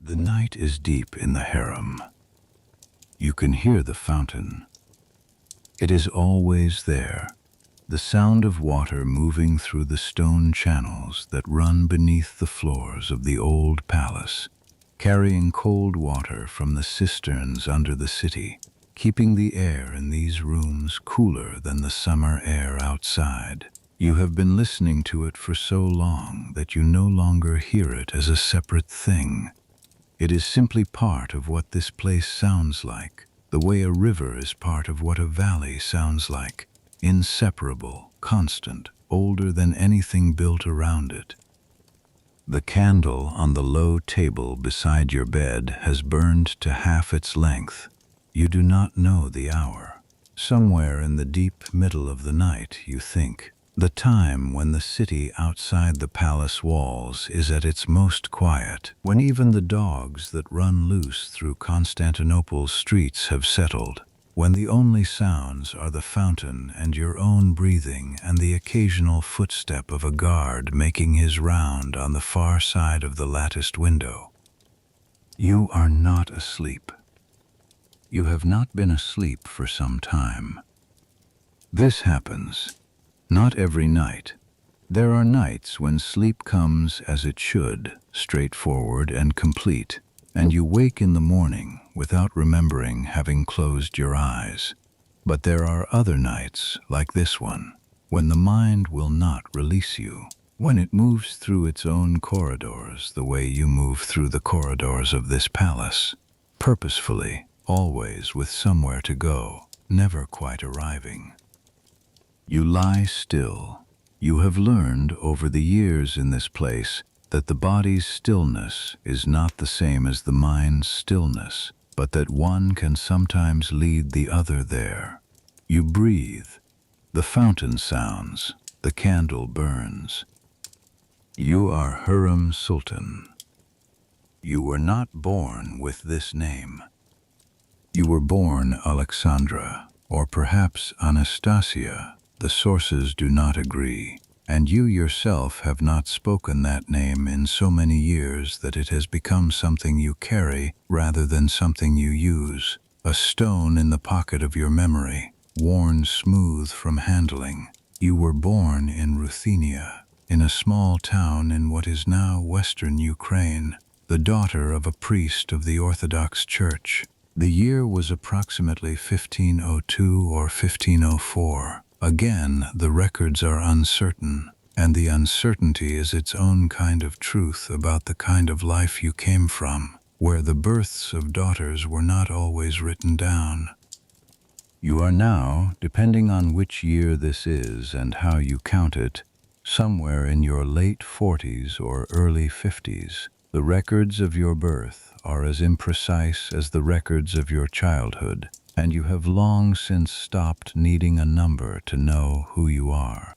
The night is deep in the harem. You can hear the fountain. It is always there, the sound of water moving through the stone channels that run beneath the floors of the old palace, carrying cold water from the cisterns under the city, keeping the air in these rooms cooler than the summer air outside. You have been listening to it for so long that you no longer hear it as a separate thing. It is simply part of what this place sounds like, the way a river is part of what a valley sounds like, inseparable, constant, older than anything built around it. The candle on the low table beside your bed has burned to half its length. You do not know the hour. Somewhere in the deep middle of the night, you think, the time when the city outside the palace walls is at its most quiet, when even the dogs that run loose through Constantinople's streets have settled, when the only sounds are the fountain and your own breathing and the occasional footstep of a guard making his round on the far side of the latticed window. You are not asleep. You have not been asleep for some time. This happens. Not every night. There are nights when sleep comes as it should, straightforward and complete, and you wake in the morning without remembering having closed your eyes. But there are other nights, like this one, when the mind will not release you, when it moves through its own corridors the way you move through the corridors of this palace, purposefully, always with somewhere to go, never quite arriving. You lie still. You have learned over the years in this place that the body's stillness is not the same as the mind's stillness, but that one can sometimes lead the other there. You breathe. The fountain sounds. The candle burns. You are Hürrem Sultan. You were not born with this name. You were born Alexandra, or perhaps Anastasia. The sources do not agree, and you yourself have not spoken that name in so many years that it has become something you carry rather than something you use, a stone in the pocket of your memory, worn smooth from handling. You were born in Ruthenia, in a small town in what is now western Ukraine, the daughter of a priest of the Orthodox Church. The year was approximately 1502 or 1504. Again, the records are uncertain, and the uncertainty is its own kind of truth about the kind of life you came from, where the births of daughters were not always written down. You are now, depending on which year this is and how you count it, somewhere in your late 40s or early 50s. The records of your birth are as imprecise as the records of your childhood, and you have long since stopped needing a number to know who you are.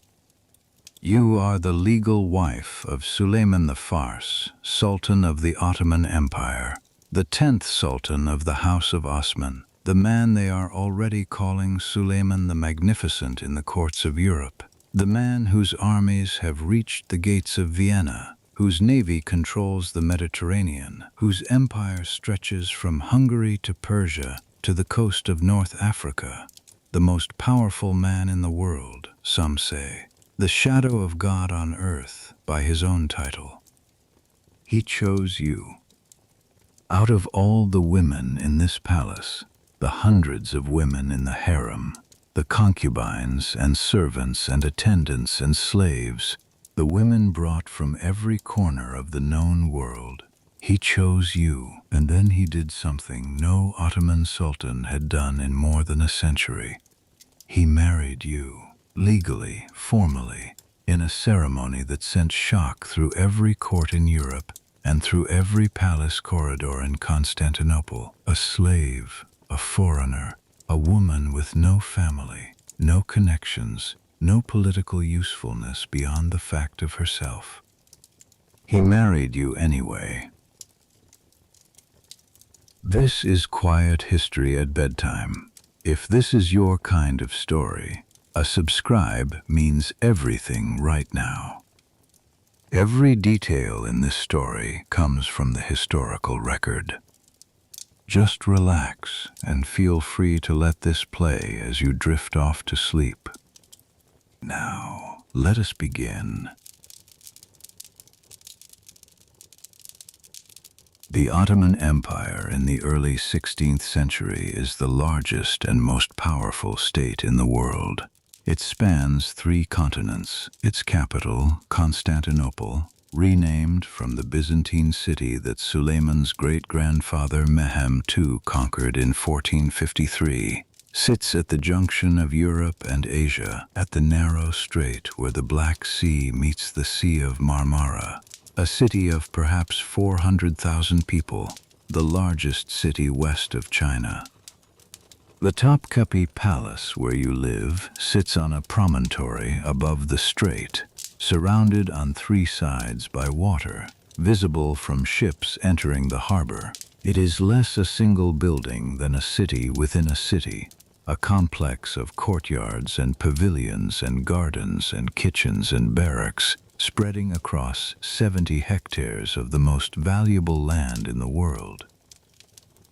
You are the legal wife of Suleiman the Fars, Sultan of the Ottoman Empire, the 10th Sultan of the House of Osman, the man they are already calling Suleiman the Magnificent in the courts of Europe, the man whose armies have reached the gates of Vienna, whose navy controls the Mediterranean, whose empire stretches from Hungary to Persia, to the coast of North Africa, the most powerful man in the world, some say, the shadow of God on earth by his own title. He chose you. Out of all the women in this palace, the hundreds of women in the harem, the concubines and servants and attendants and slaves, the women brought from every corner of the known world, he chose you, and then he did something no Ottoman Sultan had done in more than a century. He married you, legally, formally, in a ceremony that sent shock through every court in Europe and through every palace corridor in Constantinople. A slave, a foreigner, a woman with no family, no connections, no political usefulness beyond the fact of herself. He married you anyway. This is quiet history at bedtime. If this is your kind of story, a subscribe means everything right now. Every detail in this story comes from the historical record. Just relax and feel free to let this play as you drift off to sleep. Now, let us begin. The Ottoman Empire in the early 16th century is the largest and most powerful state in the world. It spans 3 continents. Its capital, Constantinople, renamed from the Byzantine city that Suleiman's great-grandfather Mehmed II conquered in 1453, sits at the junction of Europe and Asia, at the narrow strait where the Black Sea meets the Sea of Marmara. A city of perhaps 400,000 people, the largest city west of China. The Topkapi Palace, where you live, sits on a promontory above the strait, surrounded on 3 sides by water, visible from ships entering the harbor. It is less a single building than a city within a city, a complex of courtyards and pavilions and gardens and kitchens and barracks, spreading across 70 hectares of the most valuable land in the world.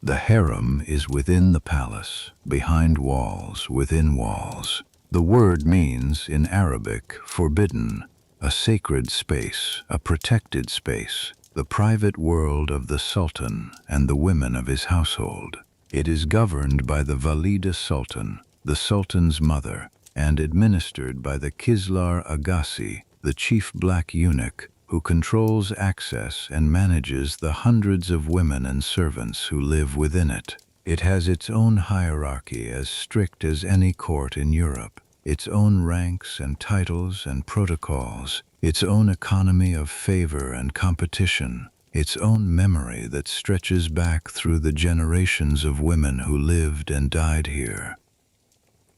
The harem is within the palace, behind walls, within walls. The word means, in Arabic, forbidden, a sacred space, a protected space, the private world of the Sultan and the women of his household. It is governed by the Valida Sultan, the Sultan's mother, and administered by the Kislar Agassi, the chief black eunuch, who controls access and manages the hundreds of women and servants who live within it. It has its own hierarchy as strict as any court in Europe, its own ranks and titles and protocols, its own economy of favor and competition, its own memory that stretches back through the generations of women who lived and died here.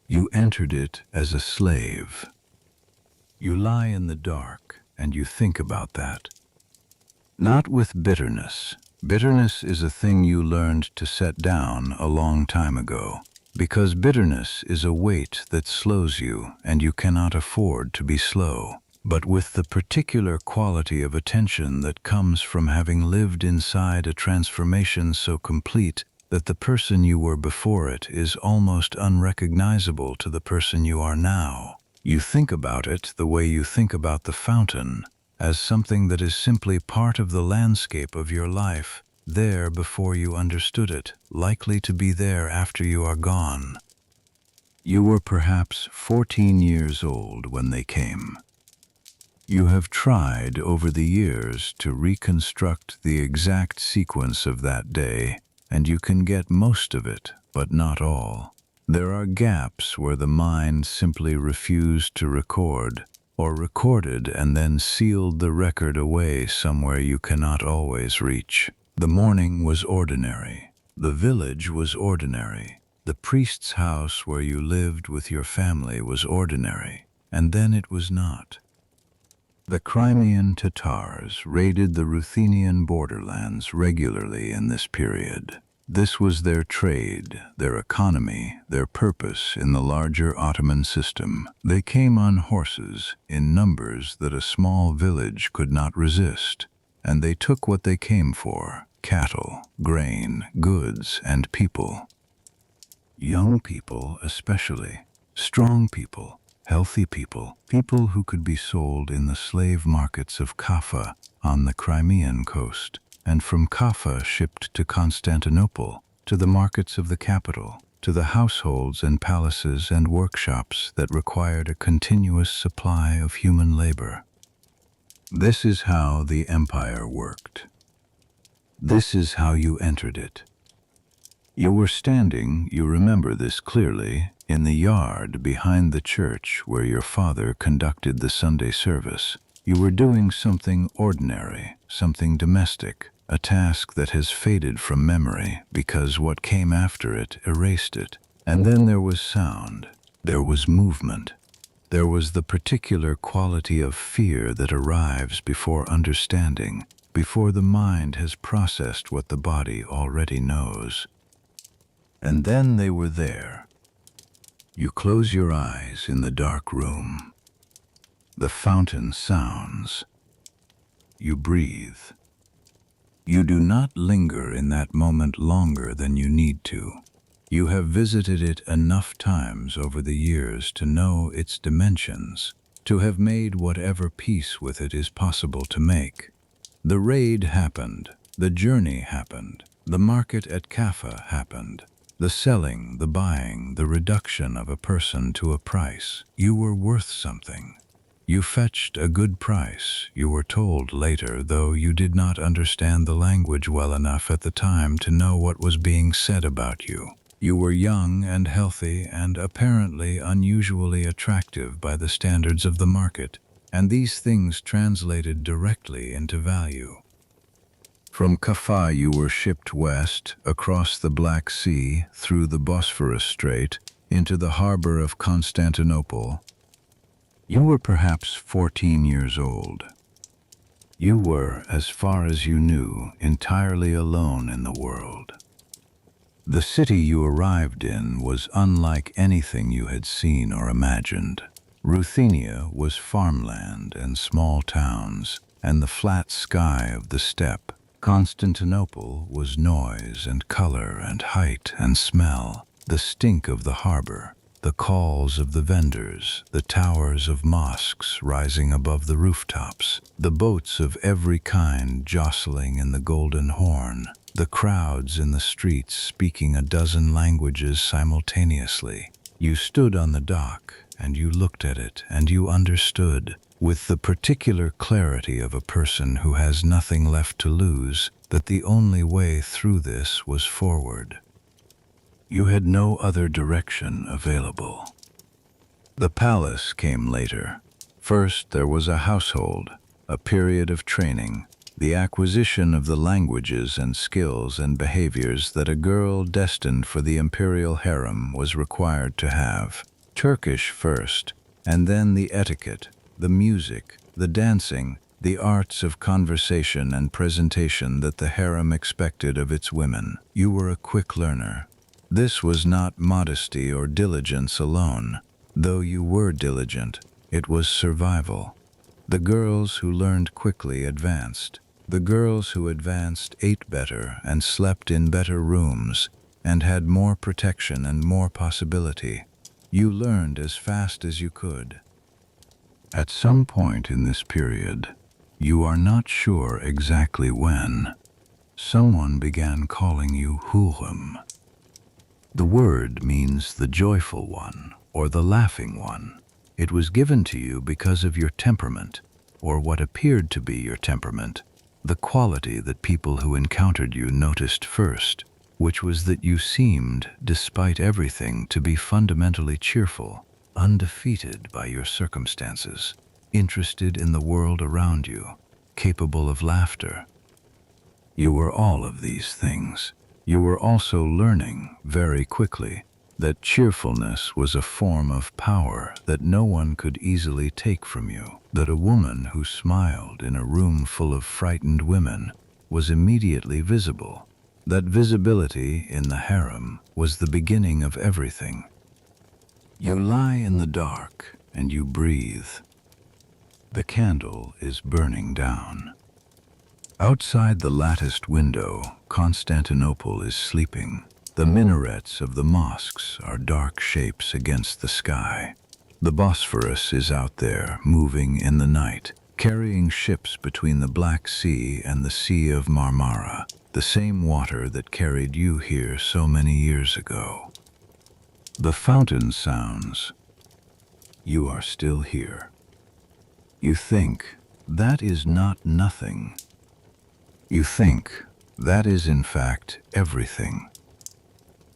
You entered it as a slave. You lie in the dark, and you think about that. Not with bitterness. Bitterness is a thing you learned to set down a long time ago, because bitterness is a weight that slows you, and you cannot afford to be slow. But with the particular quality of attention that comes from having lived inside a transformation so complete that the person you were before it is almost unrecognizable to the person you are now. You think about it the way you think about the fountain, as something that is simply part of the landscape of your life, there before you understood it, likely to be there after you are gone. You were perhaps 14 years old when they came. You have tried over the years to reconstruct the exact sequence of that day, and you can get most of it, but not all. There are gaps where the mind simply refused to record, or recorded and then sealed the record away somewhere you cannot always reach. The morning was ordinary. The village was ordinary. The priest's house where you lived with your family was ordinary, and then it was not. The Crimean Tatars raided the Ruthenian borderlands regularly in this period. This was their trade, their economy, their purpose in the larger Ottoman system. They came on horses, in numbers that a small village could not resist, and they took what they came for: cattle, grain, goods, and people. Young people especially, strong people, healthy people, people who could be sold in the slave markets of Kaffa on the Crimean coast, and from Kaffa shipped to Constantinople, to the markets of the capital, to the households and palaces and workshops that required a continuous supply of human labor. This is how the empire worked. This is how you entered it. You were standing, you remember this clearly, in the yard behind the church where your father conducted the Sunday service. You were doing something ordinary, something domestic, a task that has faded from memory because what came after it erased it. And then there was sound, there was movement. There was the particular quality of fear that arrives before understanding, before the mind has processed what the body already knows. And then they were there. You close your eyes in the dark room. The fountain sounds. you breathe. You do not linger in that moment longer than you need to. You have visited it enough times over the years to know its dimensions, to have made whatever peace with it is possible to make. The raid happened, the journey happened, the market at Kaffa happened, the selling, the buying, the reduction of a person to a price. You were worth something. You fetched a good price, you were told later, though you did not understand the language well enough at the time to know what was being said about you. You were young and healthy and apparently unusually attractive by the standards of the market, and these things translated directly into value. From Kaffa you were shipped west, across the Black Sea, through the Bosphorus Strait, into the harbor of Constantinople. You were perhaps 14 years old. You were, as far as you knew, entirely alone in the world. The city you arrived in was unlike anything you had seen or imagined. Ruthenia was farmland and small towns, and the flat sky of the steppe. Constantinople was noise and color and height and smell, the stink of the harbor, the calls of the vendors, the towers of mosques rising above the rooftops, the boats of every kind jostling in the Golden Horn, the crowds in the streets speaking a dozen languages simultaneously. You stood on the dock, and you looked at it, and you understood, with the particular clarity of a person who has nothing left to lose, that the only way through this was forward. You had no other direction available. The palace came later. First there was a household, a period of training, the acquisition of the languages and skills and behaviors that a girl destined for the imperial harem was required to have. Turkish first, and then the etiquette, the music, the dancing, the arts of conversation and presentation that the harem expected of its women. You were a quick learner. This was not modesty or diligence alone. Though you were diligent, it was survival. The girls who learned quickly advanced. The girls who advanced ate better and slept in better rooms and had more protection and more possibility. You learned as fast as you could. At some point in this period, you are not sure exactly when, someone began calling you Hürrem. The word means the joyful one or the laughing one. It was given to you because of your temperament, or what appeared to be your temperament, the quality that people who encountered you noticed first, which was that you seemed, despite everything, to be fundamentally cheerful, undefeated by your circumstances, interested in the world around you, capable of laughter. You were all of these things. You were also learning, very quickly, that cheerfulness was a form of power that no one could easily take from you, that a woman who smiled in a room full of frightened women was immediately visible, that visibility in the harem was the beginning of everything. You lie in the dark and you breathe. The candle is burning down. Outside the latticed window, Constantinople is sleeping. The minarets of the mosques are dark shapes against the sky. The Bosphorus is out there, moving in the night, carrying ships between the Black Sea and the Sea of Marmara, the same water that carried you here so many years ago. The fountain sounds. You are still here. You think, that is not nothing. You think, that is in fact everything.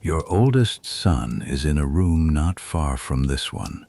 Your oldest son is in a room not far from this one.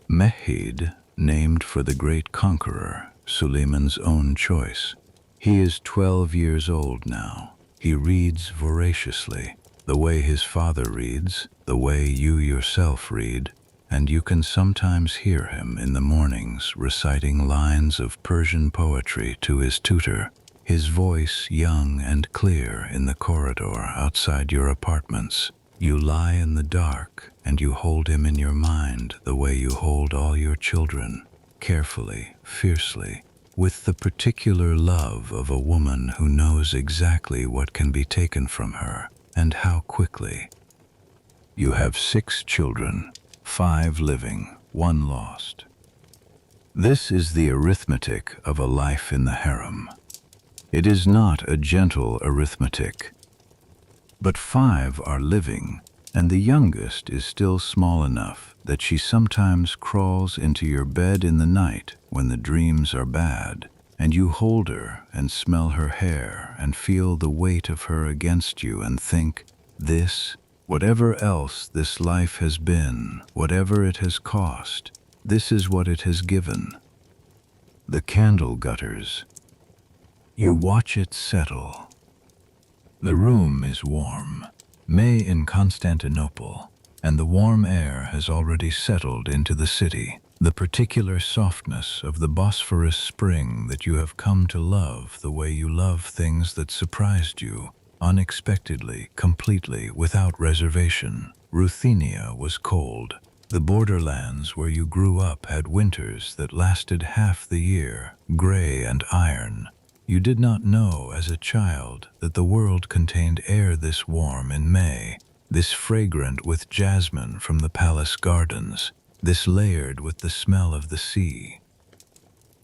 Mehid, named for the great conqueror, Suleiman's own choice. He is 12 years old now. He reads voraciously, the way his father reads, the way you yourself read, and you can sometimes hear him in the mornings reciting lines of Persian poetry to his tutor, his voice young and clear in the corridor outside your apartments. You lie in the dark and you hold him in your mind the way you hold all your children, carefully, fiercely. with the particular love of a woman who knows exactly what can be taken from her and how quickly. You have 6 children, 5 living, 1 lost. This is the arithmetic of a life in the harem. It is not a gentle arithmetic, but 5 are living, and the youngest is still small enough that she sometimes crawls into your bed in the night when the dreams are bad, and you hold her and smell her hair and feel the weight of her against you and think, this, whatever else this life has been, whatever it has cost, this is what it has given. The candle gutters. You watch it settle. The room is warm. May in Constantinople, and the warm air has already settled into the city. The particular softness of the Bosphorus spring that you have come to love the way you love things that surprised you, unexpectedly, completely, without reservation. Ruthenia was cold. The borderlands where you grew up had winters that lasted half the year, gray and iron. You did not know as a child that the world contained air this warm in May, this fragrant with jasmine from the palace gardens, this layered with the smell of the sea.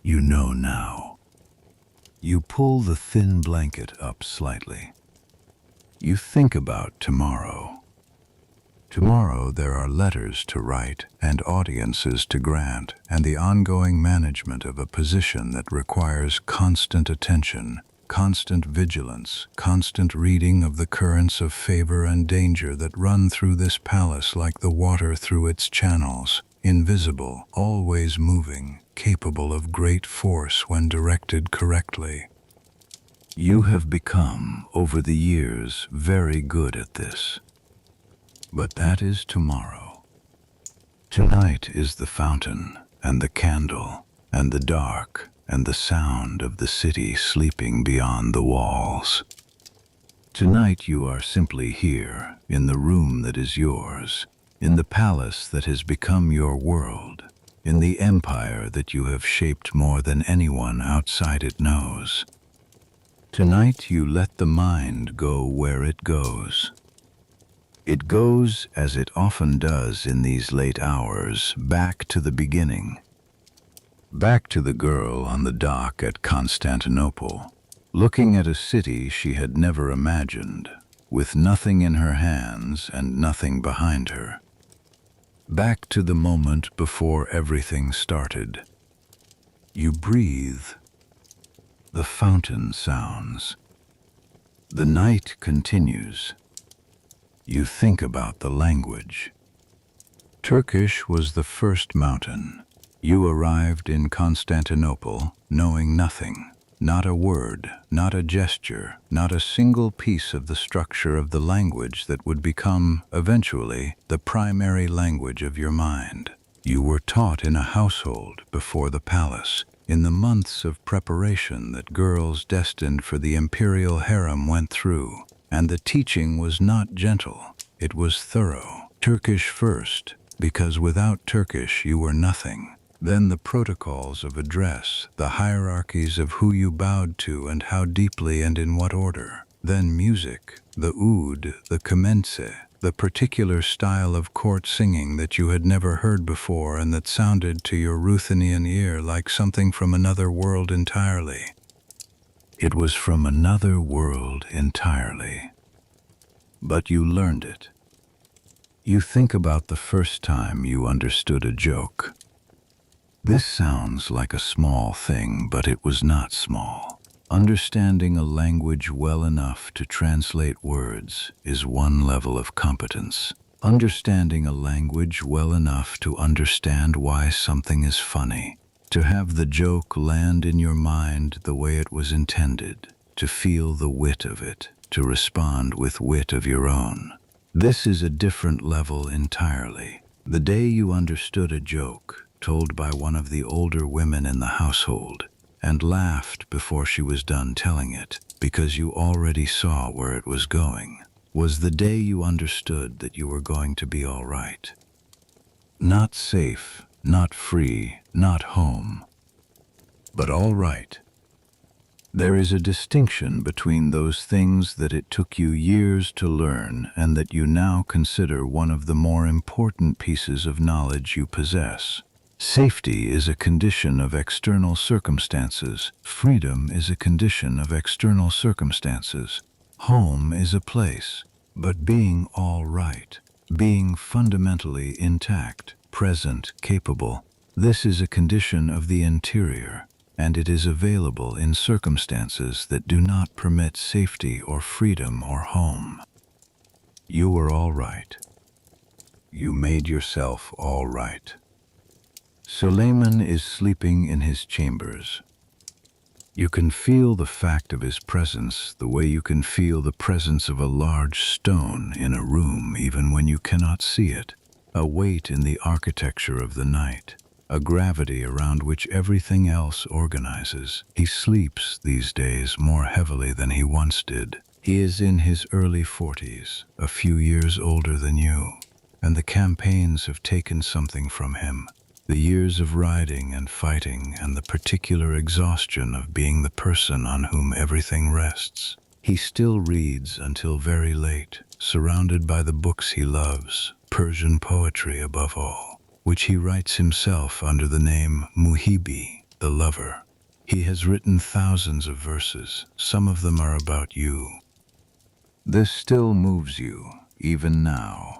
You know now. You pull the thin blanket up slightly. You think about tomorrow. Tomorrow there are letters to write and audiences to grant and the ongoing management of a position that requires constant attention, constant vigilance, constant reading of the currents of favor and danger that run through this palace like the water through its channels, invisible, always moving, capable of great force when directed correctly. You have become, over the years, very good at this. But that is tomorrow. Tonight is the fountain, and the candle, and the dark, and the sound of the city sleeping beyond the walls. Tonight you are simply here, in the room that is yours, in the palace that has become your world, in the empire that you have shaped more than anyone outside it knows. Tonight you let the mind go where it goes. It goes, as it often does in these late hours, back to the beginning. Back to the girl on the dock at Constantinople, looking at a city she had never imagined, with nothing in her hands and nothing behind her. Back to the moment before everything started. You breathe. The fountain sounds. The night continues. You think about the language. Turkish was the first mountain. You arrived in Constantinople knowing nothing, not a word, not a gesture, not a single piece of the structure of the language that would become, eventually, the primary language of your mind. You were taught in a household before the palace, in the months of preparation that girls destined for the imperial harem went through. And the teaching was not gentle, it was thorough. Turkish first, because without Turkish you were nothing. Then the protocols of address, the hierarchies of who you bowed to and how deeply and in what order. Then music, the oud, the commence, the particular style of court singing that you had never heard before and that sounded to your Ruthenian ear like something from another world entirely. It was from another world entirely. But you learned it. You think about the first time you understood a joke. This sounds like a small thing, but it was not small. Understanding a language well enough to translate words is one level of competence. Understanding a language well enough to understand why something is funny. To have the joke land in your mind the way it was intended, to feel the wit of it, to respond with wit of your own. This is a different level entirely. The day you understood a joke, told by one of the older women in the household, and laughed before she was done telling it, because you already saw where it was going, was the day you understood that you were going to be all right. Not safe, not free, not home, But all right. There is a distinction between those things that it took you years to learn and that you now consider one of the more important pieces of knowledge you possess. Safety is a condition of external circumstances. Freedom is a condition of external circumstances. Home is a place, but being all right, being fundamentally intact, present, capable, this is a condition of the interior, and it is available in circumstances that do not permit safety or freedom or home. You were all right. You made yourself all right. Suleiman is sleeping in his chambers. You can feel the fact of his presence the way you can feel the presence of a large stone in a room even when you cannot see it, a weight in the architecture of the night, a gravity around which everything else organizes. He sleeps these days more heavily than he once did. He is in his early 40s, a few years older than you, and the campaigns have taken something from him. The years of riding and fighting and the particular exhaustion of being the person on whom everything rests. He still reads until very late, surrounded by the books he loves, Persian poetry above all, which he writes himself under the name Muhibi, the lover. He has written thousands of verses. Some of them are about you. This still moves you, even now.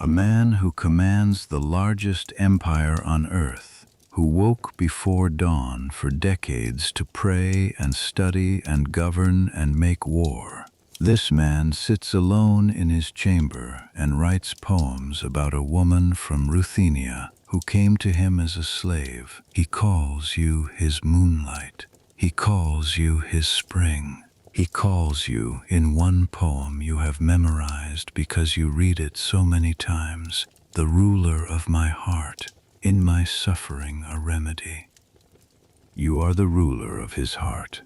A man who commands the largest empire on earth, who woke before dawn for decades to pray and study and govern and make war. This man sits alone in his chamber and writes poems about a woman from Ruthenia who came to him as a slave. He calls you his moonlight. He calls you his spring. He calls you, in one poem you have memorized because you read it so many times, the ruler of my heart, in my suffering a remedy. You are the ruler of his heart.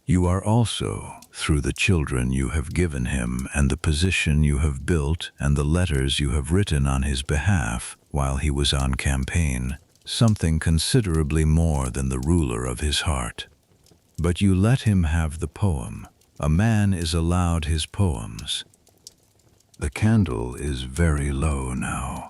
You are also, through the children you have given him and the position you have built and the letters you have written on his behalf while he was on campaign, something considerably more than the ruler of his heart. But you let him have the poem. A man is allowed his poems. The candle is very low now.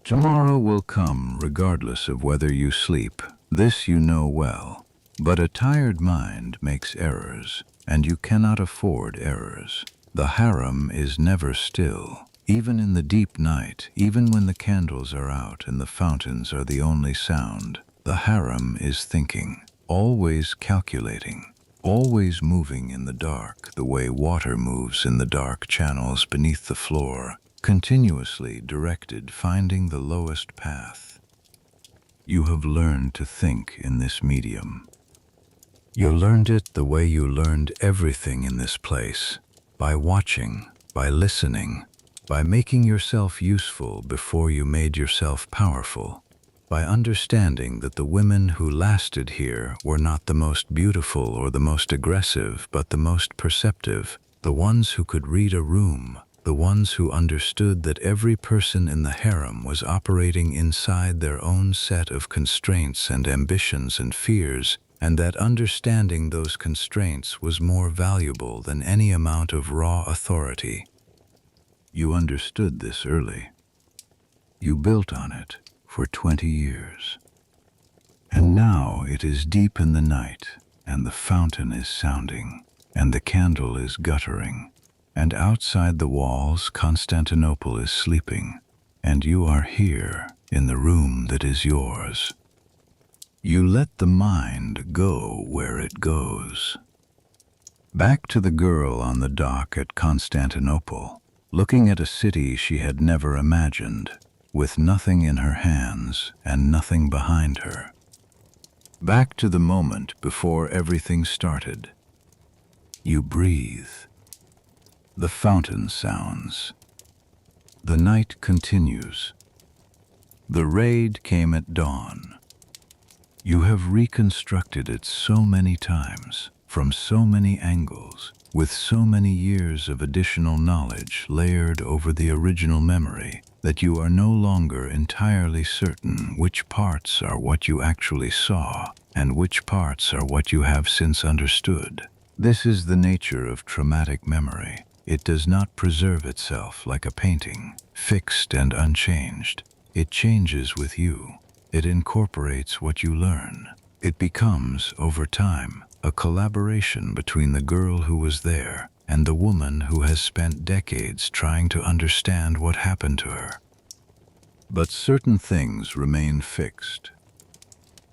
Tomorrow will come regardless of whether you sleep. This you know well. But a tired mind makes errors, and you cannot afford errors. The harem is never still. Even in the deep night, even when the candles are out and the fountains are the only sound, the harem is thinking. Always calculating, always moving in the dark the way water moves in the dark channels beneath the floor, continuously directed, finding the lowest path. You have learned to think in this medium. You learned it the way you learned everything in this place, by watching, by listening, by making yourself useful before you made yourself powerful. By understanding that the women who lasted here were not the most beautiful or the most aggressive, but the most perceptive, the ones who could read a room, the ones who understood that every person in the harem was operating inside their own set of constraints and ambitions and fears, and that understanding those constraints was more valuable than any amount of raw authority. You understood this early. You built on it. For 20 years. And now it is deep in the night, and the fountain is sounding, and the candle is guttering, and outside the walls Constantinople is sleeping, and you are here in the room that is yours. You let the mind go where it goes. Back to the girl on the dock at Constantinople, looking at a city she had never imagined, with nothing in her hands and nothing behind her. Back to the moment before everything started. You breathe. The fountain sounds. The night continues. The raid came at dawn. You have reconstructed it so many times, from so many angles, with so many years of additional knowledge layered over the original memory, that you are no longer entirely certain which parts are what you actually saw and which parts are what you have since understood. This is the nature of traumatic memory. It does not preserve itself like a painting, fixed and unchanged. It changes with you. It incorporates what you learn. It becomes, over time, a collaboration between the girl who was there and the woman who has spent decades trying to understand what happened to her. But certain things remain fixed.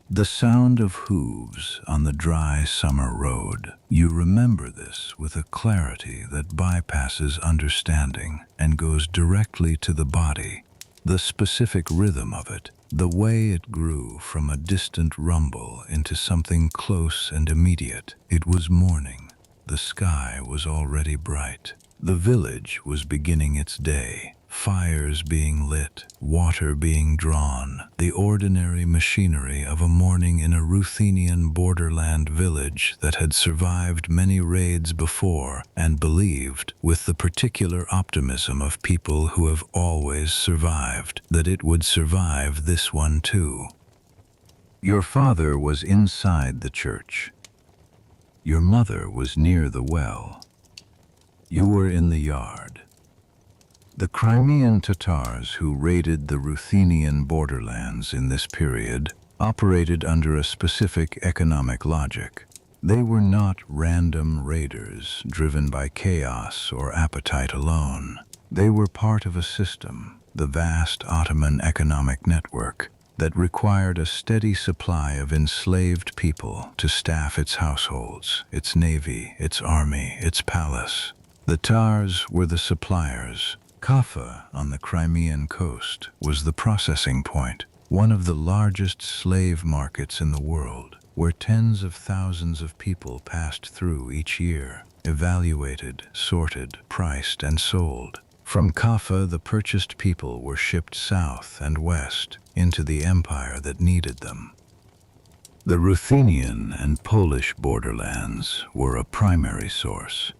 The sound of hooves on the dry summer road. You remember this with a clarity that bypasses understanding and goes directly to the body. The specific rhythm of it, the way it grew from a distant rumble into something close and immediate. It was morning. The sky was already bright. The village was beginning its day. Fires being lit, water being drawn, the ordinary machinery of a morning in a Ruthenian borderland village that had survived many raids before and believed, with the particular optimism of people who have always survived, that it would survive this one too. Your father was inside the church. Your mother was near the well. You were in the yard. The Crimean Tatars who raided the Ruthenian borderlands in this period operated under a specific economic logic. They were not random raiders driven by chaos or appetite alone. They were part of a system, the vast Ottoman economic network, that required a steady supply of enslaved people to staff its households, its navy, its army, its palace. The Tars were the suppliers. Kaffa, on the Crimean coast, was the processing point, one of the largest slave markets in the world, where tens of thousands of people passed through each year, evaluated, sorted, priced, and sold. From Kaffa, the purchased people were shipped south and west into the empire that needed them. The Ruthenian and Polish borderlands were a primary source.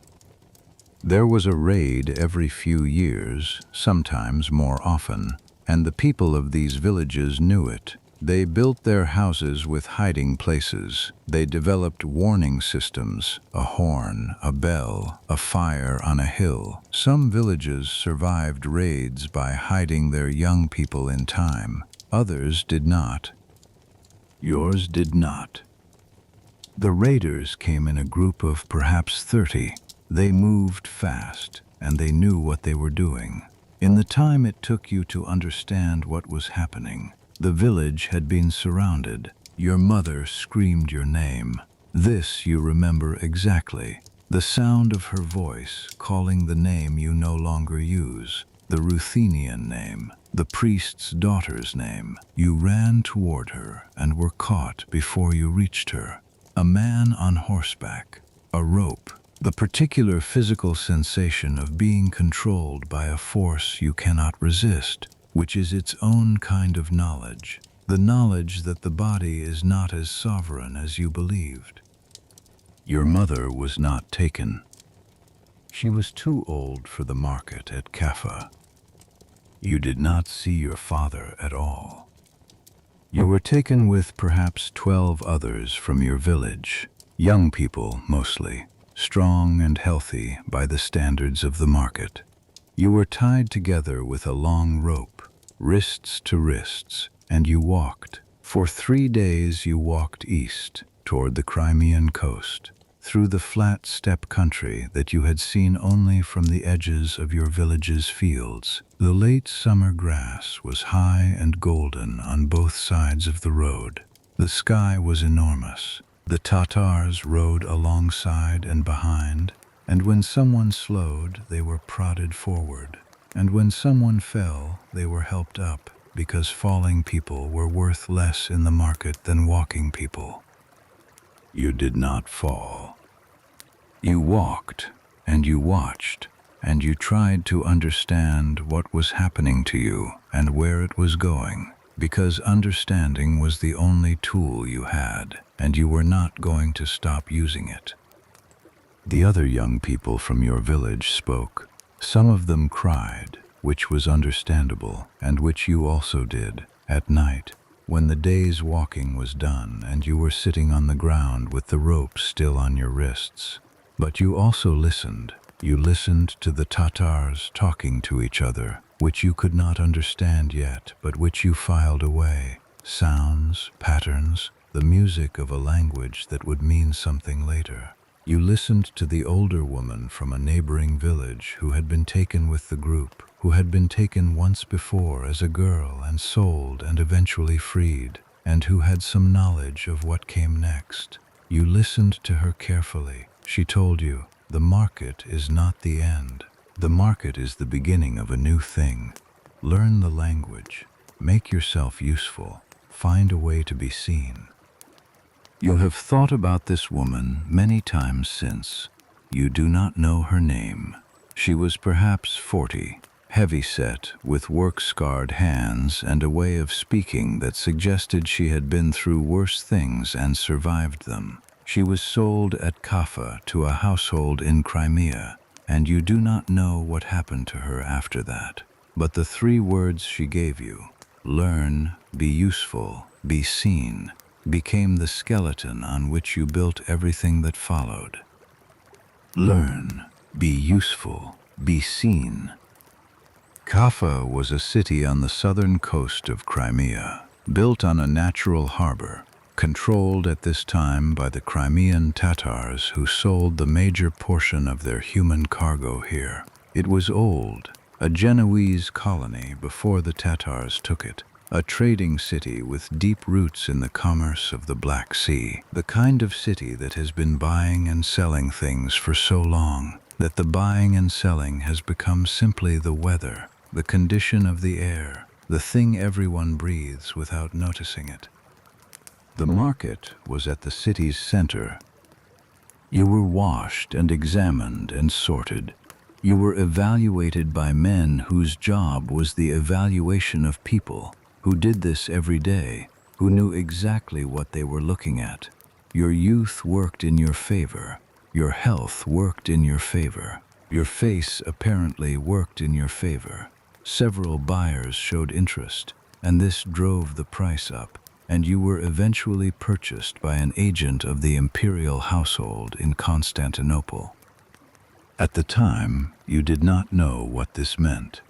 There was a raid every few years, sometimes more often, and the people of these villages knew it. They built their houses with hiding places. They developed warning systems, a horn, a bell, a fire on a hill. Some villages survived raids by hiding their young people in time. Others did not. Yours did not. The raiders came in a group of perhaps 30. They moved fast, and they knew what they were doing. In the time it took you to understand what was happening, the village had been surrounded. Your mother screamed your name. This you remember exactly. The sound of her voice calling the name you no longer use, the Ruthenian name, the priest's daughter's name. You ran toward her and were caught before you reached her. A man on horseback, a rope, the particular physical sensation of being controlled by a force you cannot resist, which is its own kind of knowledge, the knowledge that the body is not as sovereign as you believed. Your mother was not taken. She was too old for the market at Kaffa. You did not see your father at all. You were taken with perhaps 12 others from your village, young people mostly, strong and healthy by the standards of the market. You were tied together with a long rope, wrists to wrists, and you walked. For 3 days you walked east, toward the Crimean coast, through the flat steppe country that you had seen only from the edges of your village's fields. The late summer grass was high and golden on both sides of the road. The sky was enormous. The Tatars rode alongside and behind, and when someone slowed, they were prodded forward, and when someone fell, they were helped up, because falling people were worth less in the market than walking people. You did not fall. You walked, and you watched, and you tried to understand what was happening to you and where it was going, because understanding was the only tool you had, and you were not going to stop using it. The other young people from your village spoke. Some of them cried, which was understandable, and which you also did. At night, when the day's walking was done and you were sitting on the ground with the rope still on your wrists. But you also listened. You listened to the Tatars talking to each other, which you could not understand yet, but which you filed away. Sounds, patterns, the music of a language that would mean something later. You listened to the older woman from a neighboring village who had been taken with the group, who had been taken once before as a girl and sold and eventually freed, and who had some knowledge of what came next. You listened to her carefully. She told you, the market is not the end. The market is the beginning of a new thing. Learn the language. Make yourself useful. Find a way to be seen. You have thought about this woman many times since. You do not know her name. She was perhaps 40, heavy-set, with work-scarred hands and a way of speaking that suggested she had been through worse things and survived them. She was sold at Kaffa to a household in Crimea, and you do not know what happened to her after that. But the 3 words she gave you, learn, be useful, be seen, became the skeleton on which you built everything that followed. Learn, be useful, be seen. Kaffa was a city on the southern coast of Crimea, built on a natural harbor, controlled at this time by the Crimean Tatars who sold the major portion of their human cargo here. It was old, a Genoese colony before the Tatars took it. A trading city with deep roots in the commerce of the Black Sea, the kind of city that has been buying and selling things for so long that the buying and selling has become simply the weather, the condition of the air, the thing everyone breathes without noticing it. The market was at the city's center. You were washed and examined and sorted. You were evaluated by men whose job was the evaluation of people, who did this every day, who knew exactly what they were looking at. Your youth worked in your favor. Your health worked in your favor. Your face apparently worked in your favor. Several buyers showed interest, and this drove the price up, and you were eventually purchased by an agent of the imperial household in Constantinople. At the time, you did not know what this meant.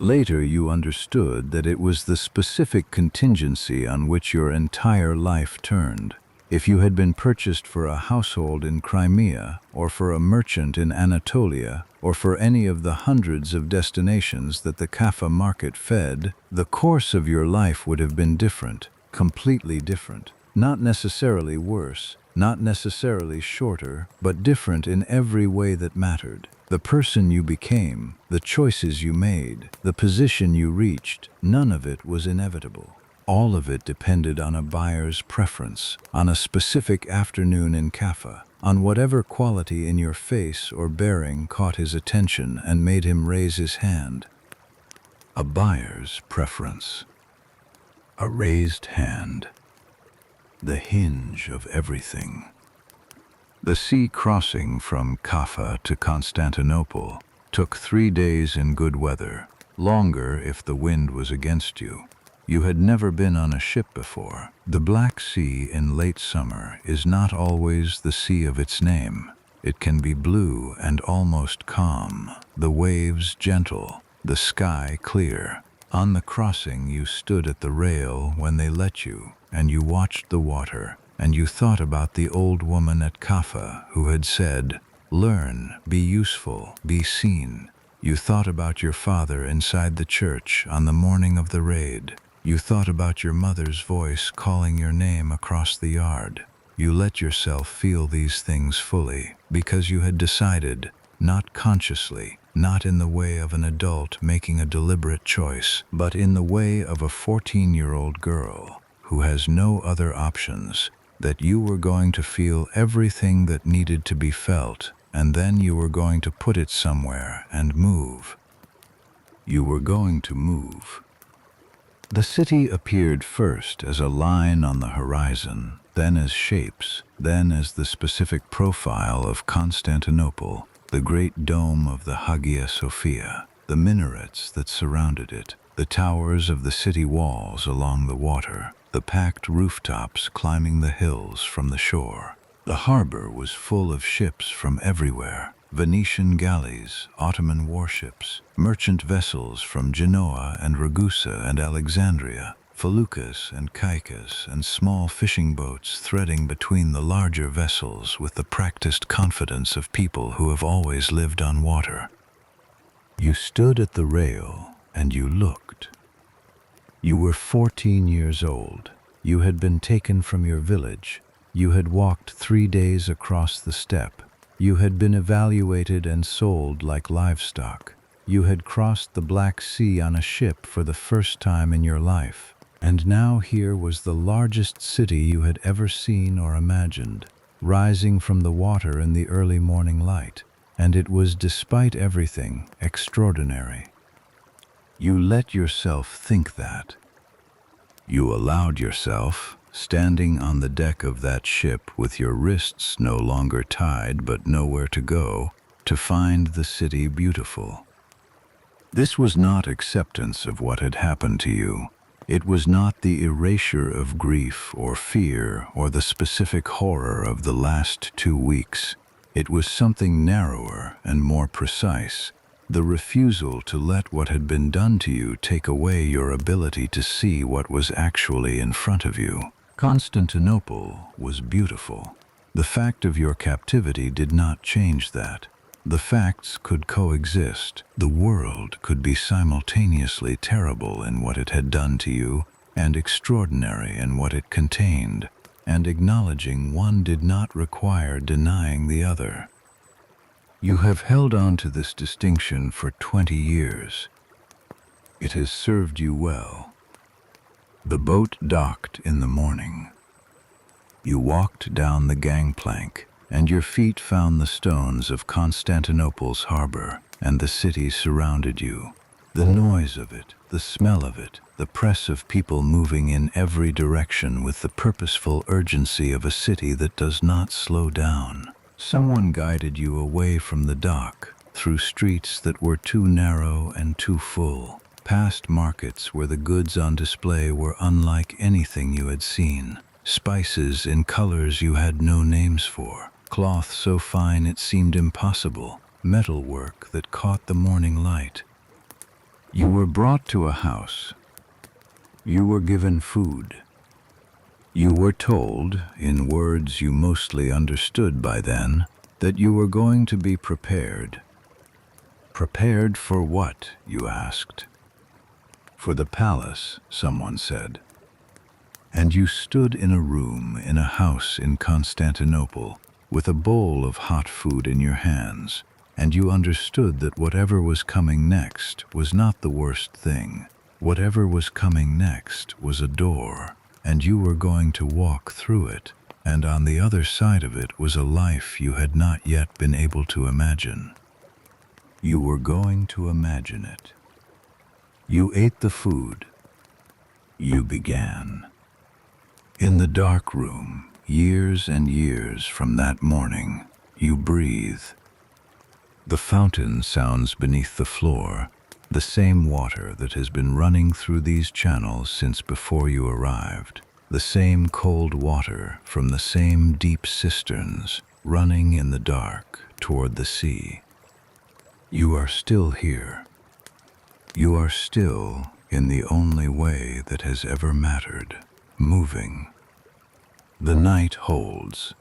Later you understood that it was the specific contingency on which your entire life turned. If you had been purchased for a household in Crimea, or for a merchant in Anatolia, or for any of the hundreds of destinations that the Kaffa market fed, the course of your life would have been different, completely different. Not necessarily worse, not necessarily shorter, but different in every way that mattered. The person you became, the choices you made, the position you reached, none of it was inevitable. All of it depended on a buyer's preference, on a specific afternoon in Kaffa, on whatever quality in your face or bearing caught his attention and made him raise his hand. A buyer's preference. A raised hand. The hinge of everything. The sea crossing from Kaffa to Constantinople took 3 days in good weather, longer if the wind was against you. You had never been on a ship before. The Black Sea in late summer is not always the sea of its name. It can be blue and almost calm, the waves gentle, the sky clear. On the crossing you stood at the rail when they let you, and you watched the water, and you thought about the old woman at Kaffa who had said, learn, be useful, be seen. You thought about your father inside the church on the morning of the raid. You thought about your mother's voice calling your name across the yard. You let yourself feel these things fully because you had decided, not consciously, not in the way of an adult making a deliberate choice, but in the way of a 14-year-old girl who has no other options, that you were going to feel everything that needed to be felt, and then you were going to put it somewhere and move. You were going to move. The city appeared first as a line on the horizon, then as shapes, then as the specific profile of Constantinople, the great dome of the Hagia Sophia. the minarets that surrounded it, the towers of the city walls along the water, the packed rooftops climbing the hills from the shore. The harbor was full of ships from everywhere: Venetian galleys, Ottoman warships, merchant vessels from Genoa and Ragusa and Alexandria, feluccas and kaikas, and small fishing boats threading between the larger vessels with the practiced confidence of people who have always lived on water. You stood at the rail and you looked. You were 14 years old. You had been taken from your village. You had walked 3 days across the steppe. You had been evaluated and sold like livestock. You had crossed the Black Sea on a ship for the first time in your life. And now here was the largest city you had ever seen or imagined, rising from the water in the early morning light. And it was, despite everything, extraordinary. You let yourself think that. You allowed yourself, standing on the deck of that ship with your wrists no longer tied but nowhere to go, to find the city beautiful. This was not acceptance of what had happened to you. It was not the erasure of grief or fear or the specific horror of the last 2 weeks. It was something narrower and more precise, the refusal to let what had been done to you take away your ability to see what was actually in front of you. Constantinople was beautiful. The fact of your captivity did not change that. The facts could coexist. The world could be simultaneously terrible in what it had done to you and extraordinary in what it contained, and acknowledging one did not require denying the other. You have held on to this distinction for 20 years. It has served you well. The boat docked in the morning. You walked down the gangplank, and your feet found the stones of Constantinople's harbor, and the city surrounded you. The noise of it, the smell of it, the press of people moving in every direction with the purposeful urgency of a city that does not slow down. Someone guided you away from the dock, through streets that were too narrow and too full, past markets where the goods on display were unlike anything you had seen, spices in colors you had no names for, cloth so fine it seemed impossible, metalwork that caught the morning light. You were brought to a house. You were given food. You were told, in words you mostly understood by then, that you were going to be prepared. Prepared for what, you asked? For the palace, someone said. And you stood in a room in a house in Constantinople, with a bowl of hot food in your hands, and you understood that whatever was coming next was not the worst thing. Whatever was coming next was a door, and you were going to walk through it, and on the other side of it was a life you had not yet been able to imagine. You were going to imagine it. You ate the food. You began. In the dark room, years and years from that morning, you breathe. The fountain sounds beneath the floor, the same water that has been running through these channels since before you arrived, the same cold water from the same deep cisterns running in the dark toward the sea. You are still here. You are still in the only way that has ever mattered, moving. The night holds.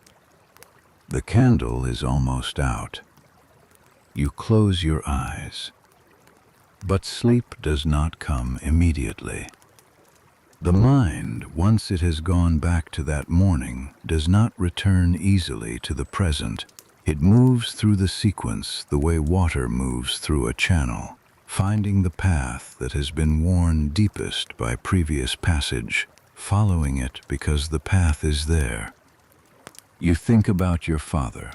The candle is almost out. You close your eyes. But sleep does not come immediately. The mind, once it has gone back to that morning, does not return easily to the present. It moves through the sequence the way water moves through a channel, finding the path that has been worn deepest by previous passage, following it because the path is there. You think about your father,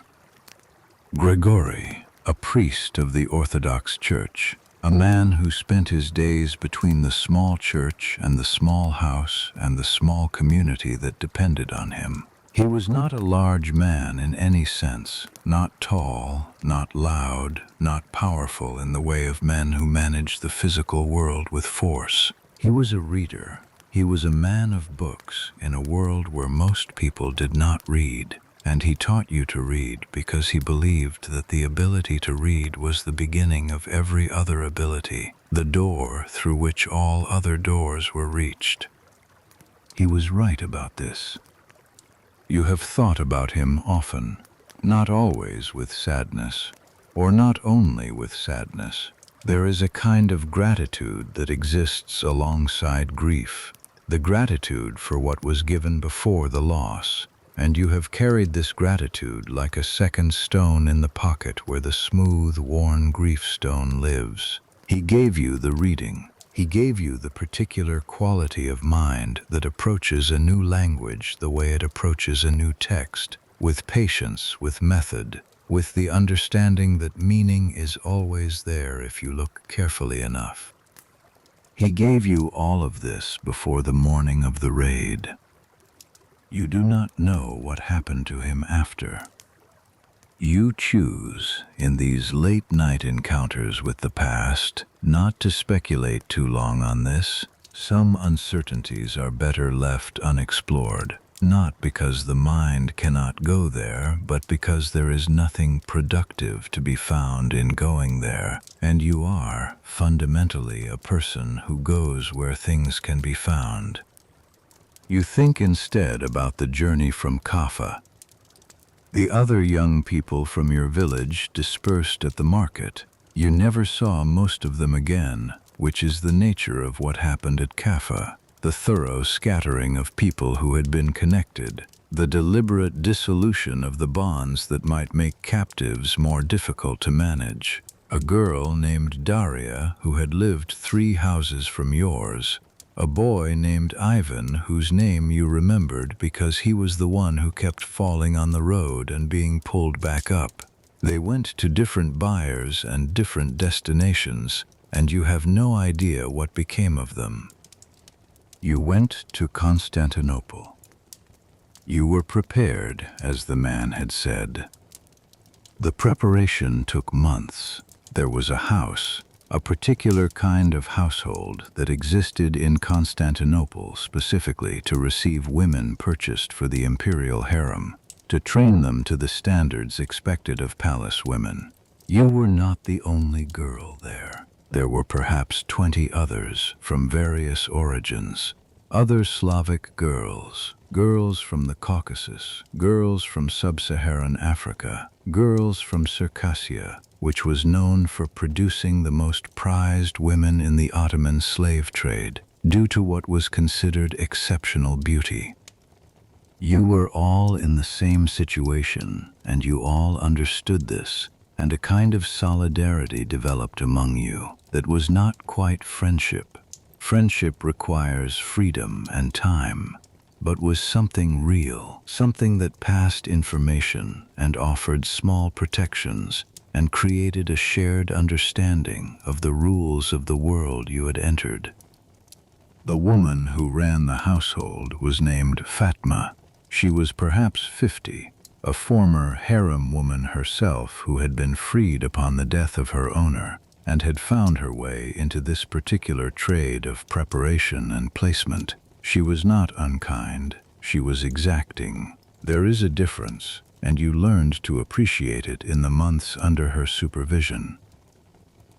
Gregory, a priest of the Orthodox Church, a man who spent his days between the small church and the small house and the small community that depended on him. He was not a large man in any sense, not tall, not loud, not powerful in the way of men who manage the physical world with force. He was a reader. He was a man of books in a world where most people did not read, and he taught you to read because he believed that the ability to read was the beginning of every other ability, the door through which all other doors were reached. He was right about this. You have thought about him often, not always with sadness, or not only with sadness. There is a kind of gratitude that exists alongside grief, the gratitude for what was given before the loss, and you have carried this gratitude like a second stone in the pocket where the smooth, worn grief stone lives. He gave you the reading. He gave you the particular quality of mind that approaches a new language the way it approaches a new text, with patience, with method, with the understanding that meaning is always there if you look carefully enough. He gave you all of this before the morning of the raid. You do not know what happened to him after. You choose, in these late-night encounters with the past, not to speculate too long on this. Some uncertainties are better left unexplored, not because the mind cannot go there, but because there is nothing productive to be found in going there, and you are, fundamentally, a person who goes where things can be found. You think instead about the journey from Kaffa. The other young people from your village dispersed at the market. You never saw most of them again, which is the nature of what happened at Kaffa, the thorough scattering of people who had been connected, the deliberate dissolution of the bonds that might make captives more difficult to manage. A girl named Daria, who had lived 3 houses from yours, a boy named Ivan, whose name you remembered because he was the one who kept falling on the road and being pulled back up. They went to different buyers and different destinations, and you have no idea what became of them. You went to Constantinople. You were prepared, as the man had said. The preparation took months. There was a house, a particular kind of household that existed in Constantinople specifically to receive women purchased for the imperial harem, to train them to the standards expected of palace women. You were not the only girl there. There were perhaps 20 others from various origins, other Slavic girls, girls from the Caucasus, girls from sub-Saharan Africa, girls from Circassia, which was known for producing the most prized women in the Ottoman slave trade, due to what was considered exceptional beauty. You were all in the same situation, and you all understood this, and a kind of solidarity developed among you that was not quite friendship. Friendship requires freedom and time, but was something real, something that passed information and offered small protections, and created a shared understanding of the rules of the world you had entered. The woman who ran the household was named Fatma. She was perhaps 50, a former harem woman herself who had been freed upon the death of her owner, and had found her way into this particular trade of preparation and placement. She was not unkind, she was exacting. There is a difference, and you learned to appreciate it in the months under her supervision.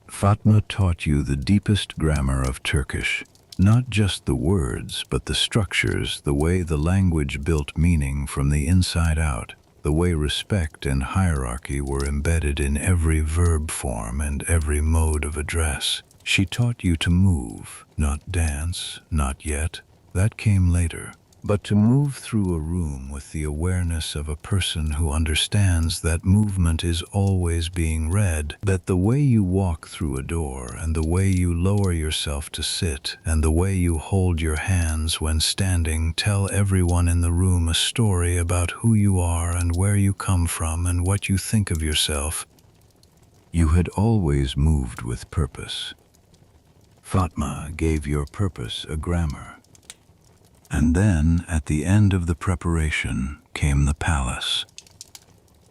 Fatma taught you the deepest grammar of Turkish, not just the words, but the structures, the way the language built meaning from the inside out, the way respect and hierarchy were embedded in every verb form and every mode of address. She taught you to move, not dance, not yet. That came later. But to move through a room with the awareness of a person who understands that movement is always being read, that the way you walk through a door and the way you lower yourself to sit and the way you hold your hands when standing tell everyone in the room a story about who you are and where you come from and what you think of yourself. You had always moved with purpose. Fatma gave your purpose a grammar. And then, at the end of the preparation, came the palace.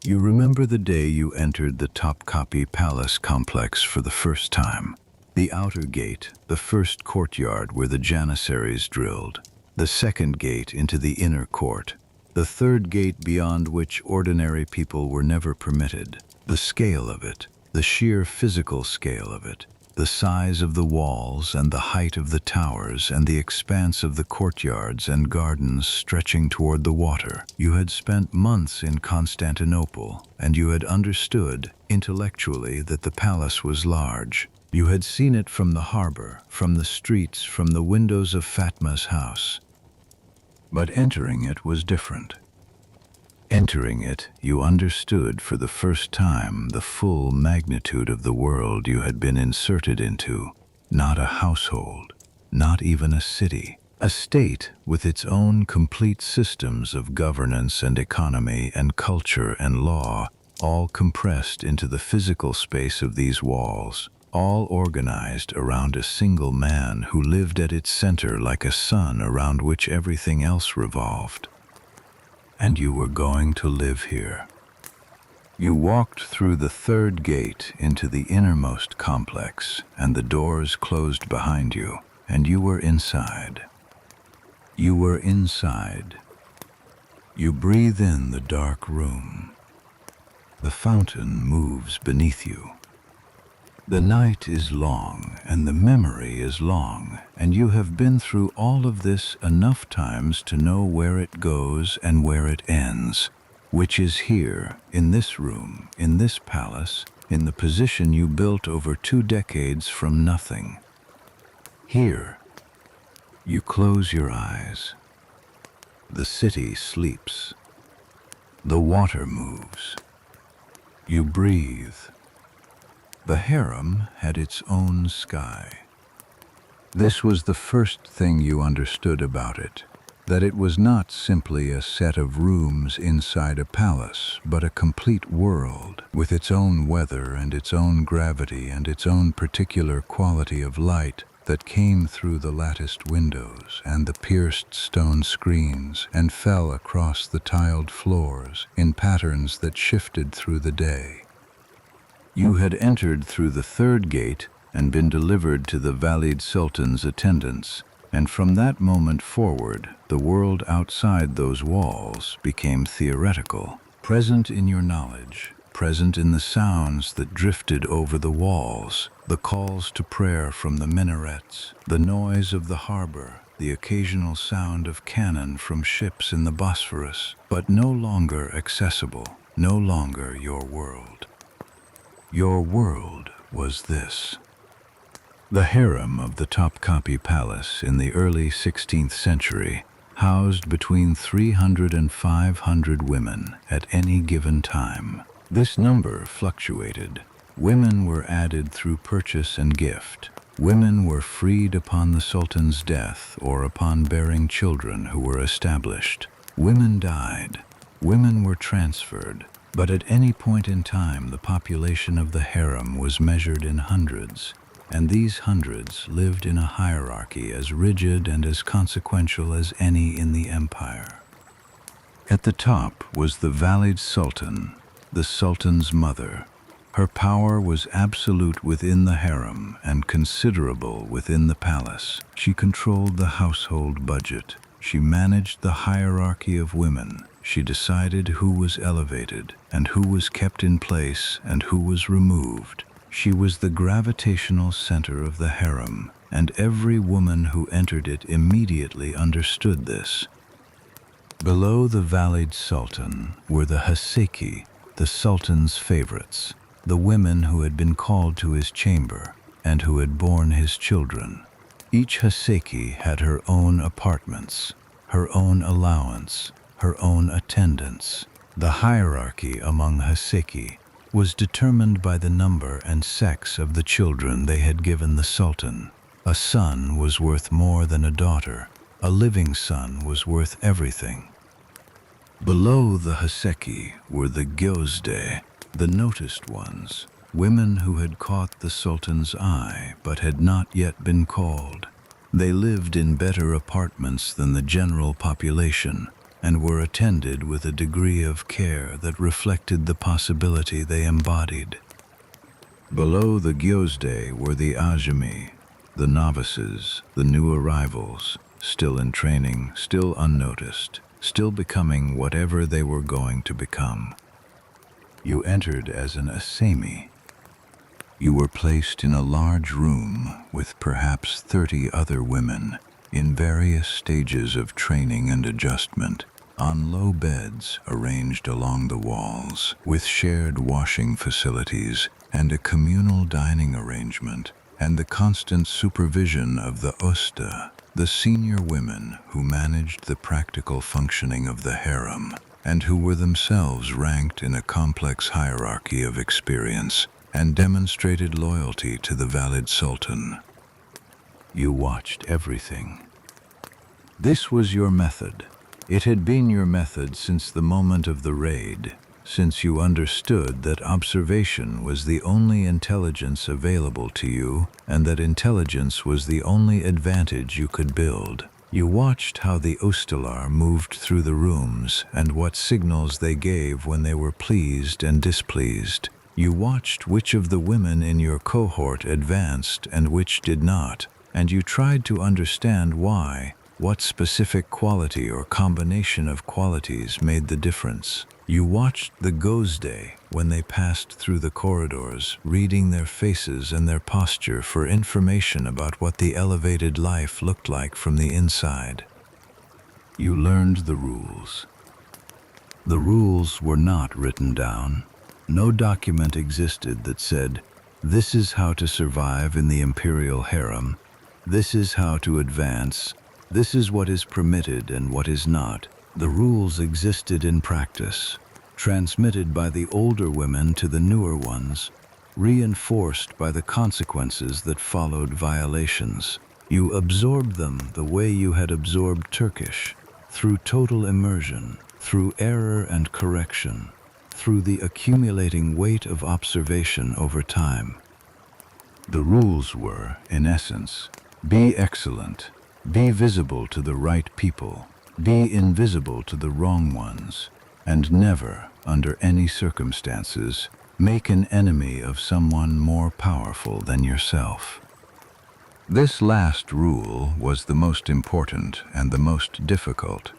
You remember the day you entered the Topkapi palace complex for the first time. The outer gate, the first courtyard where the janissaries drilled, the second gate into the inner court, the third gate beyond which ordinary people were never permitted. The scale of it, the sheer physical scale of it, the size of the walls and the height of the towers and the expanse of the courtyards and gardens stretching toward the water. You had spent months in Constantinople, and you had understood, intellectually, that the palace was large. You had seen it from the harbor, from the streets, from the windows of Fatma's house. But entering it was different. Entering it, you understood for the first time the full magnitude of the world you had been inserted into. Not a household, not even a city. A state with its own complete systems of governance and economy and culture and law, all compressed into the physical space of these walls, all organized around a single man who lived at its center like a sun around which everything else revolved. And you were going to live here. You walked through the third gate into the innermost complex, and the doors closed behind you, and you were inside. You were inside. You breathe in the dark room. The fountain moves beneath you. The night is long, and the memory is long, and you have been through all of this enough times to know where it goes and where it ends, which is here, in this room, in this palace, in the position you built over 2 decades from nothing. Here, you close your eyes. The city sleeps. The water moves. You breathe. The harem had its own sky. This was the first thing you understood about it, that it was not simply a set of rooms inside a palace, but a complete world, with its own weather and its own gravity and its own particular quality of light that came through the latticed windows and the pierced stone screens and fell across the tiled floors in patterns that shifted through the day. You had entered through the third gate and been delivered to the Valid Sultan's attendants, and from that moment forward, the world outside those walls became theoretical, present in your knowledge, present in the sounds that drifted over the walls, the calls to prayer from the minarets, the noise of the harbor, the occasional sound of cannon from ships in the Bosphorus, but no longer accessible, no longer your world. Your world was this. The harem of the Topkapi Palace in the early 16th century housed between 300 and 500 women at any given time. This number fluctuated. Women were added through purchase and gift. Women were freed upon the Sultan's death or upon bearing children who were established. Women died. Women were transferred. But at any point in time, the population of the harem was measured in hundreds, and these hundreds lived in a hierarchy as rigid and as consequential as any in the empire. At the top was the Valid Sultan, the Sultan's mother. Her power was absolute within the harem and considerable within the palace. She controlled the household budget. She managed the hierarchy of women. She decided who was elevated and who was kept in place and who was removed. She was the gravitational center of the harem, and every woman who entered it immediately understood this. Below the Valid Sultan were the Haseki, the Sultan's favorites, the women who had been called to his chamber and who had borne his children. Each Haseki had her own apartments, her own allowance, her own attendants. The hierarchy among Haseki was determined by the number and sex of the children they had given the Sultan. A son was worth more than a daughter. A living son was worth everything. Below the Haseki were the Gyozde, the noticed ones, women who had caught the Sultan's eye but had not yet been called. They lived in better apartments than the general population, and were attended with a degree of care that reflected the possibility they embodied. Below the gyozde were the ajami, the novices, the new arrivals, still in training, still unnoticed, still becoming whatever they were going to become. You entered as an asemi. You were placed in a large room with perhaps 30 other women in various stages of training and adjustment, on low beds arranged along the walls, with shared washing facilities and a communal dining arrangement, and the constant supervision of the usta, the senior women who managed the practical functioning of the harem, and who were themselves ranked in a complex hierarchy of experience and demonstrated loyalty to the valid sultan. You watched everything. This was your method. It had been your method since the moment of the raid, since you understood that observation was the only intelligence available to you, and that intelligence was the only advantage you could build. You watched how the Ustalar moved through the rooms and what signals they gave when they were pleased and displeased. You watched which of the women in your cohort advanced and which did not, and you tried to understand why, what specific quality or combination of qualities made the difference. You watched the gozde when they passed through the corridors, reading their faces and their posture for information about what the elevated life looked like from the inside. You learned the rules. The rules were not written down. No document existed that said, "This is how to survive in the imperial harem. This is how to advance. This is what is permitted and what is not." The rules existed in practice, transmitted by the older women to the newer ones, reinforced by the consequences that followed violations. You absorbed them the way you had absorbed Turkish, through total immersion, through error and correction, through the accumulating weight of observation over time. The rules were, in essence, be excellent, be visible to the right people, be invisible to the wrong ones, and never, under any circumstances, make an enemy of someone more powerful than yourself. This last rule was the most important and the most difficult.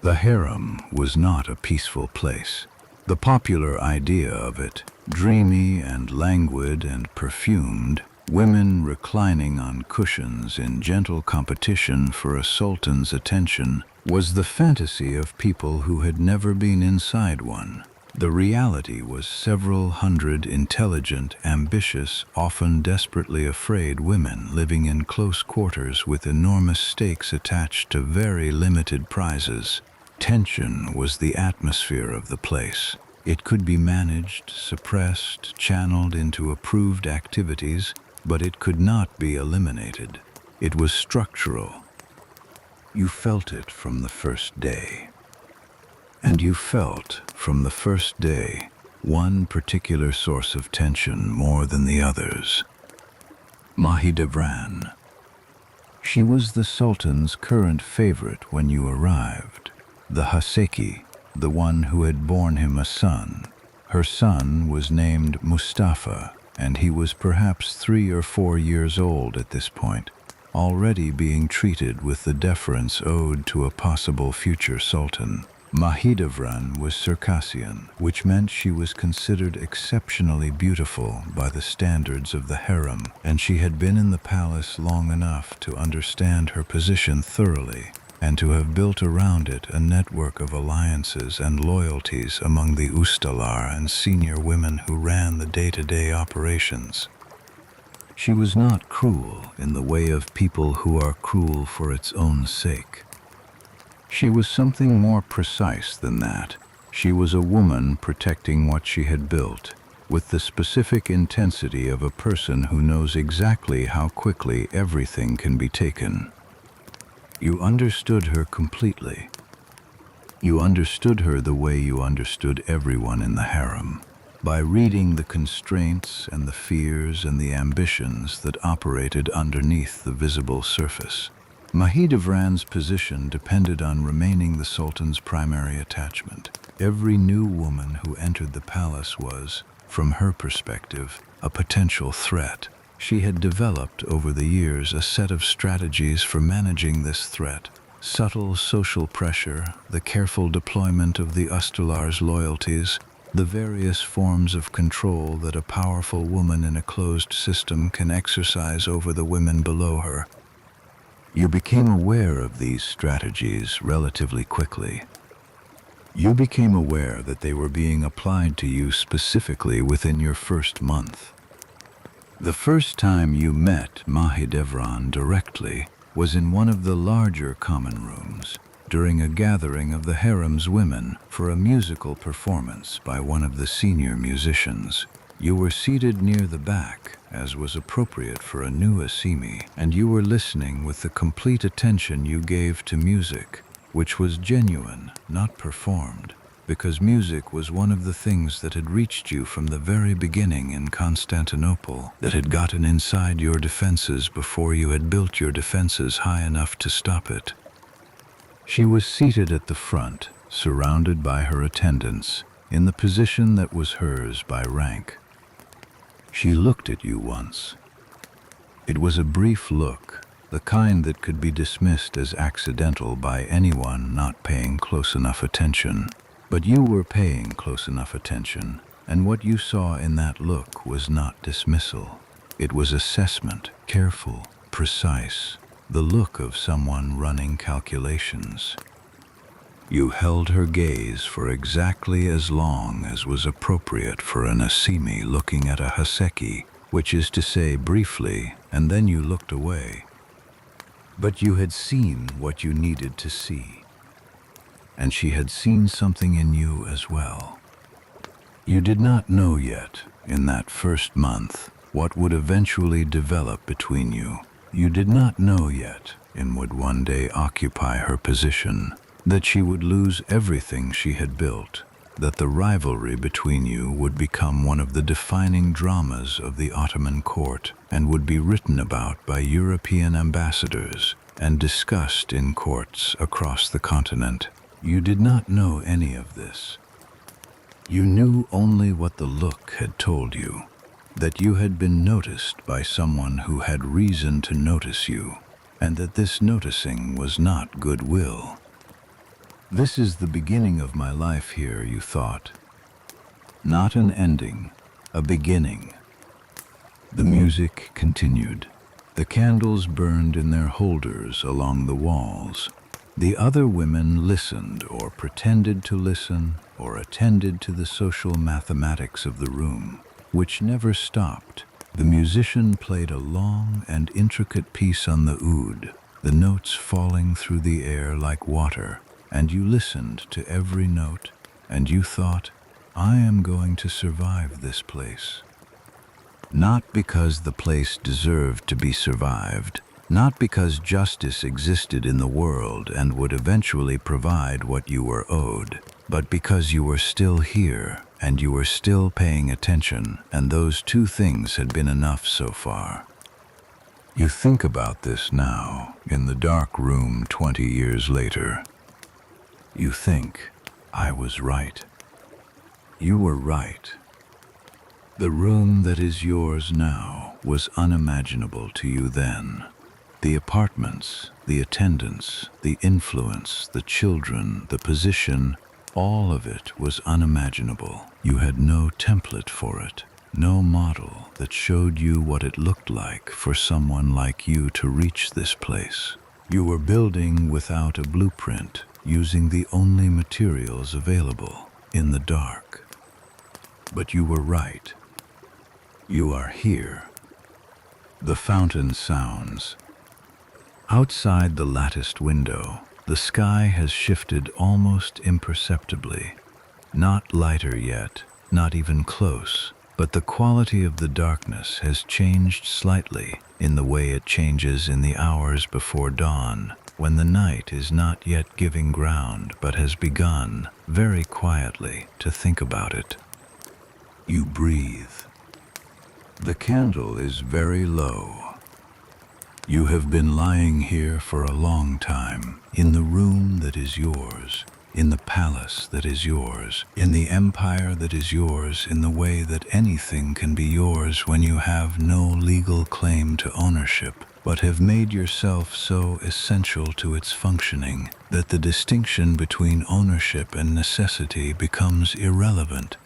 The harem was not a peaceful place. The popular idea of it, dreamy and languid and perfumed, women reclining on cushions in gentle competition for a sultan's attention, was the fantasy of people who had never been inside one. The reality was several hundred intelligent, ambitious, often desperately afraid women living in close quarters with enormous stakes attached to very limited prizes. Tension was the atmosphere of the place. It could be managed, suppressed, channeled into approved activities, but it could not be eliminated. It was structural. You felt it from the first day. And you felt, from the first day, one particular source of tension more than the others. Mahidevran. She was the Sultan's current favorite when you arrived. The Haseki, the one who had borne him a son. Her son was named Mustafa, and he was perhaps 3 or 4 years old at this point, already being treated with the deference owed to a possible future sultan. Mahidevran was Circassian, which meant she was considered exceptionally beautiful by the standards of the harem, and she had been in the palace long enough to understand her position thoroughly, and to have built around it a network of alliances and loyalties among the ustalar and senior women who ran the day-to-day operations. She was not cruel in the way of people who are cruel for its own sake. She was something more precise than that. She was a woman protecting what she had built, with the specific intensity of a person who knows exactly how quickly everything can be taken. You understood her completely. You understood her the way you understood everyone in the harem, by reading the constraints and the fears and the ambitions that operated underneath the visible surface. Mahidevran's position depended on remaining the Sultan's primary attachment. Every new woman who entered the palace was, from her perspective, a potential threat. She had developed over the years a set of strategies for managing this threat. Subtle social pressure, the careful deployment of the Ustalar's loyalties, the various forms of control that a powerful woman in a closed system can exercise over the women below her. You became aware of these strategies relatively quickly. You became aware that they were being applied to you specifically within your first month. The first time you met Mahidevran directly was in one of the larger common rooms, during a gathering of the harem's women for a musical performance by one of the senior musicians. You were seated near the back, as was appropriate for a new Asimi, and you were listening with the complete attention you gave to music, which was genuine, not performed, because music was one of the things that had reached you from the very beginning in Constantinople, that had gotten inside your defenses before you had built your defenses high enough to stop it. She was seated at the front, surrounded by her attendants, in the position that was hers by rank. She looked at you once. It was a brief look, the kind that could be dismissed as accidental by anyone not paying close enough attention. But you were paying close enough attention, and what you saw in that look was not dismissal. It was assessment, careful, precise, the look of someone running calculations. You held her gaze for exactly as long as was appropriate for an Asimi looking at a Haseki, which is to say briefly, and then you looked away. But you had seen what you needed to see, and she had seen something in you as well. You did not know yet, in that first month, what would eventually develop between you. You did not know yet, and would one day occupy her position, that she would lose everything she had built, that the rivalry between you would become one of the defining dramas of the Ottoman court and would be written about by European ambassadors and discussed in courts across the continent. You did not know any of this. You knew only what the look had told you, that you had been noticed by someone who had reason to notice you, and that this noticing was not goodwill. This is the beginning of my life here, you thought. Not an ending, a beginning. The music continued. The candles burned in their holders along the walls. The other women listened or pretended to listen or attended to the social mathematics of the room, which never stopped. The musician played a long and intricate piece on the oud, the notes falling through the air like water, and you listened to every note, and you thought, I am going to survive this place. Not because the place deserved to be survived, not because justice existed in the world and would eventually provide what you were owed, but because you were still here and you were still paying attention, and those two things had been enough so far. You think about this now, in the dark room 20 years later. You think, I was right. You were right. The room that is yours now was unimaginable to you then. The apartments, the attendants, the influence, the children, the position, all of it was unimaginable. You had no template for it, no model that showed you what it looked like for someone like you to reach this place. You were building without a blueprint, using the only materials available, in the dark. But you were right. You are here. The fountain sounds. Outside the latticed window, the sky has shifted almost imperceptibly. Not lighter yet, not even close, but the quality of the darkness has changed slightly in the way it changes in the hours before dawn, when the night is not yet giving ground but has begun, very quietly, to think about it. You breathe. The candle is very low. You have been lying here for a long time, in the room that is yours, in the palace that is yours, in the empire that is yours, in the way that anything can be yours when you have no legal claim to ownership, but have made yourself so essential to its functioning that the distinction between ownership and necessity becomes irrelevant.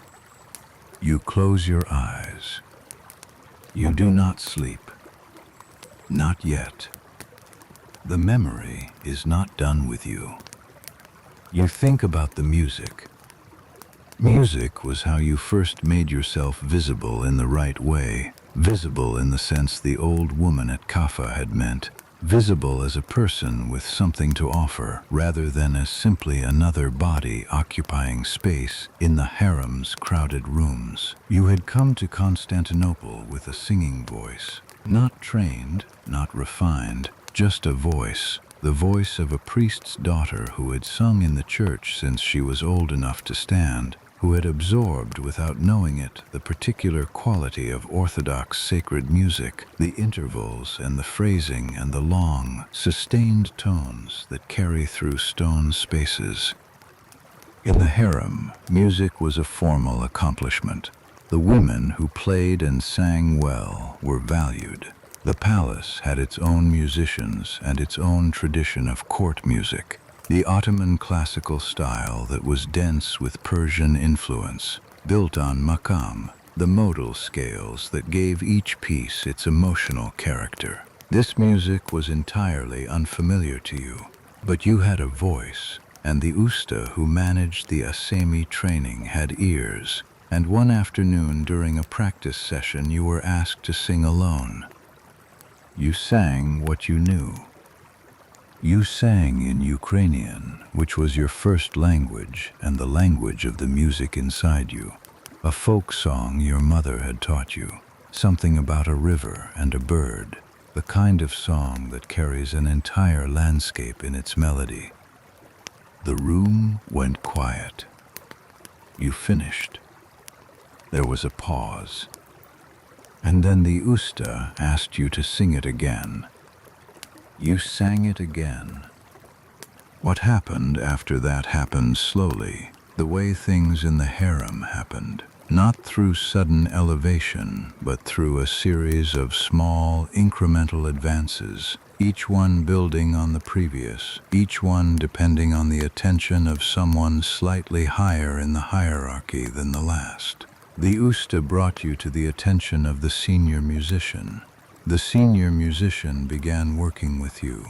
You close your eyes. You do not sleep. Not yet. The memory is not done with you. You think about the music. Music was how you first made yourself visible in the right way, visible in the sense the old woman at Kaffa had meant, visible as a person with something to offer, rather than as simply another body occupying space in the harem's crowded rooms. You had come to Constantinople with a singing voice, not trained, not refined, just a voice, the voice of a priest's daughter who had sung in the church since she was old enough to stand, who had absorbed without knowing it the particular quality of orthodox sacred music, the intervals and the phrasing and the long, sustained tones that carry through stone spaces. In the harem, music was a formal accomplishment. The women who played and sang well were valued. The palace had its own musicians and its own tradition of court music, the Ottoman classical style that was dense with Persian influence, built on maqam, the modal scales that gave each piece its emotional character. This music was entirely unfamiliar to you, but you had a voice, and the usta who managed the Asemi training had ears, and one afternoon during a practice session you were asked to sing alone. You sang what you knew. You sang in Ukrainian, which was your first language and the language of the music inside you. A folk song your mother had taught you, something about a river and a bird, the kind of song that carries an entire landscape in its melody. The room went quiet. You finished. There was a pause. And then the usta asked you to sing it again. You sang it again. What happened after that happened slowly, the way things in the harem happened, not through sudden elevation, but through a series of small, incremental advances, each one building on the previous, each one depending on the attention of someone slightly higher in the hierarchy than the last. The usta brought you to the attention of the senior musician. The senior musician began working with you.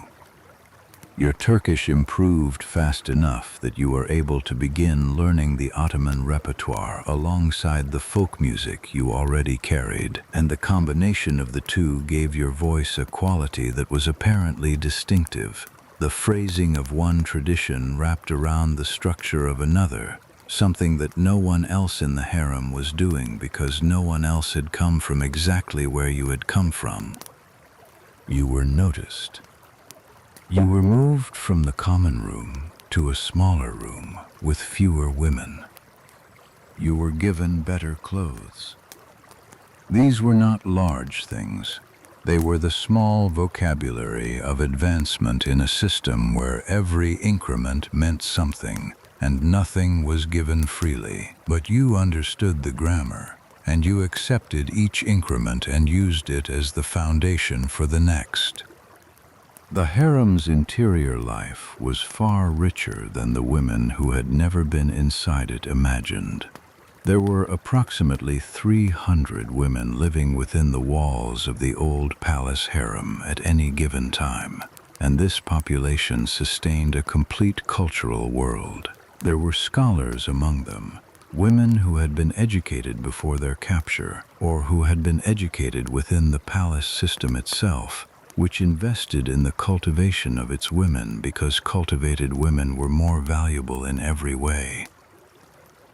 Your Turkish improved fast enough that you were able to begin learning the Ottoman repertoire alongside the folk music you already carried, and the combination of the two gave your voice a quality that was apparently distinctive, the phrasing of one tradition wrapped around the structure of another, something that no one else in the harem was doing because no one else had come from exactly where you had come from. You were noticed. You were moved from the common room to a smaller room with fewer women. You were given better clothes. These were not large things. They were the small vocabulary of advancement in a system where every increment meant something, and nothing was given freely. But you understood the grammar, and you accepted each increment and used it as the foundation for the next. The harem's interior life was far richer than the women who had never been inside it imagined. There were approximately 300 women living within the walls of the old palace harem at any given time, and this population sustained a complete cultural world. There were scholars among them, women who had been educated before their capture, or who had been educated within the palace system itself, which invested in the cultivation of its women because cultivated women were more valuable in every way.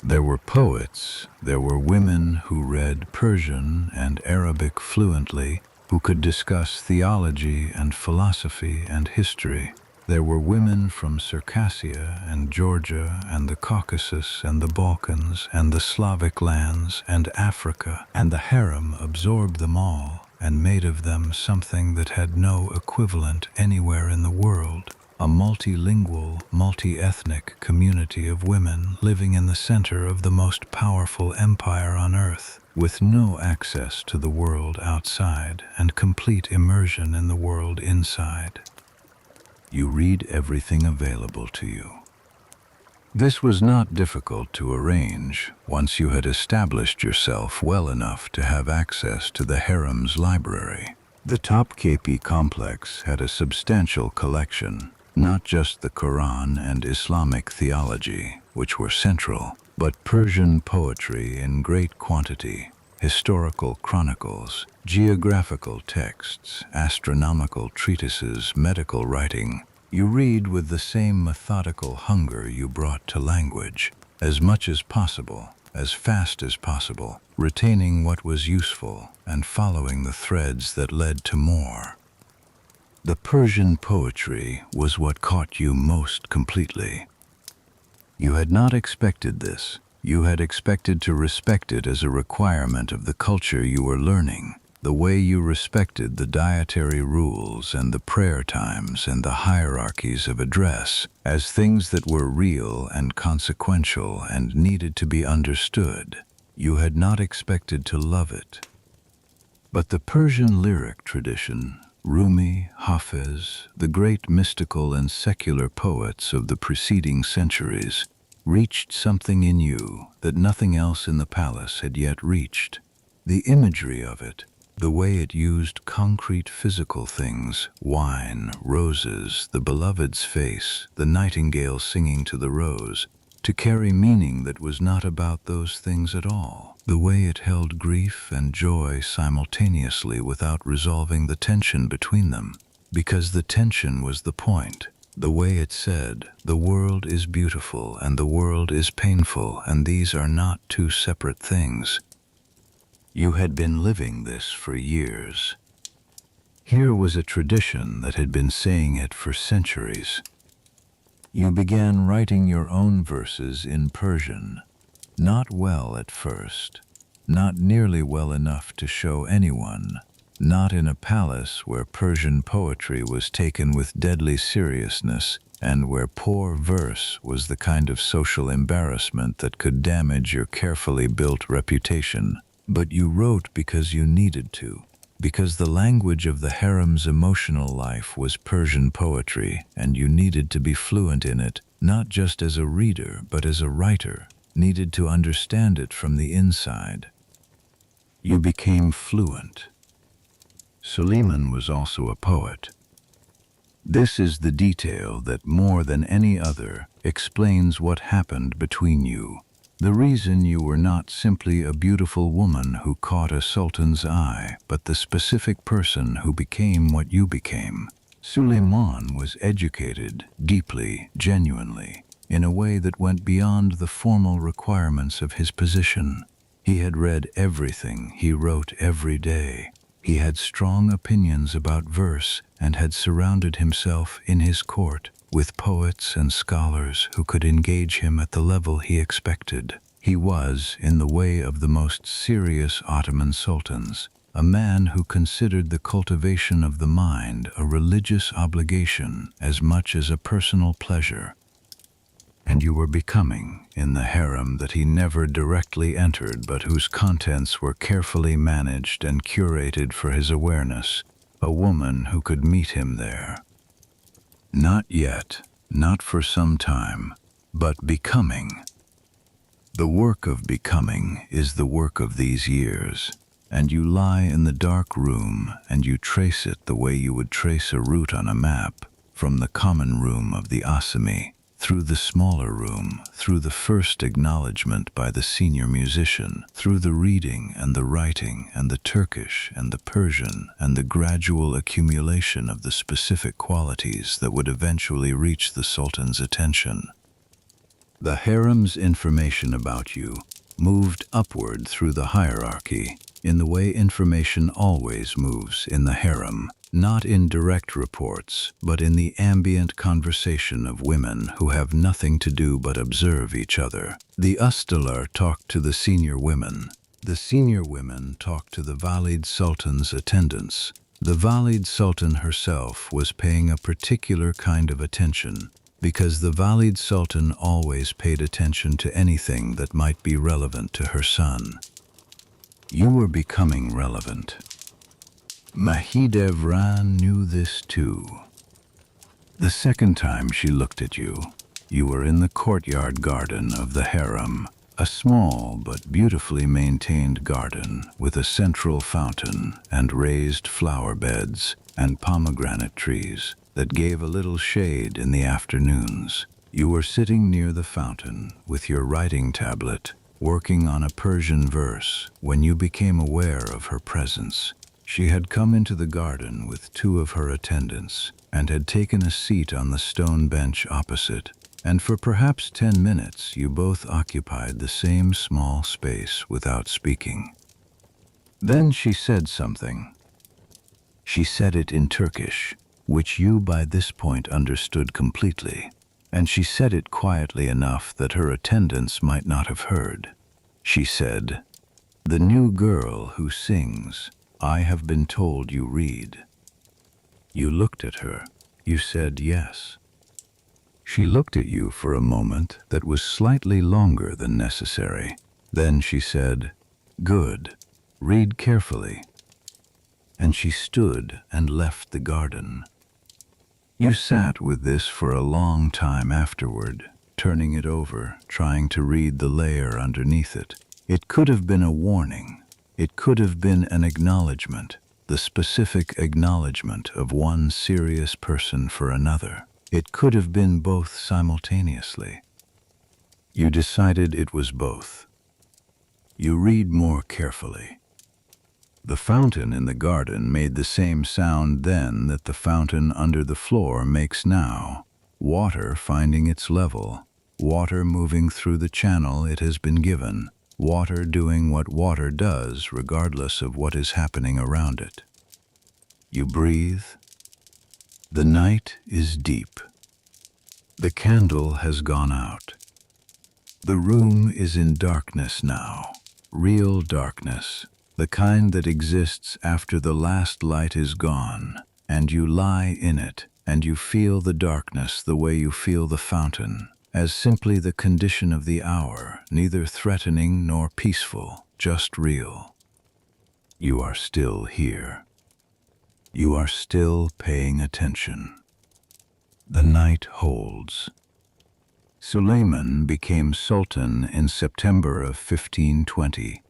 There were poets, there were women who read Persian and Arabic fluently, who could discuss theology and philosophy and history. There were women from Circassia and Georgia and the Caucasus and the Balkans and the Slavic lands and Africa, and the harem absorbed them all. and made of them something that had no equivalent anywhere in the world. A multilingual, multi-ethnic community of women living in the center of the most powerful empire on earth, with no access to the world outside and complete immersion in the world inside. You read everything available to you. This was not difficult to arrange once you had established yourself well enough to have access to the harem's library. The Topkapi complex had a substantial collection, not just the Quran and Islamic theology, which were central, but Persian poetry in great quantity, historical chronicles, geographical texts, astronomical treatises, medical writing. You read with the same methodical hunger you brought to language, as much as possible, as fast as possible, retaining what was useful and following the threads that led to more. The Persian poetry was what caught you most completely. You had not expected this. You had expected to respect it as a requirement of the culture you were learning, the way you respected the dietary rules and the prayer times and the hierarchies of address as things that were real and consequential and needed to be understood. You had not expected to love it. But the Persian lyric tradition, Rumi, Hafez, the great mystical and secular poets of the preceding centuries, reached something in you that nothing else in the palace had yet reached. The imagery of it, the way it used concrete physical things, wine, roses, the beloved's face, the nightingale singing to the rose, to carry meaning that was not about those things at all. The way it held grief and joy simultaneously without resolving the tension between them, because the tension was the point. The way it said, the world is beautiful and the world is painful, and these are not two separate things. You had been living this for years. Here was a tradition that had been saying it for centuries. You began writing your own verses in Persian, not well at first, not nearly well enough to show anyone, not in a palace where Persian poetry was taken with deadly seriousness and where poor verse was the kind of social embarrassment that could damage your carefully built reputation. But you wrote because you needed to, because the language of the harem's emotional life was Persian poetry, and you needed to be fluent in it, not just as a reader, but as a writer, needed to understand it from the inside. You became fluent. Suleiman was also a poet. This is the detail that, more than any other, explains what happened between you. The reason you were not simply a beautiful woman who caught a sultan's eye, but the specific person who became what you became. Suleiman was educated, deeply, genuinely, in a way that went beyond the formal requirements of his position. He had read everything he wrote every day. He had strong opinions about verse and had surrounded himself in his court with poets and scholars who could engage him at the level he expected. He was, in the way of the most serious Ottoman sultans, a man who considered the cultivation of the mind a religious obligation as much as a personal pleasure. And you were becoming, in the harem that he never directly entered but whose contents were carefully managed and curated for his awareness, a woman who could meet him there. Not yet, not for some time, but becoming. The work of becoming is the work of these years, and you lie in the dark room and you trace it the way you would trace a route on a map, from the common room of the Asami, through the smaller room, through the first acknowledgement by the senior musician, through the reading and the writing and the Turkish and the Persian and the gradual accumulation of the specific qualities that would eventually reach the Sultan's attention. The harem's information about you moved upward through the hierarchy, in the way information always moves in the harem. Not in direct reports, but in the ambient conversation of women who have nothing to do but observe each other. The Ustalar talked to the senior women. The senior women talked to the Valid Sultan's attendants. The Valid Sultan herself was paying a particular kind of attention, because the Valid Sultan always paid attention to anything that might be relevant to her son. You were becoming relevant. Mahidevran knew this too. The second time she looked at you, you were in the courtyard garden of the harem, a small but beautifully maintained garden with a central fountain and raised flower beds and pomegranate trees that gave a little shade in the afternoons. You were sitting near the fountain with your writing tablet, working on a Persian verse, when you became aware of her presence. She had come into the garden with two of her attendants and had taken a seat on the stone bench opposite, and for perhaps 10 minutes you both occupied the same small space without speaking. Then she said something. She said it in Turkish, which you by this point understood completely, and she said it quietly enough that her attendants might not have heard. She said, "The new girl who sings, I have been told you read." You looked at her. You said yes. She looked at you for a moment that was slightly longer than necessary. Then she said, "Good. Read carefully." And she stood and left the garden. You sat with this for a long time afterward, turning it over, trying to read the layer underneath it. It could have been a warning. It could have been an acknowledgement, the specific acknowledgement of one serious person for another. It could have been both simultaneously. You decided it was both. You read more carefully. The fountain in the garden made the same sound then that the fountain under the floor makes now. Water finding its level, water moving through the channel it has been given, water doing what water does regardless of what is happening around it. You breathe. The night is deep. The candle has gone out. The room is in darkness now, real darkness, the kind that exists after the last light is gone, and you lie in it, and you feel the darkness the way you feel the fountain, as simply the condition of the hour, neither threatening nor peaceful, just real. You are still here. You are still paying attention. The night holds. Suleiman became Sultan in September of 1520.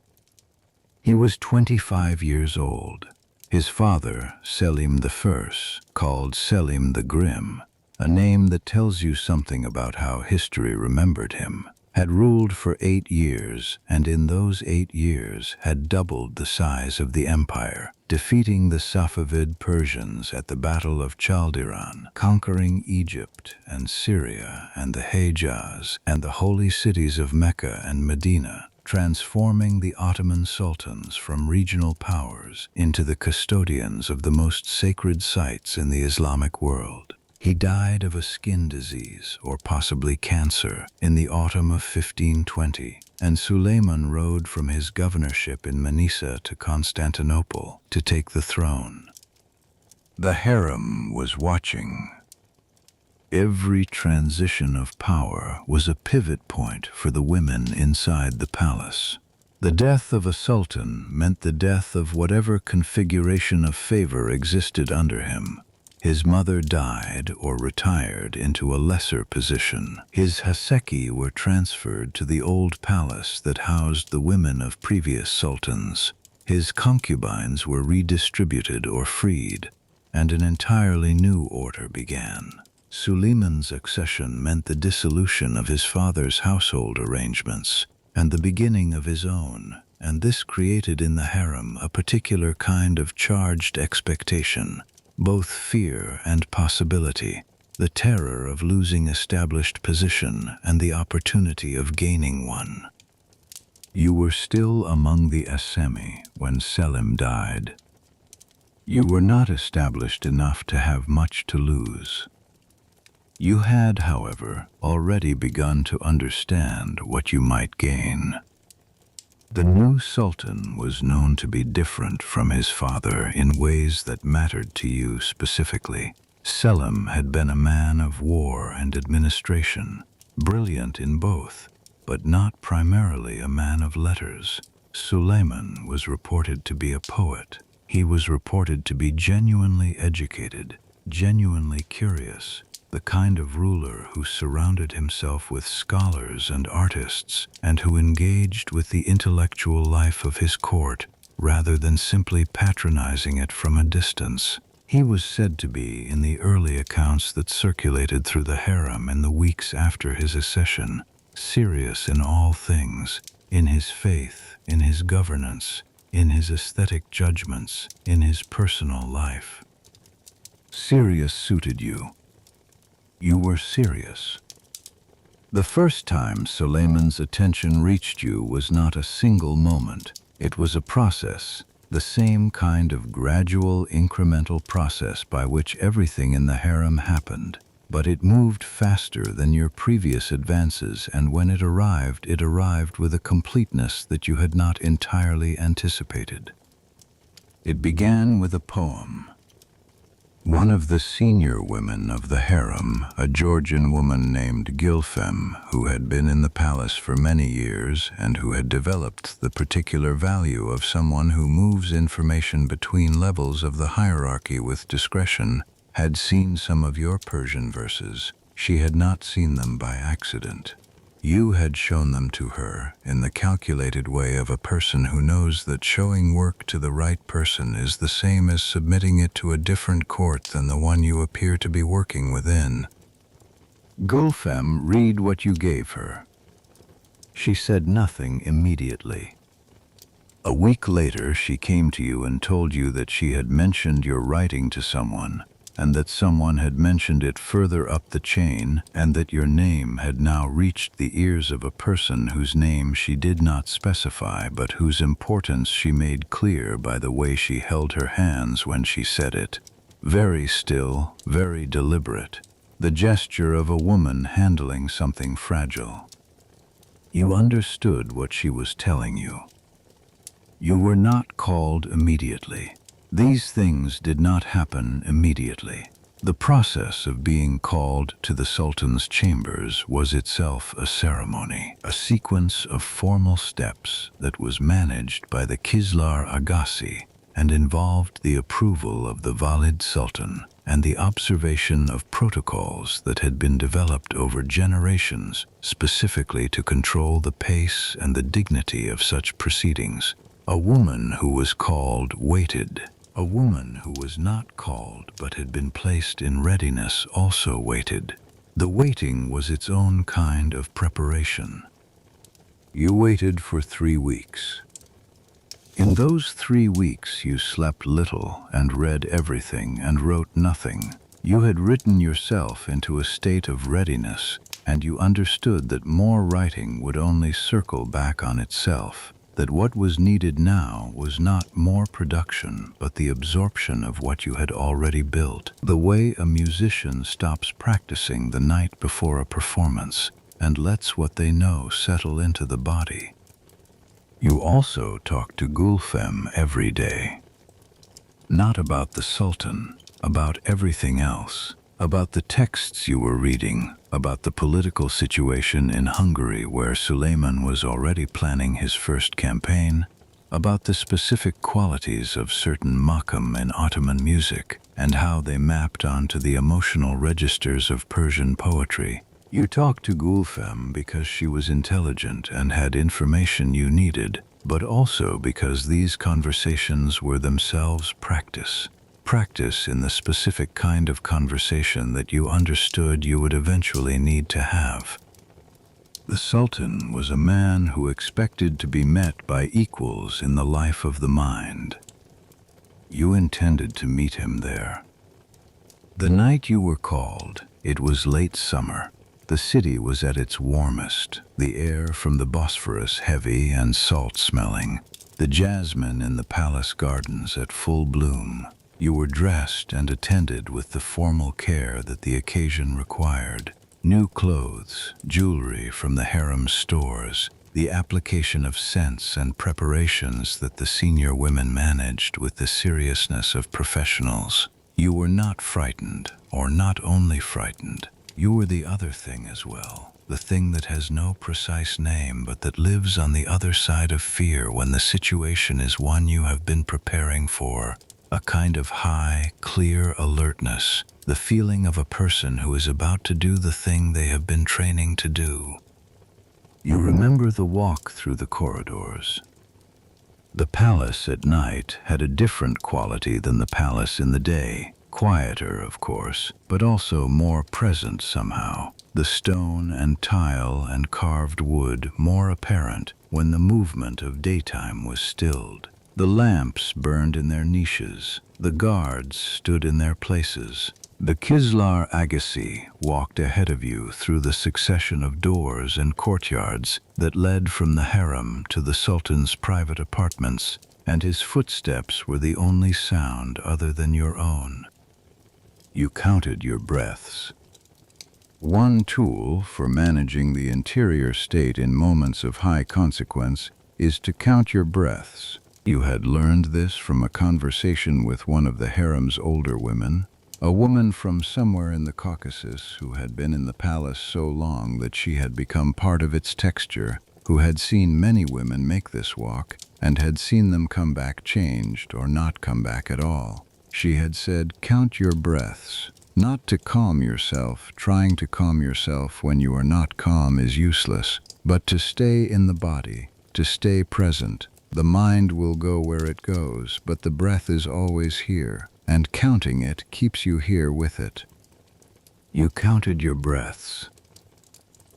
He was 25 years old. His father, Selim I, called Selim the Grim, a name that tells you something about how history remembered him, had ruled for 8 years, and in those 8 years had doubled the size of the empire, defeating the Safavid Persians at the Battle of Chaldiran, conquering Egypt and Syria and the Hejaz and the holy cities of Mecca and Medina, transforming the Ottoman sultans from regional powers into the custodians of the most sacred sites in the Islamic world. He died of a skin disease, or possibly cancer, in the autumn of 1520, and Suleiman rode from his governorship in Manisa to Constantinople to take the throne. The harem was watching. Every transition of power was a pivot point for the women inside the palace. The death of a sultan meant the death of whatever configuration of favor existed under him. His mother died or retired into a lesser position. His haseki were transferred to the old palace that housed the women of previous sultans. His concubines were redistributed or freed, and an entirely new order began. Suleiman's accession meant the dissolution of his father's household arrangements and the beginning of his own, and this created in the harem a particular kind of charged expectation, both fear and possibility, the terror of losing established position and the opportunity of gaining one. You were still among the Assemi when Selim died. You were not established enough to have much to lose. You had, however, already begun to understand what you might gain. The new sultan was known to be different from his father in ways that mattered to you specifically. Selim had been a man of war and administration, brilliant in both, but not primarily a man of letters. Suleiman was reported to be a poet. He was reported to be genuinely educated, genuinely curious, the kind of ruler who surrounded himself with scholars and artists, and who engaged with the intellectual life of his court rather than simply patronizing it from a distance. He was said to be, in the early accounts that circulated through the harem in the weeks after his accession, serious in all things, in his faith, in his governance, in his aesthetic judgments, in his personal life. Serious suited you. You were serious. The first time Suleiman's attention reached you was not a single moment. It was a process, the same kind of gradual, incremental process by which everything in the harem happened. But it moved faster than your previous advances, and when it arrived with a completeness that you had not entirely anticipated. It began with a poem. One of the senior women of the harem, a Georgian woman named Gülfem, who had been in the palace for many years and who had developed the particular value of someone who moves information between levels of the hierarchy with discretion, had seen some of your Persian verses. She had not seen them by accident. You had shown them to her in the calculated way of a person who knows that showing work to the right person is the same as submitting it to a different court than the one you appear to be working within. Gülfem, read what you gave her. She said nothing immediately. A week later, she came to you and told you that she had mentioned your writing to someone, and that someone had mentioned it further up the chain, and that your name had now reached the ears of a person whose name she did not specify, but whose importance she made clear by the way she held her hands when she said it. Very still, very deliberate, the gesture of a woman handling something fragile. You understood what she was telling you. You were not called immediately. These things did not happen immediately. The process of being called to the Sultan's chambers was itself a ceremony, a sequence of formal steps that was managed by the Kizlar Agassi and involved the approval of the Valid Sultan and the observation of protocols that had been developed over generations specifically to control the pace and the dignity of such proceedings. A woman who was called waited. A woman who was not called but had been placed in readiness also waited. The waiting was its own kind of preparation. You waited for 3 weeks. In those 3 weeks you slept little and read everything and wrote nothing. You had written yourself into a state of readiness, and you understood that more writing would only circle back on itself. That what was needed now was not more production, but the absorption of what you had already built. The way a musician stops practicing the night before a performance and lets what they know settle into the body. You also talked to Gülfem every day. Not about the Sultan, about everything else. About the texts you were reading, about the political situation in Hungary where Suleiman was already planning his first campaign, about the specific qualities of certain makam in Ottoman music and how they mapped onto the emotional registers of Persian poetry. You talked to Gülfem because she was intelligent and had information you needed, but also because these conversations were themselves practice. Practice in the specific kind of conversation that you understood you would eventually need to have. The Sultan was a man who expected to be met by equals in the life of the mind. You intended to meet him there. The night you were called, it was late summer. The city was at its warmest, the air from the Bosphorus heavy and salt-smelling, the jasmine in the palace gardens at full bloom. You were dressed and attended with the formal care that the occasion required. New clothes, jewelry from the harem stores, the application of sense and preparations that the senior women managed with the seriousness of professionals. You were not frightened, or not only frightened, you were the other thing as well, the thing that has no precise name but that lives on the other side of fear when the situation is one you have been preparing for, a kind of high, clear alertness, the feeling of a person who is about to do the thing they have been training to do. You remember the walk through the corridors. The palace at night had a different quality than the palace in the day. Quieter, of course, but also more present somehow. The stone and tile and carved wood more apparent when the movement of daytime was stilled. The lamps burned in their niches. The guards stood in their places. The Kislar Agassi walked ahead of you through the succession of doors and courtyards that led from the harem to the Sultan's private apartments, and his footsteps were the only sound other than your own. You counted your breaths. One tool for managing the interior state in moments of high consequence is to count your breaths. You had learned this from a conversation with one of the harem's older women, a woman from somewhere in the Caucasus who had been in the palace so long that she had become part of its texture, who had seen many women make this walk, and had seen them come back changed or not come back at all. She had said, count your breaths. Not to calm yourself. Trying to calm yourself when you are not calm is useless, but to stay in the body, to stay present. The mind will go where it goes, but the breath is always here, and counting it keeps you here with it. You counted your breaths.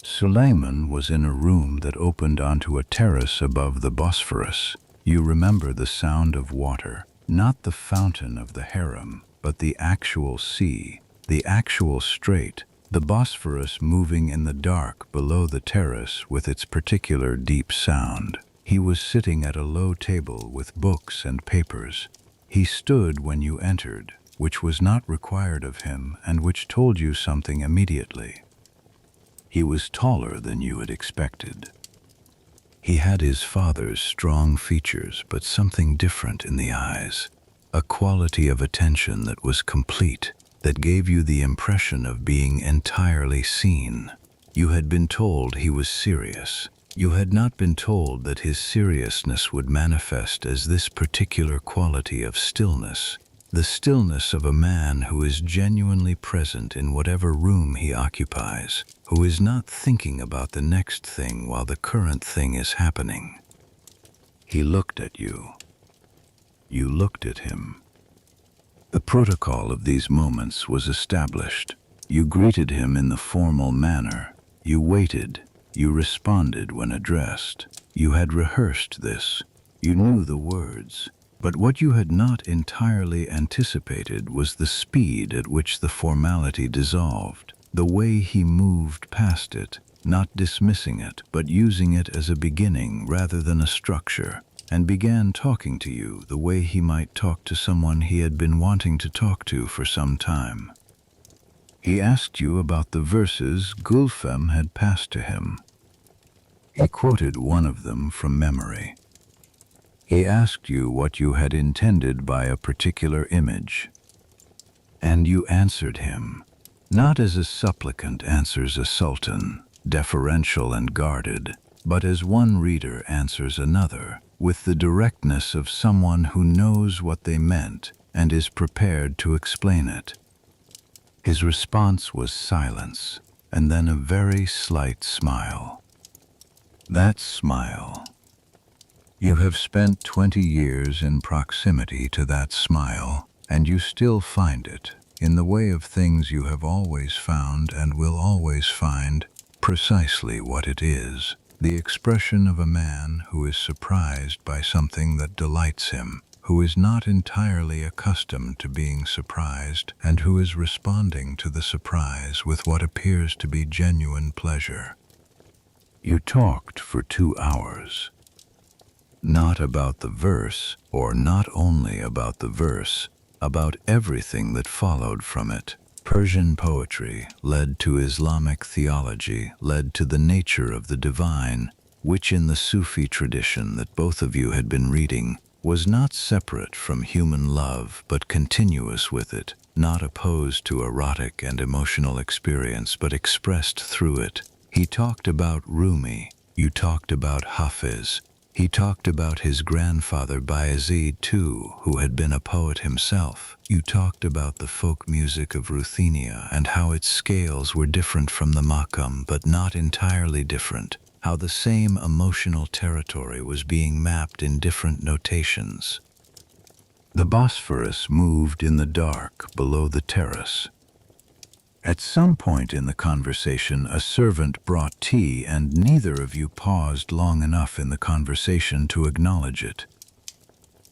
Suleiman was in a room that opened onto a terrace above the Bosphorus. You remember the sound of water, not the fountain of the harem, but the actual sea, the actual strait, the Bosphorus moving in the dark below the terrace with its particular deep sound. He was sitting at a low table with books and papers. He stood when you entered, which was not required of him and which told you something immediately. He was taller than you had expected. He had his father's strong features, but something different in the eyes, a quality of attention that was complete, that gave you the impression of being entirely seen. You had been told he was serious. You had not been told that his seriousness would manifest as this particular quality of stillness, the stillness of a man who is genuinely present in whatever room he occupies, who is not thinking about the next thing while the current thing is happening. He looked at you. You looked at him. The protocol of these moments was established. You greeted him in the formal manner. You waited. You responded when addressed. You had rehearsed this. You knew the words. But what you had not entirely anticipated was the speed at which the formality dissolved, the way he moved past it, not dismissing it, but using it as a beginning rather than a structure, and began talking to you the way he might talk to someone he had been wanting to talk to for some time. He asked you about the verses Gulfem had passed to him. He quoted one of them from memory. He asked you what you had intended by a particular image. And you answered him, not as a supplicant answers a sultan, deferential and guarded, but as one reader answers another, with the directness of someone who knows what they meant and is prepared to explain it. His response was silence, and then a very slight smile. That smile. You have spent 20 years in proximity to that smile, and you still find it, in the way of things you have always found and will always find, precisely what it is, the expression of a man who is surprised by something that delights him, who is not entirely accustomed to being surprised, and who is responding to the surprise with what appears to be genuine pleasure. You talked for 2 hours. Not about the verse, or not only about the verse, about everything that followed from it. Persian poetry led to Islamic theology, led to the nature of the divine, which in the Sufi tradition that both of you had been reading was not separate from human love but continuous with it, not opposed to erotic and emotional experience but expressed through it. He talked about Rumi, you talked about Hafiz. He talked about his grandfather Bayezid too, who had been a poet himself. You talked about the folk music of Ruthenia and how its scales were different from the Makam but not entirely different, how the same emotional territory was being mapped in different notations. The Bosphorus moved in the dark below the terrace. At some point in the conversation, a servant brought tea, and neither of you paused long enough in the conversation to acknowledge it.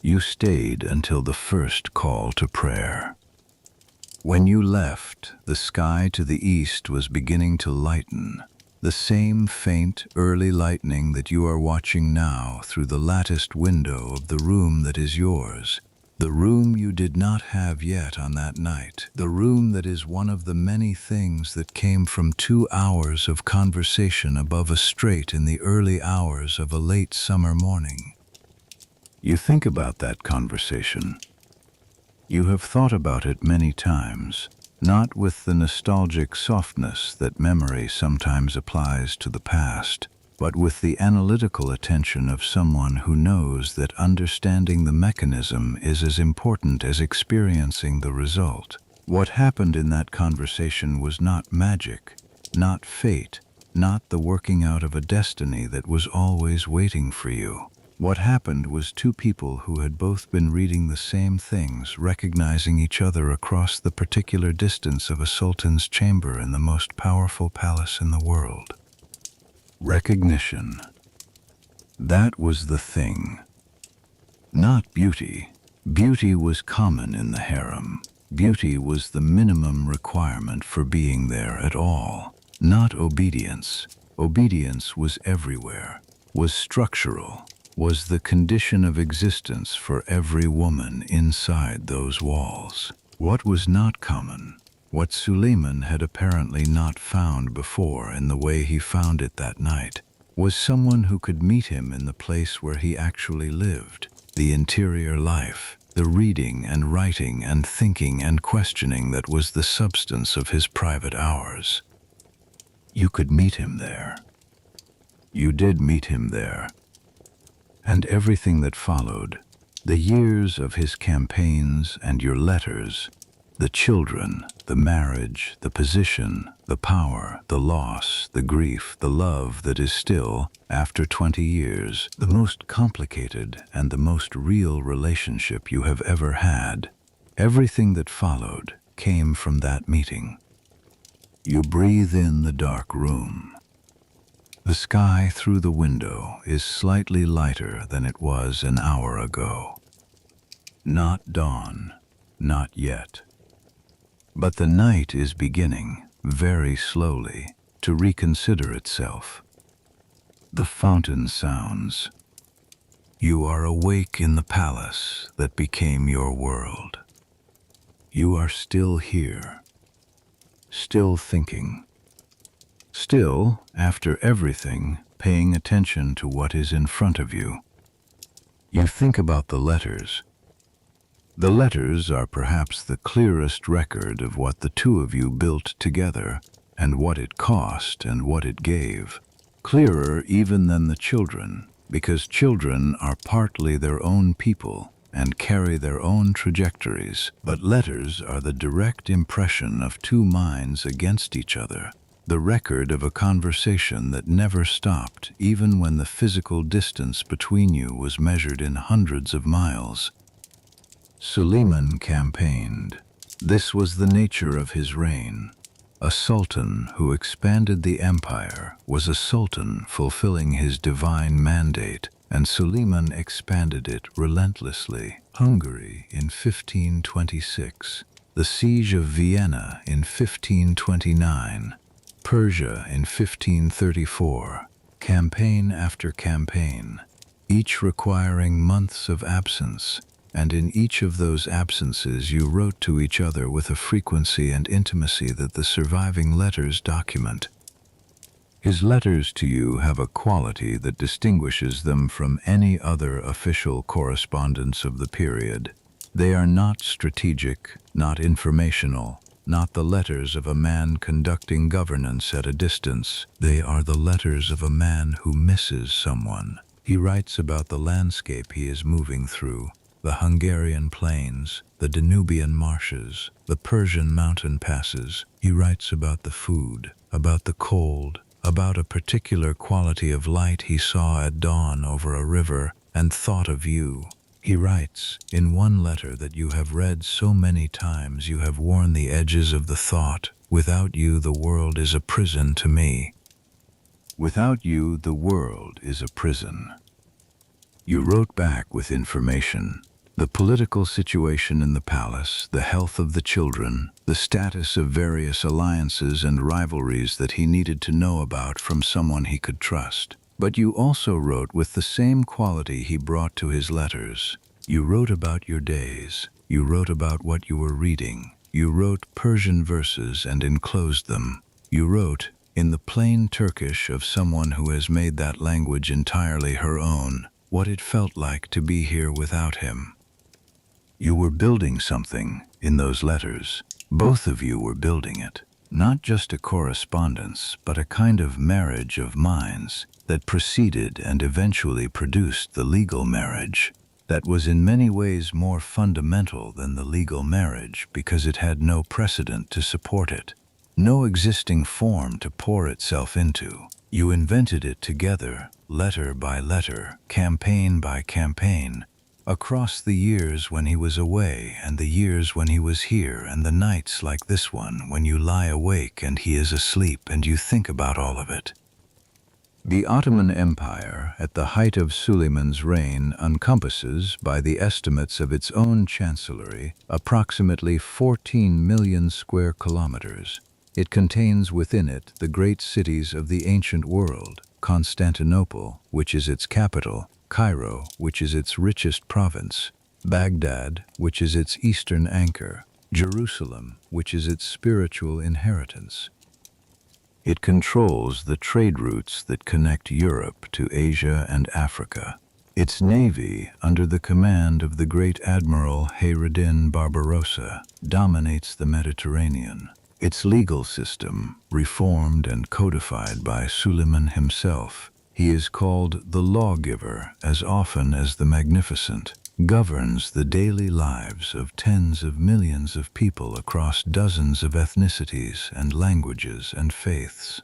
You stayed until the first call to prayer. When you left, the sky to the east was beginning to lighten, the same faint, early lightening that you are watching now through the latticed window of the room that is yours. The room you did not have yet on that night, the room that is one of the many things that came from 2 hours of conversation above a straight in the early hours of a late summer morning. You think about that conversation. You have thought about it many times, not with the nostalgic softness that memory sometimes applies to the past, but with the analytical attention of someone who knows that understanding the mechanism is as important as experiencing the result. What happened in that conversation was not magic, not fate, not the working out of a destiny that was always waiting for you. What happened was 2 people who had both been reading the same things, recognizing each other across the particular distance of a sultan's chamber in the most powerful palace in the world. Recognition. That was the thing. Not beauty. Beauty was common in the harem. Beauty was the minimum requirement for being there at all. Not obedience. Obedience was everywhere, was structural, was the condition of existence for every woman inside those walls. What was not common, what Suleiman had apparently not found before in the way he found it that night, was someone who could meet him in the place where he actually lived, the interior life, the reading and writing and thinking and questioning that was the substance of his private hours. You could meet him there. You did meet him there. And everything that followed, the years of his campaigns and your letters, the children, the marriage, the position, the power, the loss, the grief, the love that is still, after 20 years, the most complicated and the most real relationship you have ever had. Everything that followed came from that meeting. You breathe in the dark room. The sky through the window is slightly lighter than it was an hour ago. Not dawn, not yet. But the night is beginning, very slowly, to reconsider itself. The fountain sounds. You are awake in the palace that became your world. You are still here, still thinking, still, after everything, paying attention to what is in front of you. You think about the letters. The letters are perhaps the clearest record of what the 2 of you built together, and what it cost and what it gave. Clearer even than the children, because children are partly their own people and carry their own trajectories, but letters are the direct impression of 2 minds against each other, the record of a conversation that never stopped even when the physical distance between you was measured in hundreds of miles. Suleiman campaigned. This was the nature of his reign. A sultan who expanded the empire was a sultan fulfilling his divine mandate, and Suleiman expanded it relentlessly. Hungary in 1526, the siege of Vienna in 1529, Persia in 1534, campaign after campaign, each requiring months of absence, and in each of those absences you wrote to each other with a frequency and intimacy that the surviving letters document. His letters to you have a quality that distinguishes them from any other official correspondence of the period. They are not strategic, not informational, not the letters of a man conducting governance at a distance. They are the letters of a man who misses someone. He writes about the landscape he is moving through, the Hungarian plains, the Danubian marshes, the Persian mountain passes. He writes about the food, about the cold, about a particular quality of light he saw at dawn over a river and thought of you. He writes in one letter that you have read so many times you have worn the edges of the thought, "Without you the world is a prison to me." Without you the world is a prison. You wrote back with information. The political situation in the palace, the health of the children, the status of various alliances and rivalries that he needed to know about from someone he could trust. But you also wrote with the same quality he brought to his letters. You wrote about your days. You wrote about what you were reading. You wrote Persian verses and enclosed them. You wrote, in the plain Turkish of someone who has made that language entirely her own, what it felt like to be here without him. You were building something in those letters. Both of you were building it. Not just a correspondence, but a kind of marriage of minds that preceded and eventually produced the legal marriage. That was in many ways more fundamental than the legal marriage because it had no precedent to support it, no existing form to pour itself into. You invented it together, letter by letter, campaign by campaign, across the years when he was away and the years when he was here and the nights like this one when you lie awake and he is asleep and you think about all of it. The Ottoman Empire, at the height of Suleiman's reign, encompasses, by the estimates of its own chancellery, approximately 14 million square kilometers. It contains within it the great cities of the ancient world, Constantinople, which is its capital, Cairo, which is its richest province, Baghdad, which is its eastern anchor, Jerusalem, which is its spiritual inheritance. It controls the trade routes that connect Europe to Asia and Africa. Its navy, under the command of the great Admiral Hayreddin Barbarossa, dominates the Mediterranean. Its legal system, reformed and codified by Suleiman himself, he is called the lawgiver as often as the Magnificent, governs the daily lives of tens of millions of people across dozens of ethnicities and languages and faiths.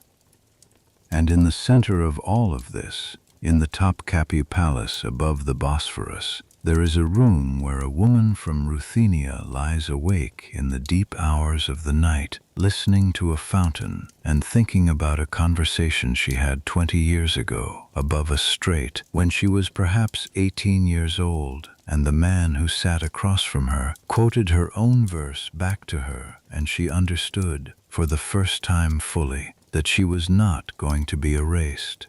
And in the center of all of this, in the Topkapi palace above the Bosphorus, there is a room where a woman from Ruthenia lies awake in the deep hours of the night, listening to a fountain and thinking about a conversation she had 20 years ago above a strait when she was perhaps 18 years old, and the man who sat across from her quoted her own verse back to her, and she understood, for the first time fully, that she was not going to be erased.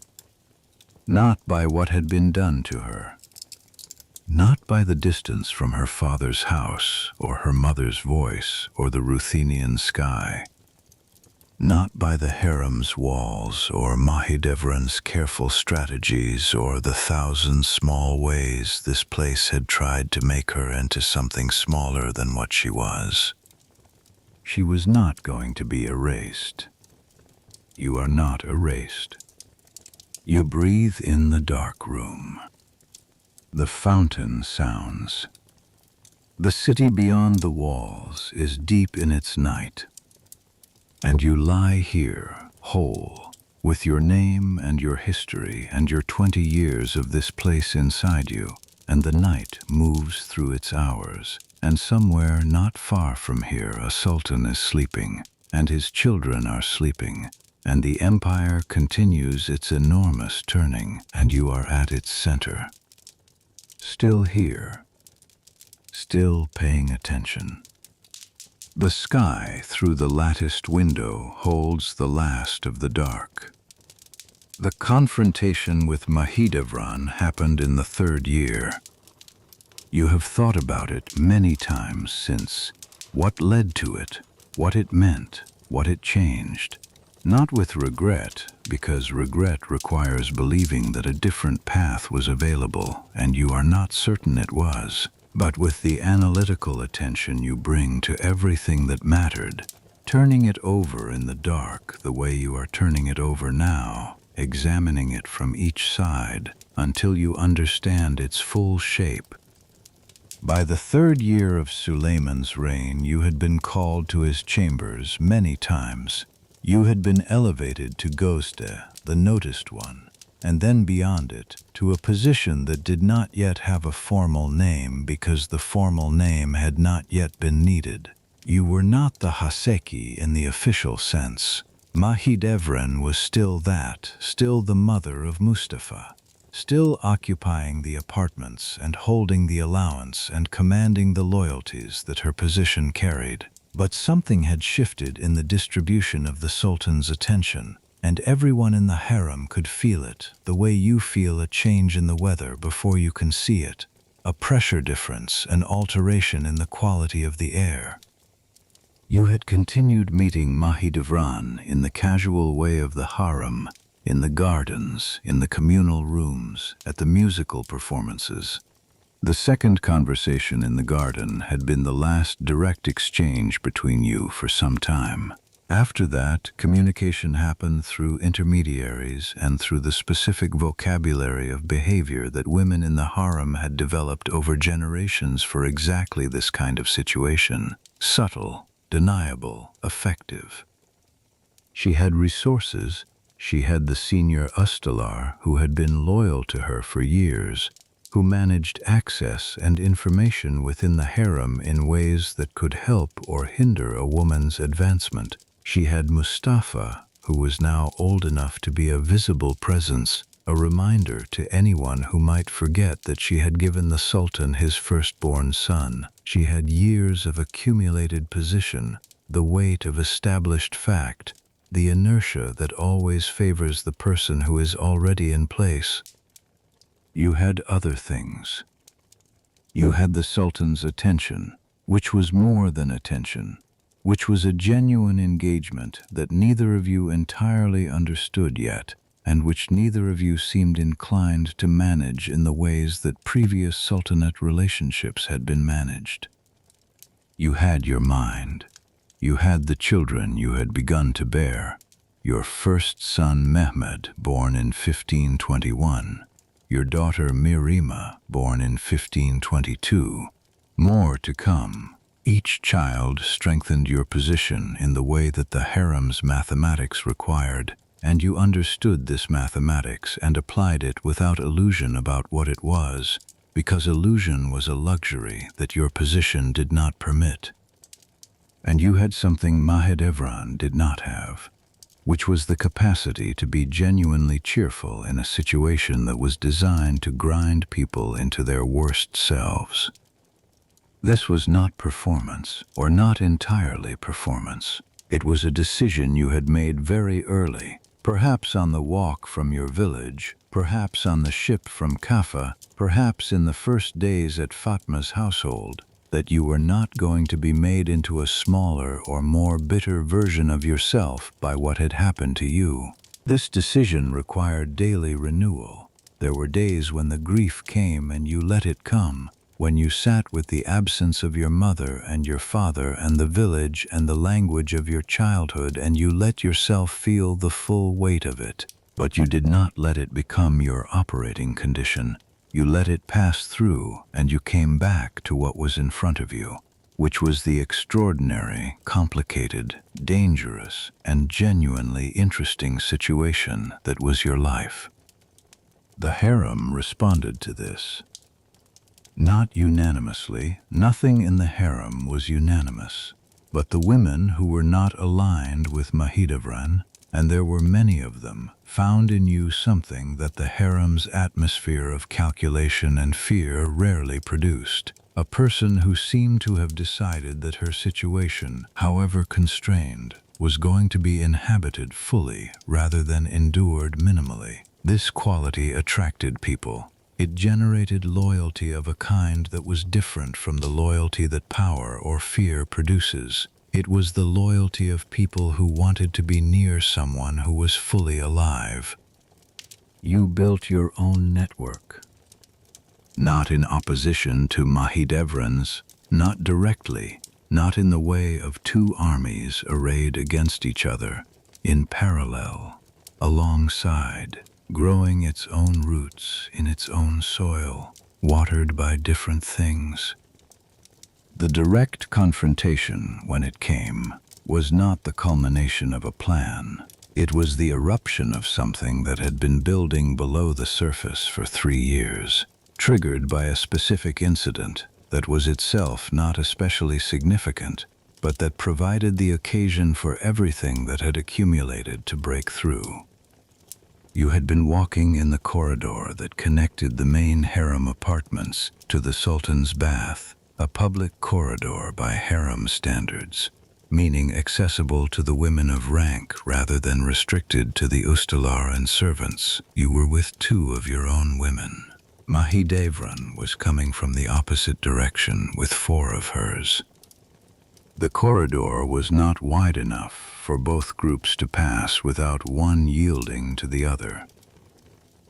Not by what had been done to her. Not by the distance from her father's house, or her mother's voice, or the Ruthenian sky. Not by the harem's walls, or Mahidevran's careful strategies, or the thousand small ways this place had tried to make her into something smaller than what she was. She was not going to be erased. You are not erased. You breathe in the dark room. The fountain sounds. The city beyond the walls is deep in its night. And you lie here, whole, with your name and your history and your 20 years of this place inside you, and the night moves through its hours, and somewhere not far from here a sultan is sleeping, and his children are sleeping, and the empire continues its enormous turning, and you are at its center. Still here, still paying attention. The sky through the latticed window holds the last of the dark. The confrontation with Mahidevran happened in the 3rd year. You have thought about it many times since, what led to it, what it meant, what it changed. Not with regret, because regret requires believing that a different path was available and you are not certain it was, but with the analytical attention you bring to everything that mattered, turning it over in the dark the way you are turning it over now, examining it from each side until you understand its full shape. By the third year of Suleiman's reign, you had been called to his chambers many times. You had been elevated to Gozde, the noticed one, and then beyond it, to a position that did not yet have a formal name because the formal name had not yet been needed. You were not the Haseki in the official sense. Mahidevran was still that, still the mother of Mustafa, still occupying the apartments and holding the allowance and commanding the loyalties that her position carried. But something had shifted in the distribution of the Sultan's attention, and everyone in the harem could feel it, the way you feel a change in the weather before you can see it, a pressure difference, an alteration in the quality of the air. You had continued meeting Mahidevran in the casual way of the harem, in the gardens, in the communal rooms, at the musical performances. The second conversation in the garden had been the last direct exchange between you for some time. After that, communication happened through intermediaries and through the specific vocabulary of behavior that women in the harem had developed over generations for exactly this kind of situation: subtle, deniable, effective. She had resources. She had the senior Ustalar who had been loyal to her for years, who managed access and information within the harem in ways that could help or hinder a woman's advancement. She had Mustafa, who was now old enough to be a visible presence, a reminder to anyone who might forget that she had given the Sultan his firstborn son. She had years of accumulated position, the weight of established fact, the inertia that always favors the person who is already in place. You had other things. You had the Sultan's attention, which was more than attention, which was a genuine engagement that neither of you entirely understood yet, and which neither of you seemed inclined to manage in the ways that previous sultanate relationships had been managed. You had your mind. You had the children you had begun to bear. Your first son Mehmed, born in 1521. Your daughter Mirima, born in 1522. More to come. Each child strengthened your position in the way that the harem's mathematics required, and you understood this mathematics and applied it without illusion about what it was, because illusion was a luxury that your position did not permit. And you had something Mahidevran did not have, which was the capacity to be genuinely cheerful in a situation that was designed to grind people into their worst selves. This was not performance, or not entirely performance. It was a decision you had made very early, perhaps on the walk from your village, perhaps on the ship from Kaffa, perhaps in the first days at Fatma's household, that you were not going to be made into a smaller or more bitter version of yourself by what had happened to you. This decision required daily renewal. There were days when the grief came and you let it come, when you sat with the absence of your mother and your father and the village and the language of your childhood, and you let yourself feel the full weight of it. But you did not let it become your operating condition. You let it pass through, and you came back to what was in front of you, which was the extraordinary, complicated, dangerous, and genuinely interesting situation that was your life. The harem responded to this. Not unanimously. Nothing in the harem was unanimous. But the women who were not aligned with Mahidevran, and there were many of them, found in you something that the harem's atmosphere of calculation and fear rarely produced. A person who seemed to have decided that her situation, however constrained, was going to be inhabited fully rather than endured minimally. This quality attracted people. It generated loyalty of a kind that was different from the loyalty that power or fear produces. It was the loyalty of people who wanted to be near someone who was fully alive. You built your own network, not in opposition to Mahidevran's, not directly, not in the way of two armies arrayed against each other, in parallel, alongside, growing its own roots in its own soil, watered by different things. The direct confrontation, when it came, was not the culmination of a plan. It was the eruption of something that had been building below the surface for 3 years, triggered by a specific incident that was itself not especially significant, but that provided the occasion for everything that had accumulated to break through. You had been walking in the corridor that connected the main harem apartments to the Sultan's bath, a public corridor by harem standards, meaning accessible to the women of rank rather than restricted to the ustalar and servants. You were with 2 of your own women. Mahidevran was coming from the opposite direction with 4 of hers. The corridor was not wide enough for both groups to pass without one yielding to the other.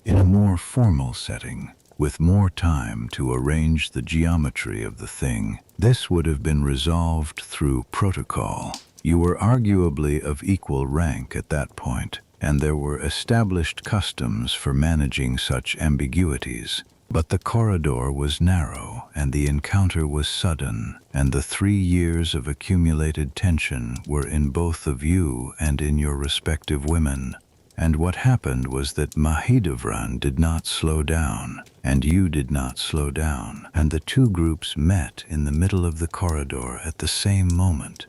In a more formal setting, with more time to arrange the geometry of the thing, this would have been resolved through protocol. You were arguably of equal rank at that point, and there were established customs for managing such ambiguities. But the corridor was narrow, and the encounter was sudden, and the 3 years of accumulated tension were in both of you and in your respective women. And what happened was that Mahidevran did not slow down, and you did not slow down, and the 2 groups met in the middle of the corridor at the same moment.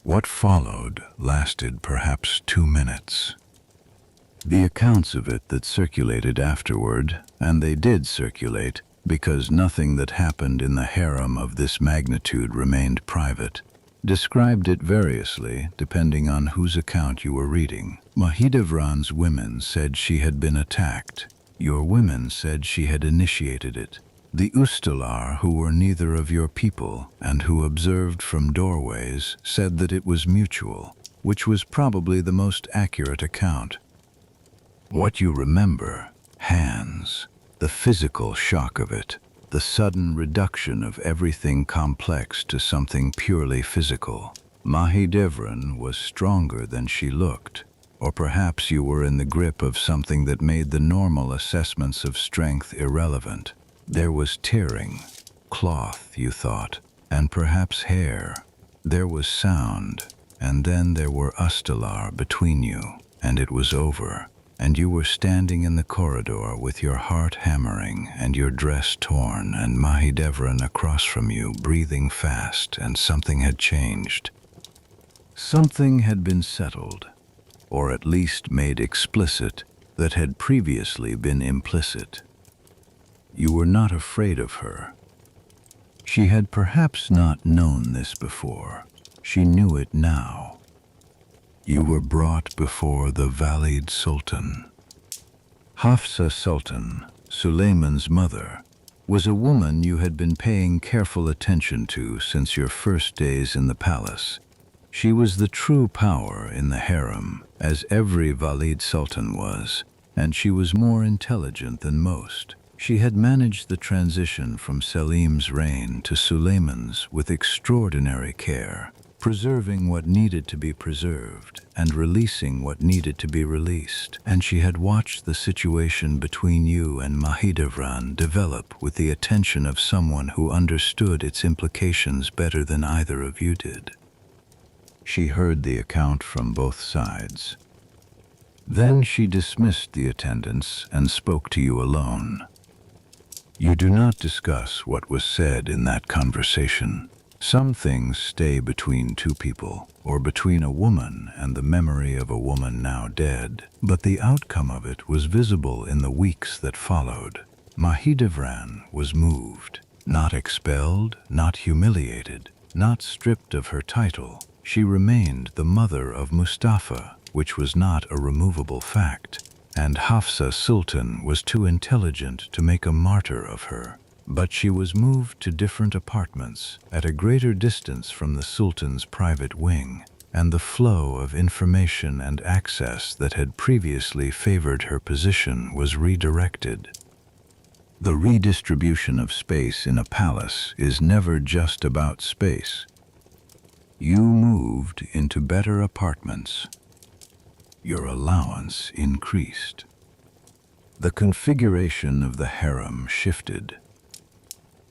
What followed lasted perhaps 2 minutes. The accounts of it that circulated afterward, and they did circulate, because nothing that happened in the harem of this magnitude remained private, described it variously depending on whose account you were reading. Mahidevran's women said she had been attacked. Your women said she had initiated it. The ustalar, who were neither of your people and who observed from doorways, said that it was mutual, which was probably the most accurate account. What you remember, hands, the physical shock of it, the sudden reduction of everything complex to something purely physical. Mahidevran was stronger than she looked, or perhaps you were in the grip of something that made the normal assessments of strength irrelevant. There was tearing, cloth, you thought, and perhaps hair. There was sound, and then there were ustalar between you, and it was over. And you were standing in the corridor with your heart hammering and your dress torn, and Mahidevran across from you breathing fast, and something had changed. Something had been settled, or at least made explicit, that had previously been implicit. You were not afraid of her. She had perhaps not known this before. She knew it now. You were brought before the Valid Sultan. Hafsa Sultan, Suleiman's mother, was a woman you had been paying careful attention to since your first days in the palace. She was the true power in the harem, as every Valid Sultan was, and she was more intelligent than most. She had managed the transition from Selim's reign to Suleiman's with extraordinary care, preserving what needed to be preserved and releasing what needed to be released. And she had watched the situation between you and Mahidevran develop with the attention of someone who understood its implications better than either of you did. She heard the account from both sides. Then she dismissed the attendants and spoke to you alone. You do not discuss what was said in that conversation. Some things stay between 2 people, or between a woman and the memory of a woman now dead, but the outcome of it was visible in the weeks that followed. Mahidevran was moved, not expelled, not humiliated, not stripped of her title. She remained the mother of Mustafa, which was not a removable fact, and Hafsa Sultan was too intelligent to make a martyr of her. But she was moved to different apartments at a greater distance from the Sultan's private wing, and the flow of information and access that had previously favored her position was redirected. The redistribution of space in a palace is never just about space. You moved into better apartments. Your allowance increased. The configuration of the harem shifted.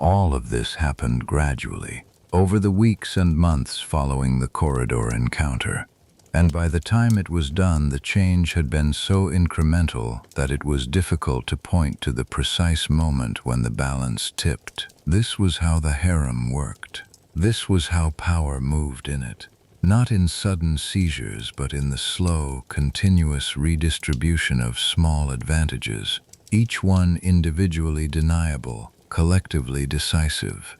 All of this happened gradually, over the weeks and months following the corridor encounter, and by the time it was done, the change had been so incremental that it was difficult to point to the precise moment when the balance tipped. This was how the harem worked. This was how power moved in it, not in sudden seizures, but in the slow, continuous redistribution of small advantages, each one individually deniable, collectively decisive.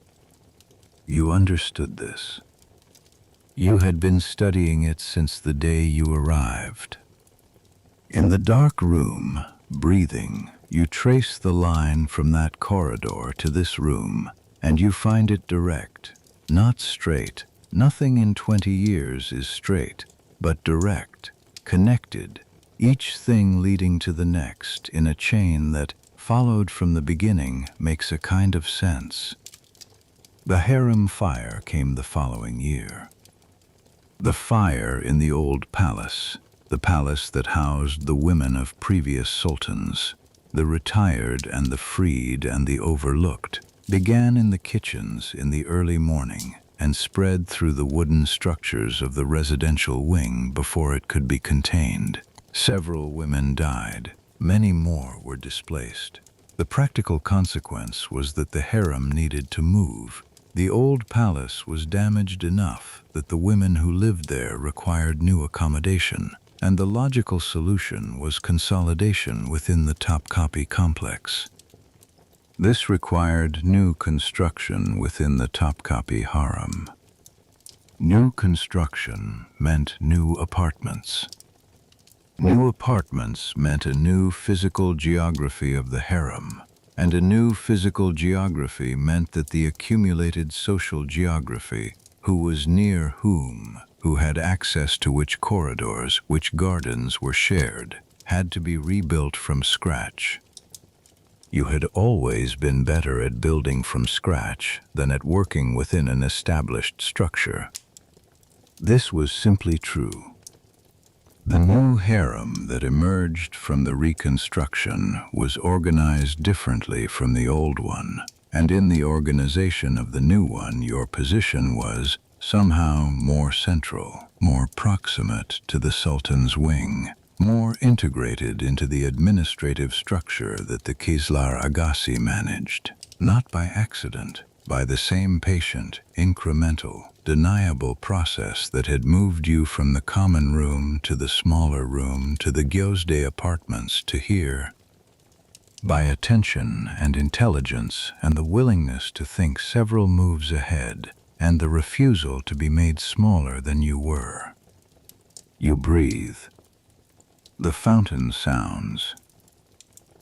You understood this. You had been studying it since the day you arrived. In the dark room, breathing, you trace the line from that corridor to this room, and you find it direct, not straight. Nothing in 20 years is straight, but direct, connected, each thing leading to the next in a chain that, followed from the beginning, makes a kind of sense. The harem fire came the following year. The fire in the old palace, the palace that housed the women of previous sultans, the retired and the freed and the overlooked, began in the kitchens in the early morning and spread through the wooden structures of the residential wing before it could be contained. Several women died. Many more were displaced. The practical consequence was that the harem needed to move. The old palace was damaged enough that the women who lived there required new accommodation, and the logical solution was consolidation within the Topkapi complex. This required new construction within the Topkapi harem. New construction meant new apartments. New apartments meant a new physical geography of the harem, and a new physical geography meant that the accumulated social geography, who was near whom, who had access to which corridors, which gardens were shared, had to be rebuilt from scratch. You had always been better at building from scratch than at working within an established structure. This was simply true. The new harem that emerged from the reconstruction was organized differently from the old one, and in the organization of the new one, your position was somehow more central, more proximate to the Sultan's wing, more integrated into the administrative structure that the Kizlar Agassi managed, not by accident, by the same patient, incremental, deniable process that had moved you from the common room to the smaller room to the Gyozde apartments to here. By attention and intelligence and the willingness to think several moves ahead and the refusal to be made smaller than you were. You breathe. The fountain sounds.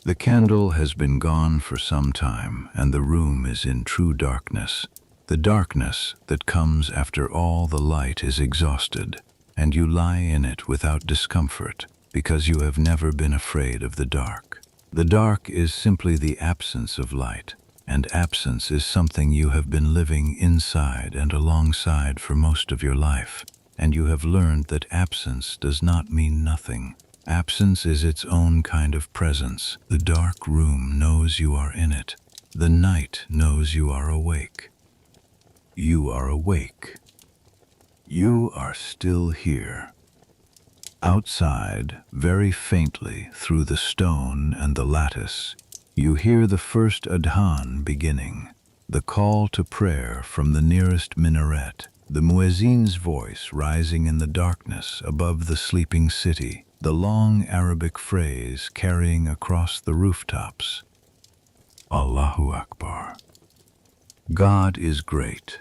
The candle has been gone for some time, and the room is in true darkness, the darkness that comes after all the light is exhausted, and you lie in it without discomfort, because you have never been afraid of the dark. The dark is simply the absence of light, and absence is something you have been living inside and alongside for most of your life, and you have learned that absence does not mean nothing. Absence is its own kind of presence. The dark room knows you are in it. The night knows you are awake. You are awake. You are still here. Outside, very faintly through the stone and the lattice, you hear the first adhan beginning, the call to prayer from the nearest minaret, the muezzin's voice rising in the darkness above the sleeping city, the long Arabic phrase carrying across the rooftops. Allahu Akbar. God is great.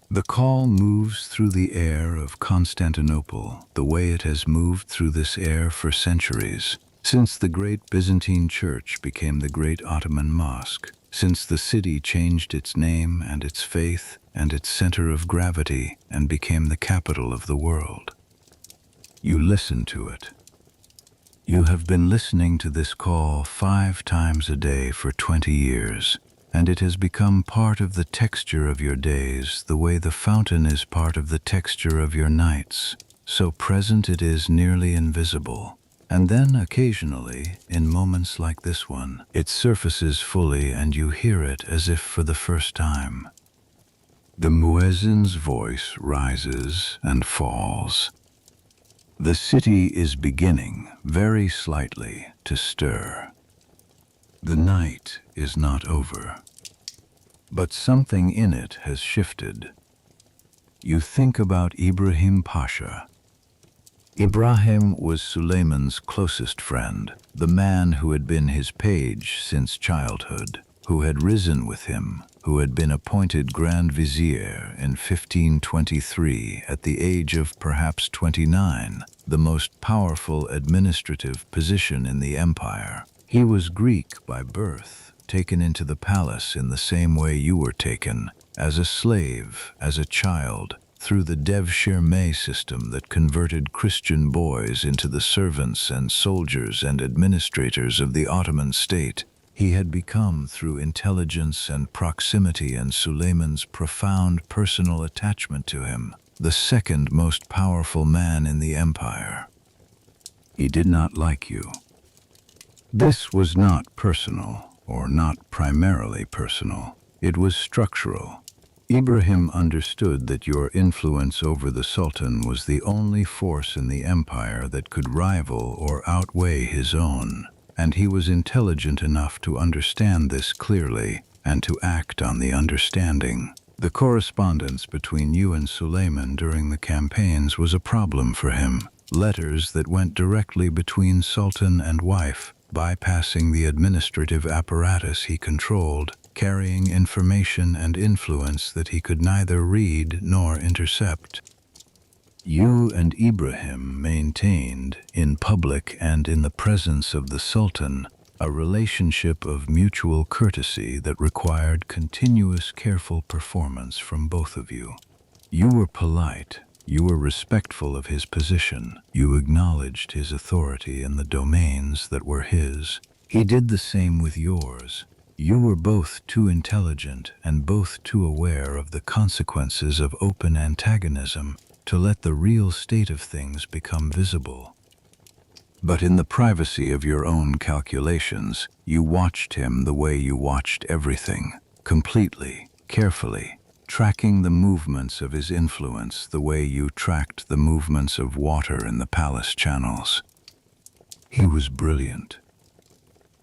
The call moves through the air of Constantinople the way it has moved through this air for centuries, since the great Byzantine church became the great Ottoman mosque, since the city changed its name and its faith and its center of gravity and became the capital of the world. You listen to it. You have been listening to this call 5 times a day for 20 years, and it has become part of the texture of your days, the way the fountain is part of the texture of your nights. So present it is nearly invisible. And then occasionally, in moments like this one, it surfaces fully and you hear it as if for the first time. The muezzin's voice rises and falls. The city is beginning, very slightly, to stir. The night is not over, but something in it has shifted. You think about Ibrahim Pasha. Ibrahim was Suleiman's closest friend, the man who had been his page since childhood, who had risen with him, who had been appointed Grand Vizier in 1523 at the age of perhaps 29, the most powerful administrative position in the empire. He was Greek by birth, taken into the palace in the same way you were taken, as a slave, as a child, through the devshirme system that converted Christian boys into the servants and soldiers and administrators of the Ottoman state. He had become, through intelligence and proximity and Suleiman's profound personal attachment to him, the second most powerful man in the empire. He did not like you. This was not personal, or not primarily personal. It was structural. Ibrahim understood that your influence over the Sultan was the only force in the empire that could rival or outweigh his own, and he was intelligent enough to understand this clearly and to act on the understanding. The correspondence between you and Suleiman during the campaigns was a problem for him. Letters that went directly between Sultan and wife, bypassing the administrative apparatus he controlled, carrying information and influence that he could neither read nor intercept. You and Ibrahim maintained, in public and in the presence of the Sultan, a relationship of mutual courtesy that required continuous careful performance from both of you. You were polite, you were respectful of his position, you acknowledged his authority in the domains that were his. He did the same with yours. You were both too intelligent and both too aware of the consequences of open antagonism to let the real state of things become visible. But in the privacy of your own calculations, you watched him the way you watched everything, completely, carefully, tracking the movements of his influence the way you tracked the movements of water in the palace channels. He was brilliant.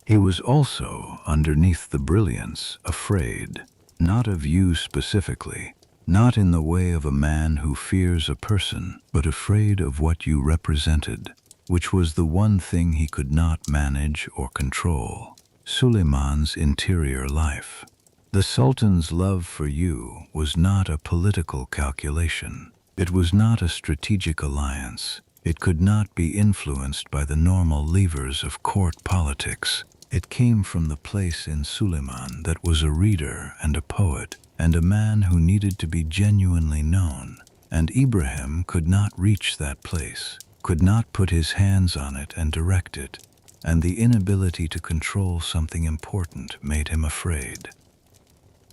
He was also, underneath the brilliance, afraid, not of you specifically, not in the way of a man who fears a person, but afraid of what you represented, which was the one thing he could not manage or control, Suleiman's interior life. The Sultan's love for you was not a political calculation. It was not a strategic alliance. It could not be influenced by the normal levers of court politics. It came from the place in Suleiman that was a reader and a poet, and a man who needed to be genuinely known, and Ibrahim could not reach that place, could not put his hands on it and direct it, and the inability to control something important made him afraid.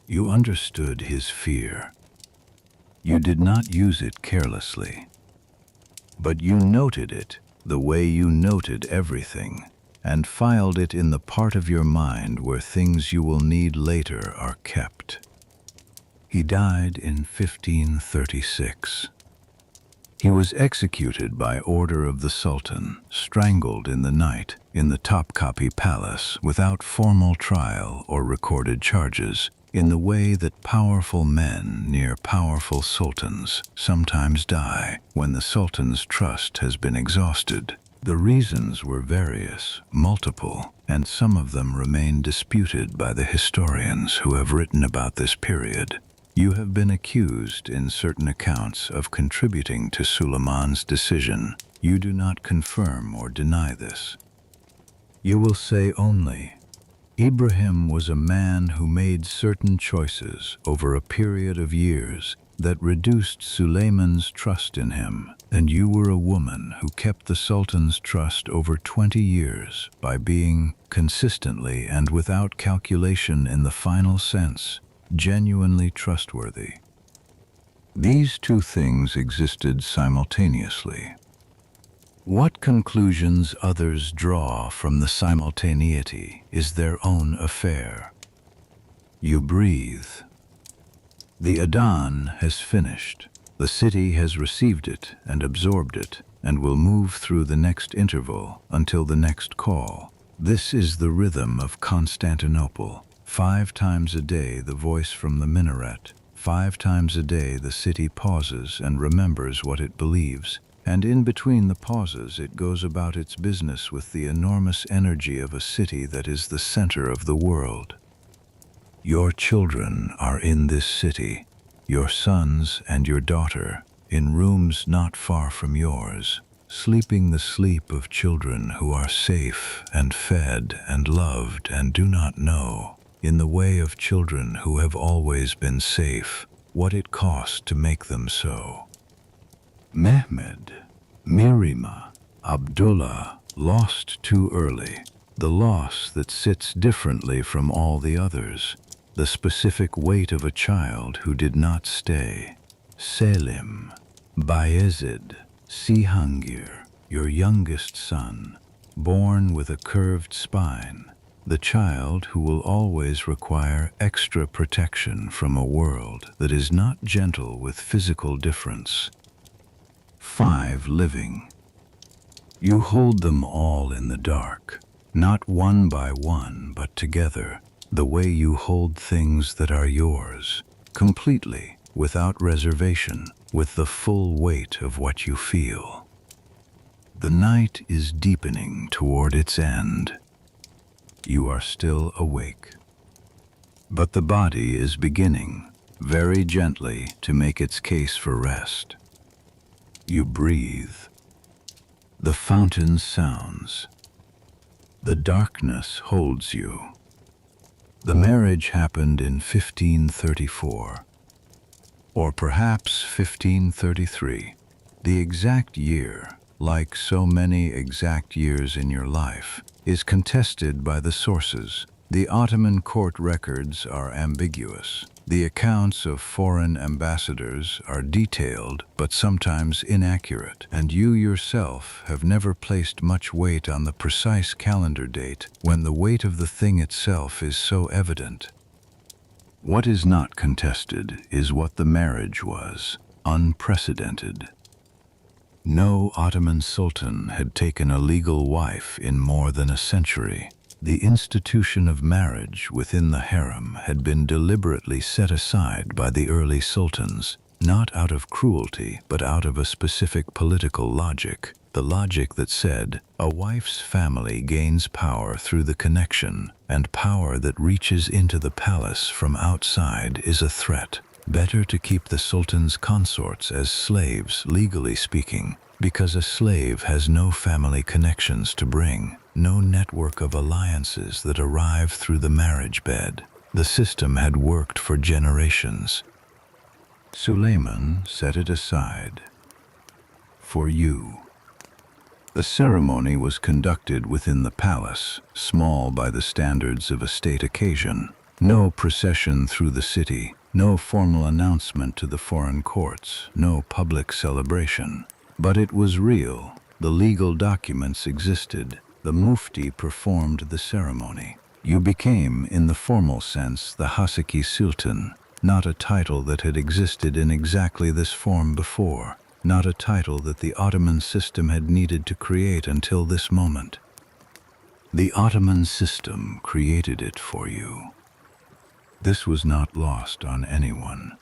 You understood his fear. You did not use it carelessly, but you noted it the way you noted everything, and filed it in the part of your mind where things you will need later are kept. He died in 1536. He was executed by order of the Sultan, strangled in the night, in the Topkapi palace without formal trial or recorded charges, in the way that powerful men near powerful sultans sometimes die when the Sultan's trust has been exhausted. The reasons were various, multiple, and some of them remain disputed by the historians who have written about this period. You have been accused in certain accounts of contributing to Suleiman's decision. You do not confirm or deny this. You will say only, Ibrahim was a man who made certain choices over a period of years that reduced Suleiman's trust in him, and you were a woman who kept the Sultan's trust over 20 years by being consistently and without calculation in the final sense, genuinely trustworthy. These two things existed simultaneously. What conclusions others draw from the simultaneity is their own affair. You breathe. The Adhan has finished. The city has received it and absorbed it and will move through the next interval until the next call. This is the rhythm of Constantinople. 5 times a day the voice from the minaret. 5 times a day the city pauses and remembers what it believes. And in between the pauses it goes about its business with the enormous energy of a city that is the center of the world. Your children are in this city, your sons and your daughter, in rooms not far from yours, sleeping the sleep of children who are safe and fed and loved and do not know, in the way of children who have always been safe, what it cost to make them so. Mehmed, Mirima, Abdullah, lost too early, the loss that sits differently from all the others, the specific weight of a child who did not stay. Selim, Bayezid, Cihangir, your youngest son, born with a curved spine, the child who will always require extra protection from a world that is not gentle with physical difference. 5 living. You hold them all in the dark, not one by one, but together, the way you hold things that are yours, completely, without reservation, with the full weight of what you feel. The night is deepening toward its end. You are still awake. But the body is beginning, very gently, to make its case for rest. You breathe. The fountain sounds. The darkness holds you. The marriage happened in 1534, or perhaps 1533. The exact year, like so many exact years in your life, is contested by the sources. The Ottoman court records are ambiguous. The accounts of foreign ambassadors are detailed but sometimes inaccurate, and you yourself have never placed much weight on the precise calendar date when the weight of the thing itself is so evident. What is not contested is what the marriage was, unprecedented. No Ottoman sultan had taken a legal wife in more than a century. The institution of marriage within the harem had been deliberately set aside by the early sultans, not out of cruelty, but out of a specific political logic, the logic that said, a wife's family gains power through the connection, and power that reaches into the palace from outside is a threat. Better to keep the sultan's consorts as slaves, legally speaking, because a slave has no family connections to bring, no network of alliances that arrive through the marriage bed. The system had worked for generations. Suleiman set it aside. For you. The ceremony was conducted within the palace, small by the standards of a state occasion. No procession through the city, no formal announcement to the foreign courts, no public celebration. But it was real. The legal documents existed. The mufti performed the ceremony. You became, in the formal sense, the Haseki Sultan, not a title that had existed in exactly this form before, not a title that the Ottoman system had needed to create until this moment. The Ottoman system created it for you. This was not lost on anyone.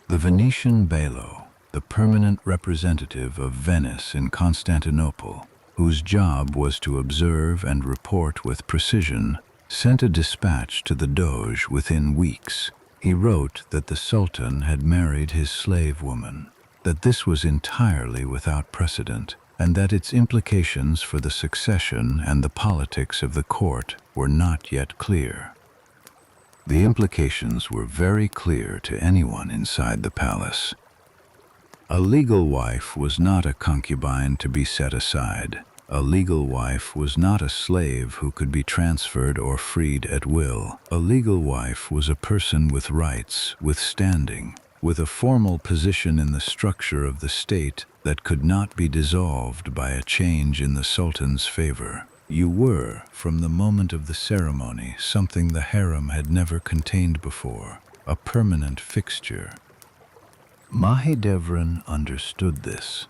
The Venetian bailo, the permanent representative of Venice in Constantinople, whose job was to observe and report with precision, sent a dispatch to the Doge within weeks. He wrote that the Sultan had married his slave woman, that this was entirely without precedent, and that its implications for the succession and the politics of the court were not yet clear. The implications were very clear to anyone inside the palace. A legal wife was not a concubine to be set aside. A legal wife was not a slave who could be transferred or freed at will. A legal wife was a person with rights, with standing, with a formal position in the structure of the state that could not be dissolved by a change in the Sultan's favor. You were, from the moment of the ceremony, something the harem had never contained before, a permanent fixture. Mahidevran understood this.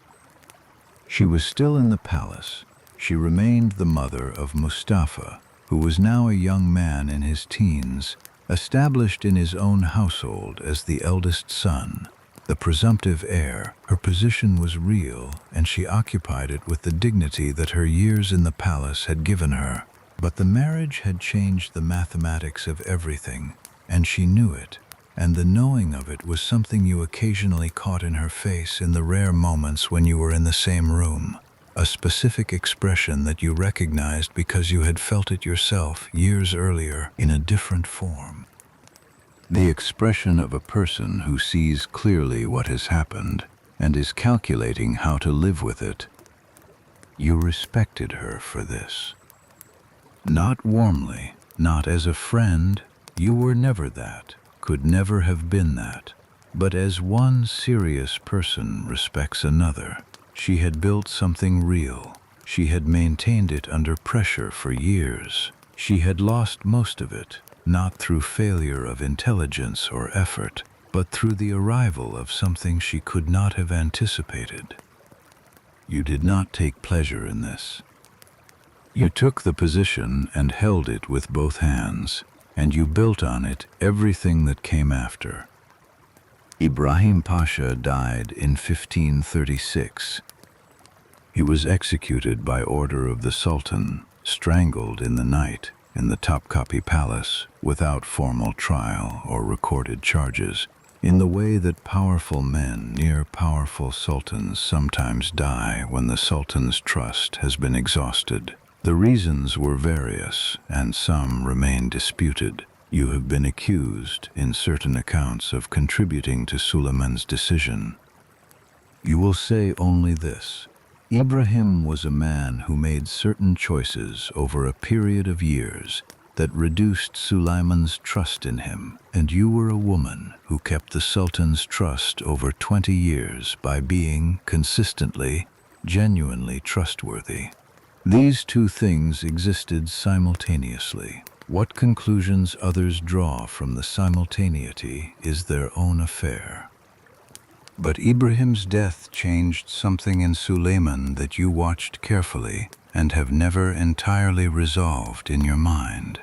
She was still in the palace. She remained the mother of Mustafa, who was now a young man in his teens, established in his own household as the eldest son, the presumptive heir. Her position was real, and she occupied it with the dignity that her years in the palace had given her. But the marriage had changed the mathematics of everything, and she knew it. And the knowing of it was something you occasionally caught in her face in the rare moments when you were in the same room, a specific expression that you recognized because you had felt it yourself years earlier in a different form. The expression of a person who sees clearly what has happened and is calculating how to live with it. You respected her for this. Not warmly, not as a friend, you were never that. Could never have been that, but as one serious person respects another. She had built something real. She had maintained it under pressure for years. She had lost most of it, not through failure of intelligence or effort, but through the arrival of something she could not have anticipated. You did not take pleasure in this. You took the position and held it with both hands, and you built on it everything that came after. Ibrahim Pasha died in 1536. He was executed by order of the Sultan, strangled in the night in the Topkapi palace without formal trial or recorded charges, in the way that powerful men near powerful sultans sometimes die when the Sultan's trust has been exhausted. The reasons were various, and some remain disputed. You have been accused, in certain accounts, of contributing to Suleiman's decision. You will say only this: Ibrahim was a man who made certain choices over a period of years that reduced Suleiman's trust in him, and you were a woman who kept the Sultan's trust over 20 years by being, consistently, genuinely trustworthy. These two things existed simultaneously. What conclusions others draw from the simultaneity is their own affair. But Ibrahim's death changed something in Suleiman that you watched carefully and have never entirely resolved in your mind.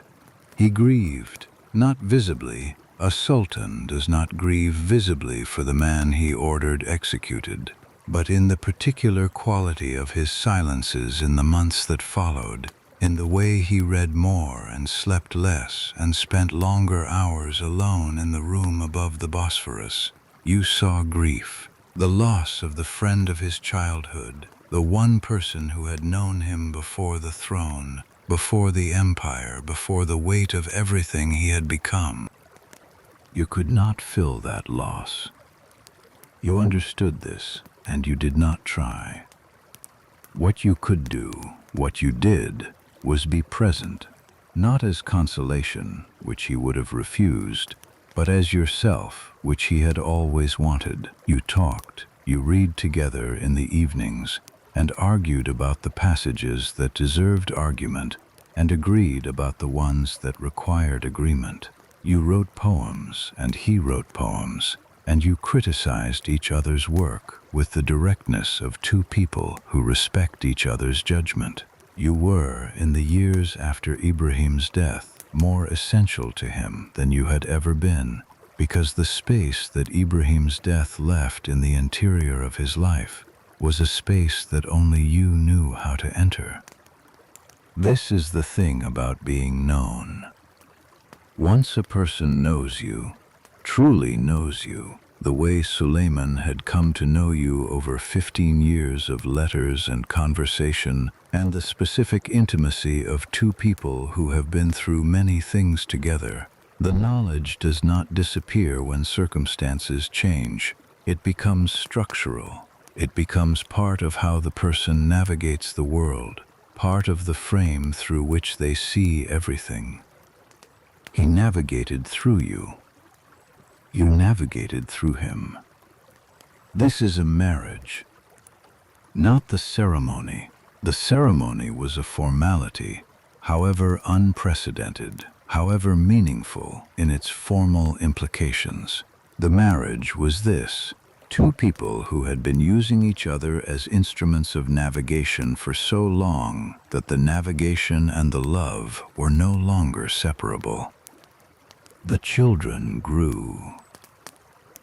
He grieved, not visibly. A sultan does not grieve visibly for the man he ordered executed, but in the particular quality of his silences in the months that followed, in the way he read more and slept less and spent longer hours alone in the room above the Bosphorus. You saw grief, the loss of the friend of his childhood, the one person who had known him before the throne, before the empire, before the weight of everything he had become. You could not fill that loss. You understood this, and you did not try. What you could do, what you did, was be present, not as consolation, which he would have refused, but as yourself, which he had always wanted. You talked, you read together in the evenings, and argued about the passages that deserved argument, and agreed about the ones that required agreement. You wrote poems, and he wrote poems, and you criticized each other's work with the directness of two people who respect each other's judgment. You were, in the years after Ibrahim's death, more essential to him than you had ever been, because the space that Ibrahim's death left in the interior of his life was a space that only you knew how to enter. This is the thing about being known. Once a person knows you, truly knows you, the way Suleiman had come to know you over 15 years of letters and conversation, and the specific intimacy of two people who have been through many things together. The knowledge does not disappear when circumstances change. It becomes structural. It becomes part of how the person navigates the world, part of the frame through which they see everything. He navigated through you. You navigated through him. This is a marriage, not the ceremony. The ceremony was a formality, however unprecedented, however meaningful in its formal implications. The marriage was this: two people who had been using each other as instruments of navigation for so long that the navigation and the love were no longer separable. The children grew.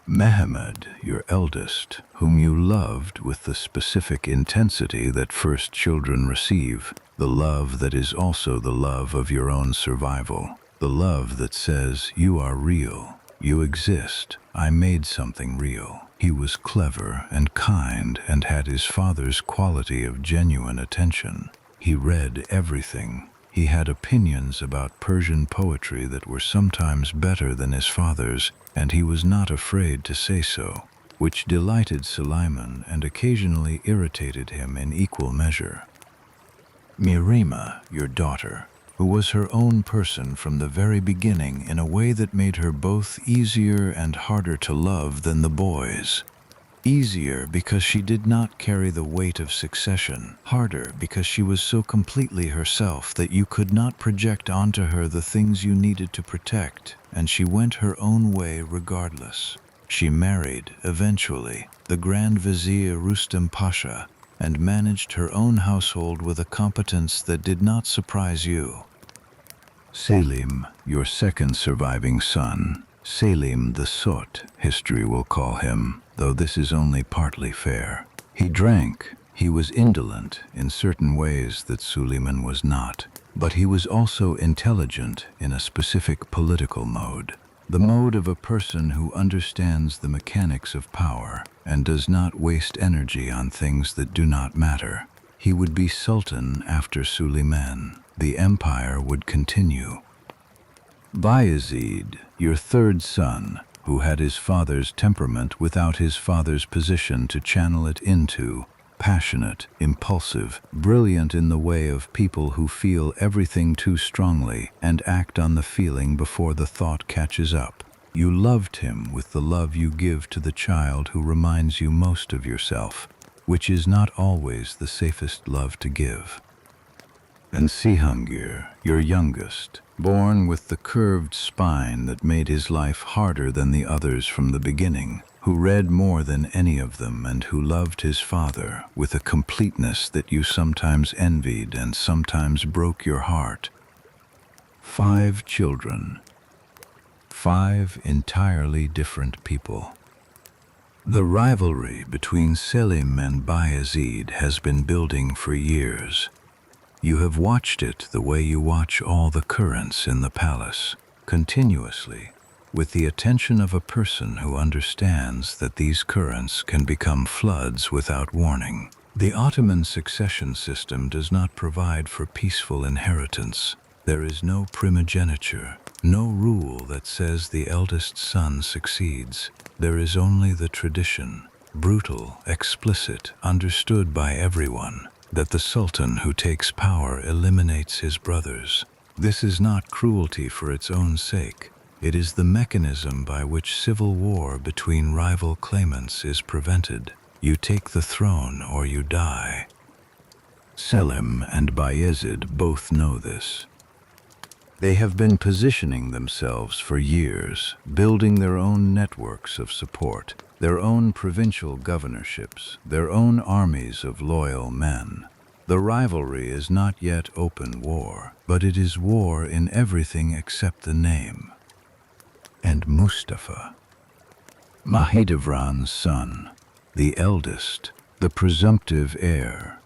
Mehmed, your eldest, whom you loved with the specific intensity that first children receive, the love that is also the love of your own survival, the love that says, you are real, you exist, I made something real. He was clever and kind and had his father's quality of genuine attention. He read everything. He had opinions about Persian poetry that were sometimes better than his father's, and he was not afraid to say so, which delighted Suleiman and occasionally irritated him in equal measure. Mirima, your daughter, who was her own person from the very beginning in a way that made her both easier and harder to love than the boys. Easier because she did not carry the weight of succession, harder because she was so completely herself that you could not project onto her the things you needed to protect, and she went her own way regardless. She married, eventually, the Grand Vizier Rustem Pasha, and managed her own household with a competence that did not surprise you. Selim, your second surviving son, Selim the Soot, history will call him, though this is only partly fair. He drank, he was indolent in certain ways that Suleiman was not, but he was also intelligent in a specific political mode, the mode of a person who understands the mechanics of power and does not waste energy on things that do not matter. He would be Sultan after Suleiman. The empire would continue. Bayezid, your third son, who had his father's temperament without his father's position to channel it into, passionate, impulsive, brilliant in the way of people who feel everything too strongly and act on the feeling before the thought catches up. You loved him with the love you give to the child who reminds you most of yourself, which is not always the safest love to give. And Sihangir, your youngest, born with the curved spine that made his life harder than the others from the beginning, who read more than any of them and who loved his father with a completeness that you sometimes envied and sometimes broke your heart. 5 children. 5 entirely different people. The rivalry between Selim and Bayezid has been building for years. You have watched it the way you watch all the currents in the palace, continuously, with the attention of a person who understands that these currents can become floods without warning. The Ottoman succession system does not provide for peaceful inheritance. There is no primogeniture, no rule that says the eldest son succeeds. There is only the tradition, brutal, explicit, understood by everyone, that the sultan who takes power eliminates his brothers. This is not cruelty for its own sake. It is the mechanism by which civil war between rival claimants is prevented. You take the throne or you die. Selim and Bayezid both know this. They have been positioning themselves for years, building their own networks of support, their own provincial governorships, their own armies of loyal men. The rivalry is not yet open war, but it is war in everything except the name. And Mustafa, Mahidevran's son, the eldest, the presumptive heir.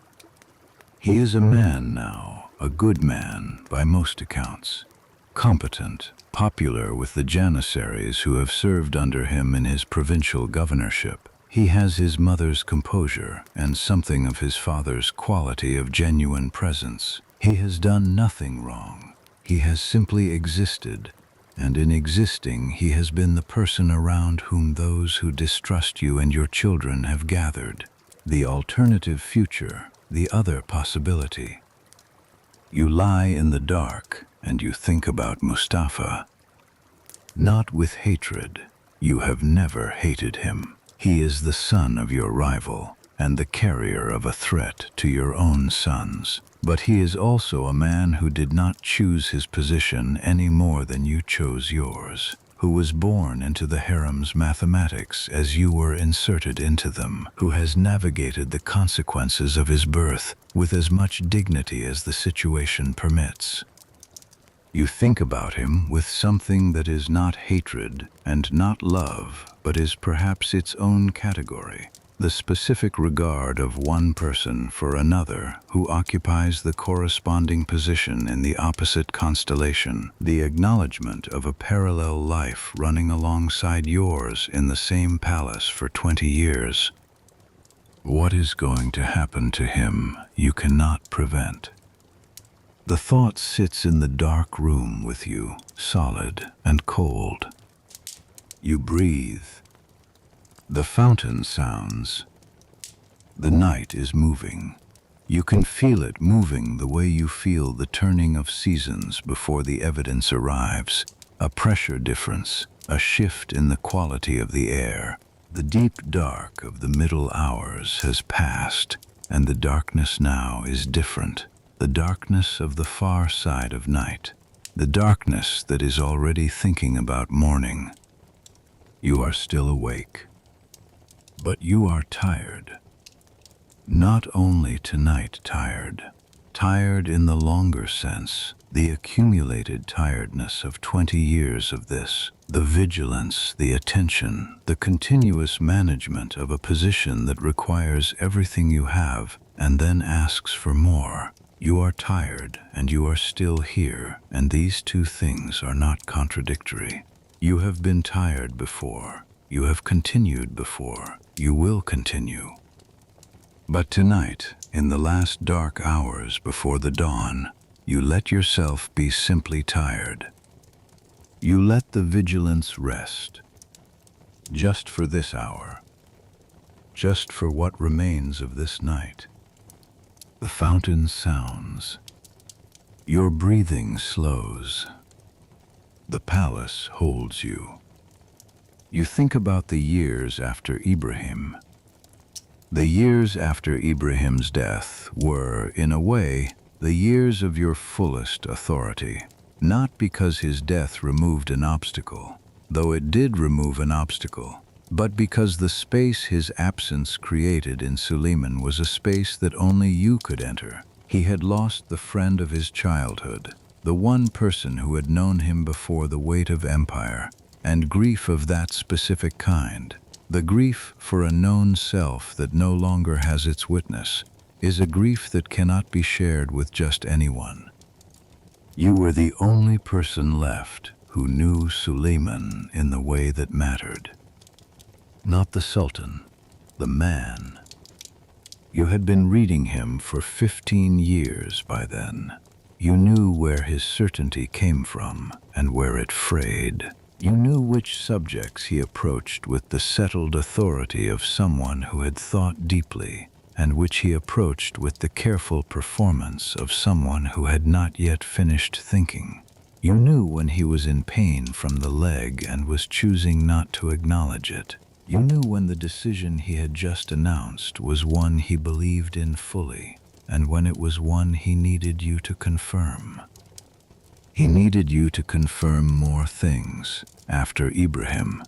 He is a man now, a good man by most accounts. competent, popular with the janissaries who have served under him in his provincial governorship. He has his mother's composure and something of his father's quality of genuine presence. He has done nothing wrong. He has simply existed, and in existing he has been the person around whom those who distrust you and your children have gathered. The alternative future, the other possibility. You lie in the dark and you think about Mustafa. Not with hatred. You have never hated him. He is the son of your rival and the carrier of a threat to your own sons. But he is also a man who did not choose his position any more than you chose yours, who was born into the harem's mathematics as you were inserted into them, who has navigated the consequences of his birth with as much dignity as the situation permits. You think about him with something that is not hatred and not love, but is perhaps its own category, the specific regard of one person for another who occupies the corresponding position in the opposite constellation, the acknowledgement of a parallel life running alongside yours in the same palace for 20 years. What is going to happen to him you cannot prevent. The thought sits in the dark room with you, solid and cold. You breathe. The fountain sounds. The night is moving. You can feel it moving the way you feel the turning of seasons before the evidence arrives. A pressure difference, a shift in the quality of the air. The deep dark of the middle hours has passed, and the darkness now is different. The darkness of the far side of night, the darkness that is already thinking about morning. You are still awake, but you are tired. Not only tonight tired in the longer sense, the accumulated tiredness of 20 years of this, the vigilance, the attention, the continuous management of a position that requires everything you have and then asks for more. You are tired and you are still here, and these two things are not contradictory. You have been tired before, you have continued before, you will continue. But tonight, in the last dark hours before the dawn, you let yourself be simply tired. You let the vigilance rest, just for this hour, just for what remains of this night. The fountain sounds. Your breathing slows. The palace holds you. You think about the years after Ibrahim. The years after Ibrahim's death were, in a way, the years of your fullest authority. Not because his death removed an obstacle, though it did remove an obstacle, but because the space his absence created in Suleiman was a space that only you could enter. He had lost the friend of his childhood, the one person who had known him before the weight of empire, and grief of that specific kind, the grief for a known self that no longer has its witness, is a grief that cannot be shared with just anyone. You were the only person left who knew Suleiman in the way that mattered. Not the Sultan, the man. You had been reading him for 15 years by then. You knew where his certainty came from and where it frayed. You knew which subjects he approached with the settled authority of someone who had thought deeply, and which he approached with the careful performance of someone who had not yet finished thinking. You knew when he was in pain from the leg and was choosing not to acknowledge it. You knew when the decision he had just announced was one he believed in fully, and when it was one he needed you to confirm. He needed you to confirm more things after Ibrahim.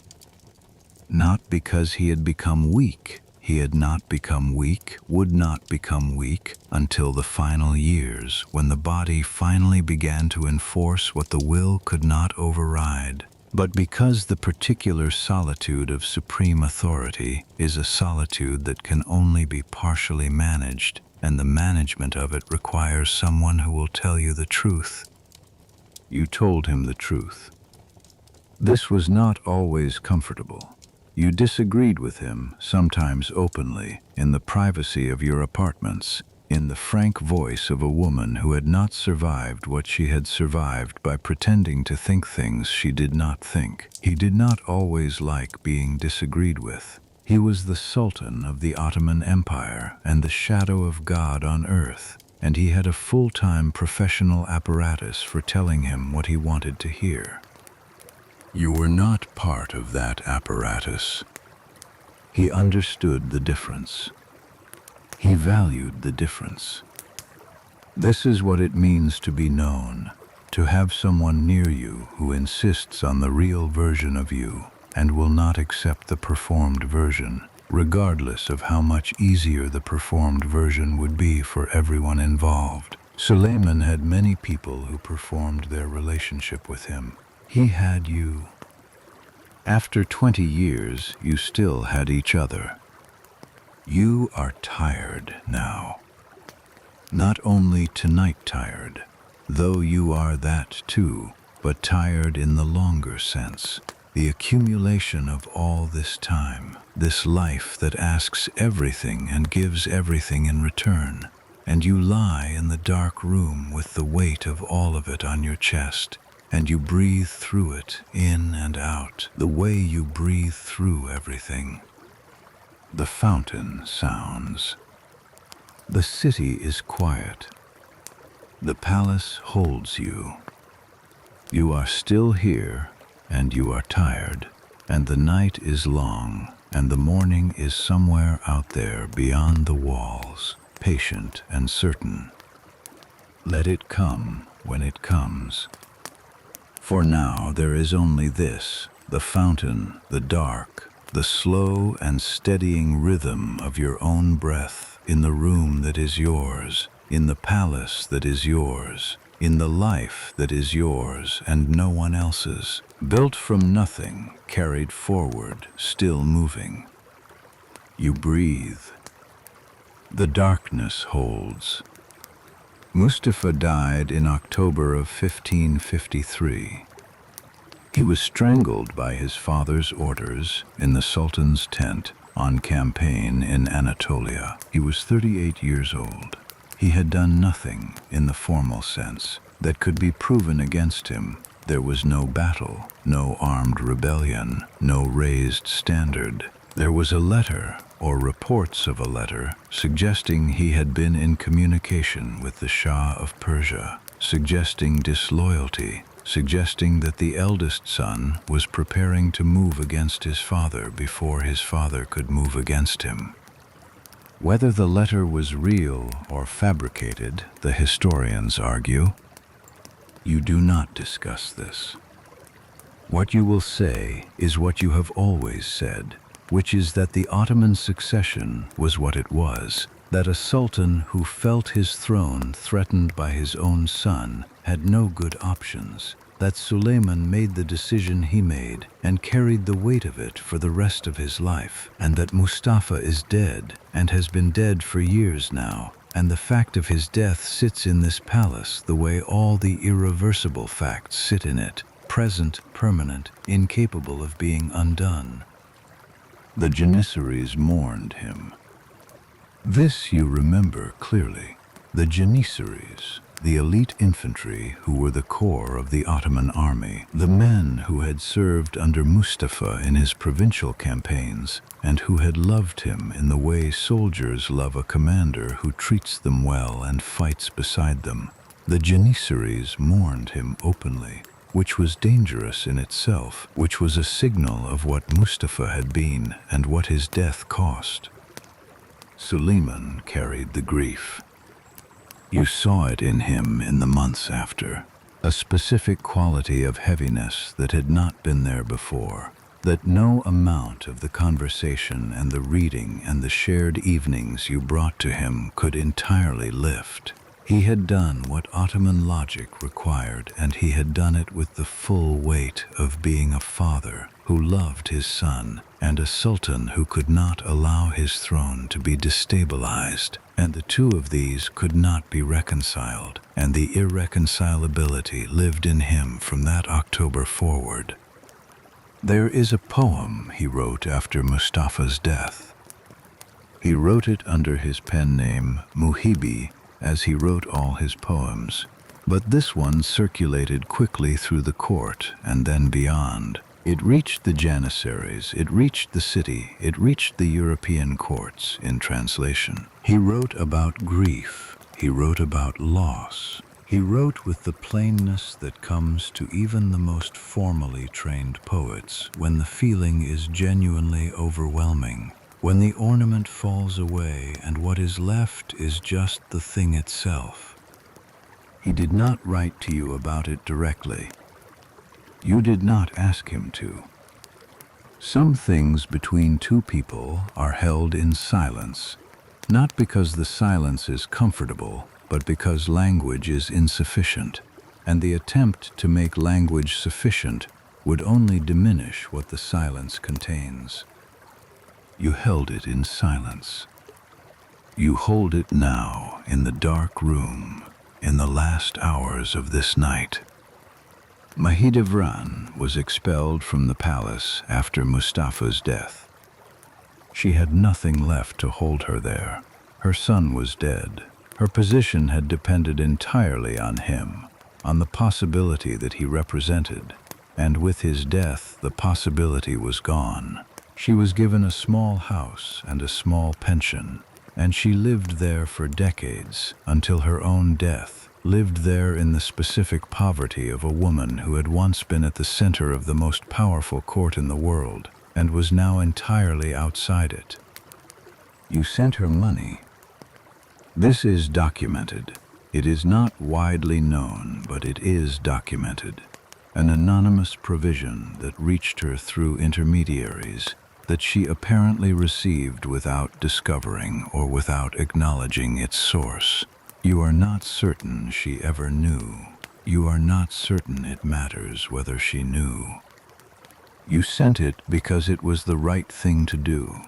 Not because he had become weak. He had not become weak, would not become weak, until the final years, when the body finally began to enforce what the will could not override. But because the particular solitude of supreme authority is a solitude that can only be partially managed, and the management of it requires someone who will tell you the truth. you told him the truth. This was not always comfortable. You disagreed with him, sometimes openly, in the privacy of your apartments, in the frank voice of a woman who had not survived what she had survived by pretending to think things she did not think. He did not always like being disagreed with. He was the Sultan of the Ottoman Empire and the shadow of God on earth, and he had a full-time professional apparatus for telling him what he wanted to hear. You were not part of that apparatus. He understood the difference. He valued the difference. This is what it means to be known, to have someone near you who insists on the real version of you and will not accept the performed version, regardless of how much easier the performed version would be for everyone involved. Suleiman had many people who performed their relationship with him. He had you. After 20 years, you still had each other. You are tired now. Not only tonight tired, though you are that too, but tired in the longer sense. The accumulation of all this time, this life that asks everything and gives everything in return. And you lie in the dark room with the weight of all of it on your chest, and you breathe through it, in and out, the way you breathe through everything. The fountain sounds. The city is quiet. The palace holds you. You are still here, and you are tired, and the night is long, and the morning is somewhere out there beyond the walls, patient and certain. Let it come when it comes. For now there is only this, the fountain, the dark, the slow and steadying rhythm of your own breath in the room that is yours, in the palace that is yours, in the life that is yours and no one else's, built from nothing, carried forward, still moving. You breathe. The darkness holds. Mustafa died in October of 1553. He was strangled by his father's orders in the Sultan's tent on campaign in Anatolia. He was 38 years old. He had done nothing, in the formal sense, that could be proven against him. There was no battle, no armed rebellion, no raised standard. There was a letter, or reports of a letter, suggesting he had been in communication with the Shah of Persia, suggesting disloyalty, suggesting that the eldest son was preparing to move against his father before his father could move against him. Whether the letter was real or fabricated, the historians argue. You do not discuss this. What you will say is what you have always said, which is that the Ottoman succession was what it was, that a sultan who felt his throne threatened by his own son had no good options, that Suleiman made the decision he made and carried the weight of it for the rest of his life, and that Mustafa is dead and has been dead for years now, and the fact of his death sits in this palace the way all the irreversible facts sit in it, present, permanent, incapable of being undone. The Janissaries mourned him. This you remember clearly. The Janissaries, the elite infantry who were the core of the Ottoman army, the men who had served under Mustafa in his provincial campaigns and who had loved him in the way soldiers love a commander who treats them well and fights beside them. The Janissaries mourned him openly, which was dangerous in itself, which was a signal of what Mustafa had been and what his death cost. Suleiman carried the grief. You saw it in him in the months after, a specific quality of heaviness that had not been there before, that no amount of the conversation and the reading and the shared evenings you brought to him could entirely lift. He had done what Ottoman logic required, and he had done it with the full weight of being a father who loved his son and a sultan who could not allow his throne to be destabilized. and the two of these could not be reconciled, and the irreconcilability lived in him from that October forward. There is a poem he wrote after Mustafa's death. He wrote it under his pen name Muhibi, as he wrote all his poems, but this one circulated quickly through the court and then beyond. It reached the Janissaries, it reached the city, it reached the European courts. In translation, he wrote about grief, he wrote about loss. He wrote with the plainness that comes to even the most formally trained poets when the feeling is genuinely overwhelming, when the ornament falls away and what is left is just the thing itself. He did not write to you about it directly. You did not ask him to. Some things between two people are held in silence, not because the silence is comfortable, but because language is insufficient, and the attempt to make language sufficient would only diminish what the silence contains. You held it in silence. You hold it now in the dark room, in the last hours of this night. Mahidevran was expelled from the palace after Mustafa's death. She had nothing left to hold her there. Her son was dead. Her position had depended entirely on him, on the possibility that he represented, and with his death the possibility was gone. She was given a small house and a small pension, and she lived there for decades until her own death, lived there in the specific poverty of a woman who had once been at the center of the most powerful court in the world and was now entirely outside it. You sent her money. This is documented. It is not widely known, but it is documented. An anonymous provision that reached her through intermediaries that she apparently received without discovering or without acknowledging its source. You are not certain she ever knew. You are not certain it matters whether she knew. You sent it because it was the right thing to do.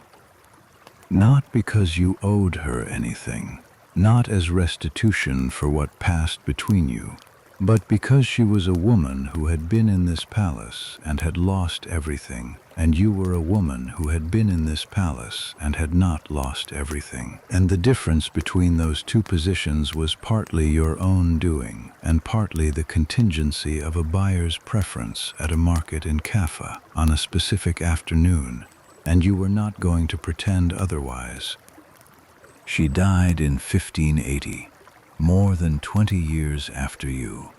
Not because you owed her anything, not as restitution for what passed between you, but because she was a woman who had been in this palace and had lost everything, and you were a woman who had been in this palace and had not lost everything. And the difference between those two positions was partly your own doing and partly the contingency of a buyer's preference at a market in Kaffa on a specific afternoon, and you were not going to pretend otherwise. She died in 1580, more than 20 years after you.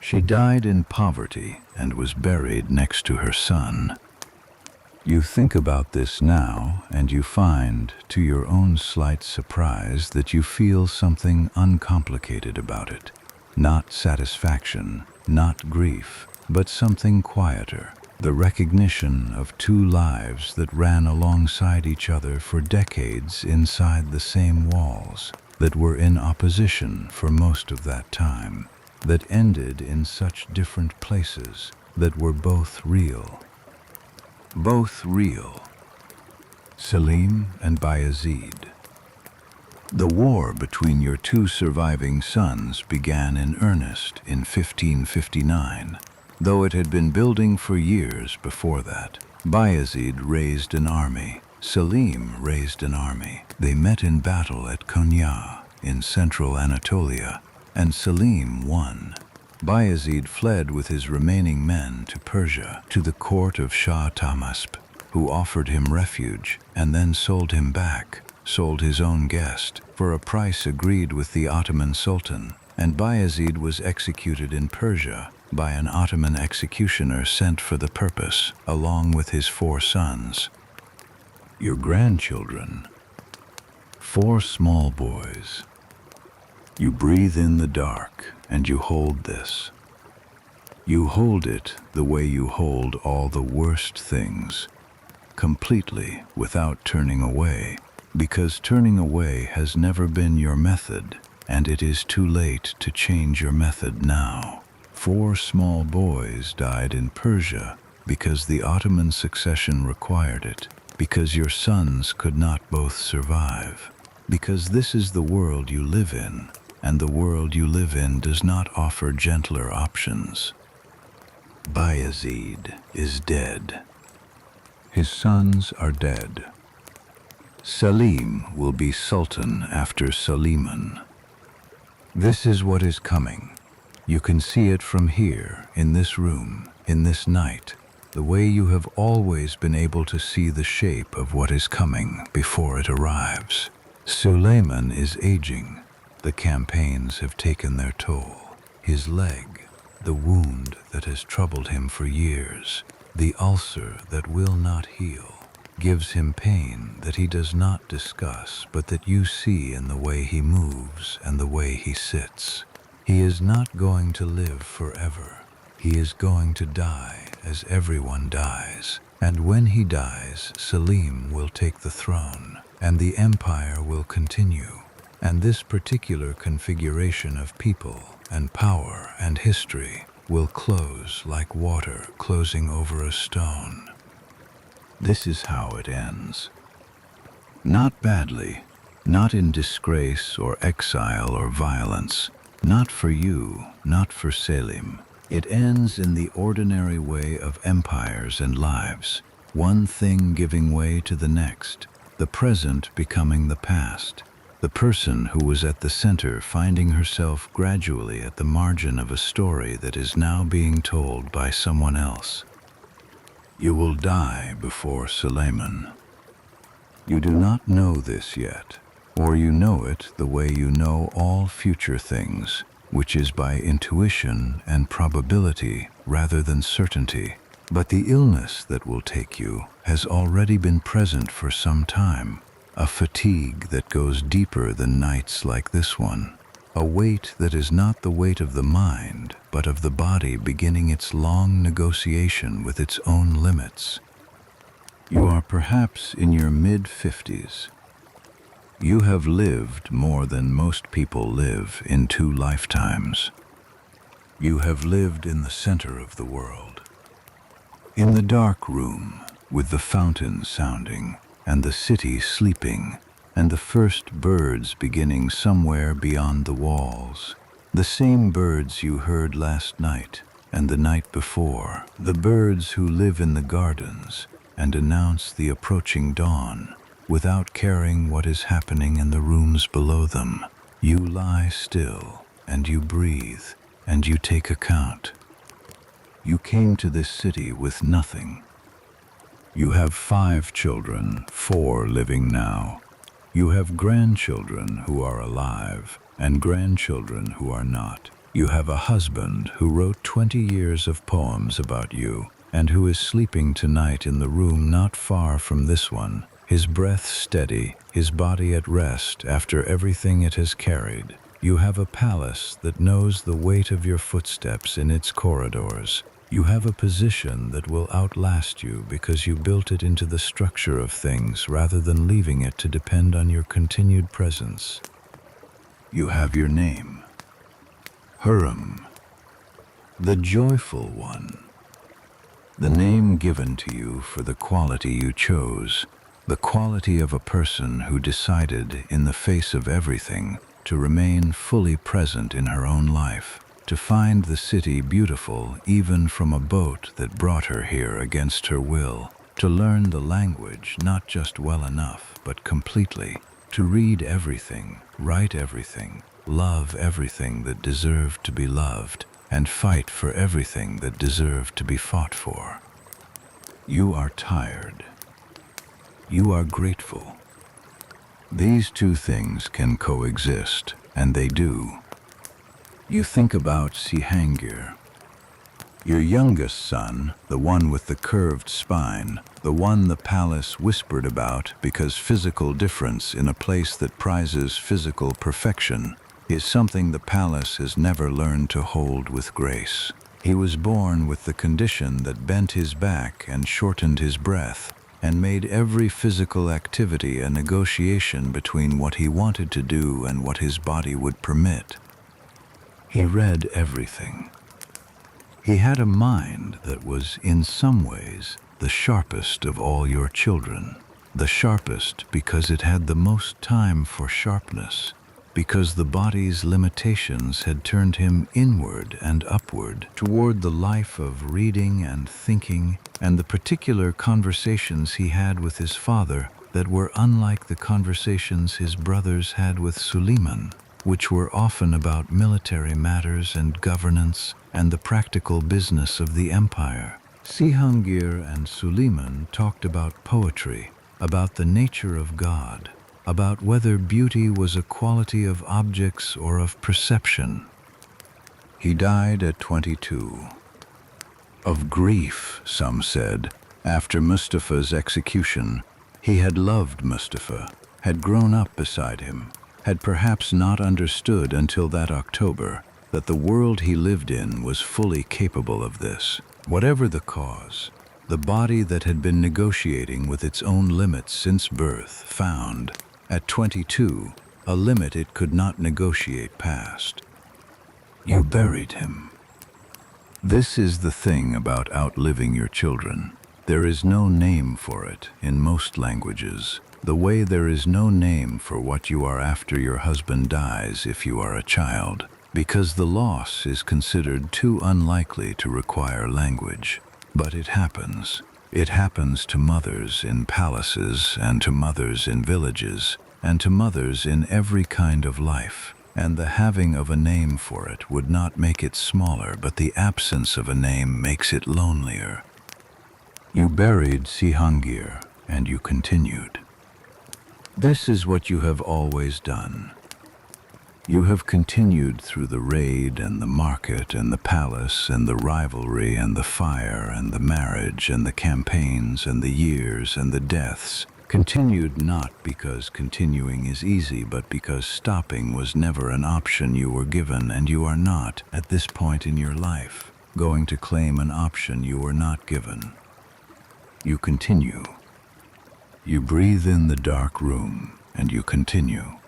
She died in poverty and was buried next to her son. You think about this now, and you find, to your own slight surprise, that you feel something uncomplicated about it. Not satisfaction, not grief, but something quieter. The recognition of two lives that ran alongside each other for decades inside the same walls, that were in opposition for most of that time, that ended in such different places, that were both real. Both real. Selim and Bayezid. The war between your two surviving sons began in earnest in 1559, though it had been building for years before that. Bayezid raised an army. Selim raised an army. They met in battle at Konya in central Anatolia, and Selim won. Bayezid fled with his remaining men to Persia, to the court of Shah Tahmasp, who offered him refuge and then sold him back, sold his own guest, for a price agreed with the Ottoman Sultan, and Bayezid was executed in Persia by an Ottoman executioner sent for the purpose, along with his 4 sons. Your grandchildren, 4 small boys. You breathe in the dark, and you hold this. You hold it the way you hold all the worst things, completely without turning away, because turning away has never been your method, and it is too late to change your method now. 4 small boys died in Persia because the Ottoman succession required it, because your sons could not both survive. because this is the world you live in, and the world you live in does not offer gentler options. Bayezid is dead. His sons are dead. Selim will be sultan after Suleiman. This is what is coming. You can see it from here, in this room, in this night, the way you have always been able to see the shape of what is coming before it arrives. Suleiman is aging. The campaigns have taken their toll. His leg, the wound that has troubled him for years, the ulcer that will not heal, gives him pain that he does not discuss, but that you see in the way he moves and the way he sits. He is not going to live forever. He is going to die as everyone dies. And when he dies, Selim will take the throne, and the empire will continue. And this particular configuration of people and power and history will close like water closing over a stone. This is how it ends. Not badly, not in disgrace or exile or violence, not for you, not for Selim. It ends in the ordinary way of empires and lives, one thing giving way to the next, the present becoming the past, the person who was at the center finding herself gradually at the margin of a story that is now being told by someone else. You will die before Suleiman. You do not know this yet, or you know it the way you know all future things, which is by intuition and probability rather than certainty. But the illness that will take you has already been present for some time, a fatigue that goes deeper than nights like this one, a weight that is not the weight of the mind, but of the body beginning its long negotiation with its own limits. You are perhaps in your mid-50s. You have lived more than most people live in 2 lifetimes. You have lived in the center of the world. In the dark room, with the fountain sounding, and the city sleeping, and the first birds beginning somewhere beyond the walls. The same birds you heard last night and the night before, the birds who live in the gardens and announce the approaching dawn without caring what is happening in the rooms below them. You lie still, and you breathe, and you take account. You came to this city with nothing. You have 5 children, 4 living now. You have grandchildren who are alive, and grandchildren who are not. You have a husband who wrote 20 years of poems about you, and who is sleeping tonight in the room not far from this one, his breath steady, his body at rest after everything it has carried. You have a palace that knows the weight of your footsteps in its corridors. You have a position that will outlast you because you built it into the structure of things rather than leaving it to depend on your continued presence. You have your name, Hurrem, the joyful one, the name given to you for the quality you chose, the quality of a person who decided in the face of everything to remain fully present in her own life. To find the city beautiful even from a boat that brought her here against her will, to learn the language not just well enough but completely, to read everything, write everything, love everything that deserved to be loved, and fight for everything that deserved to be fought for. You are tired. You are grateful. These 2 things can coexist, and they do. You think about Cihangir, your youngest son, the one with the curved spine, the one the palace whispered about because physical difference in a place that prizes physical perfection is something the palace has never learned to hold with grace. He was born with the condition that bent his back and shortened his breath, and made every physical activity a negotiation between what he wanted to do and what his body would permit. He read everything. He had a mind that was, in some ways, the sharpest of all your children. The sharpest because it had the most time for sharpness, because the body's limitations had turned him inward and upward toward the life of reading and thinking and the particular conversations he had with his father that were unlike the conversations his brothers had with Suleiman, which were often about military matters and governance and the practical business of the empire. Cihangir and Suleiman talked about poetry, about the nature of God, about whether beauty was a quality of objects or of perception. He died at 22. Of grief, some said, after Mustafa's execution. He had loved Mustafa, had grown up beside him, had perhaps not understood until that October that the world he lived in was fully capable of this. Whatever the cause, the body that had been negotiating with its own limits since birth found, at 22, a limit it could not negotiate past. You buried him. This is the thing about outliving your children. There is no name for it in most languages, the way there is no name for what you are after your husband dies if you are a child, because the loss is considered too unlikely to require language. But it happens. It happens to mothers in palaces and to mothers in villages and to mothers in every kind of life. And the having of a name for it would not make it smaller, but the absence of a name makes it lonelier. You buried Cihangir, and you continued. This is what you have always done. You have continued through the raid and the market and the palace and the rivalry and the fire and the marriage and the campaigns and the years and the deaths. Continued not because continuing is easy, but because stopping was never an option you were given, and you are not, at this point in your life, going to claim an option you were not given. You continue. You breathe in the dark room, and you continue.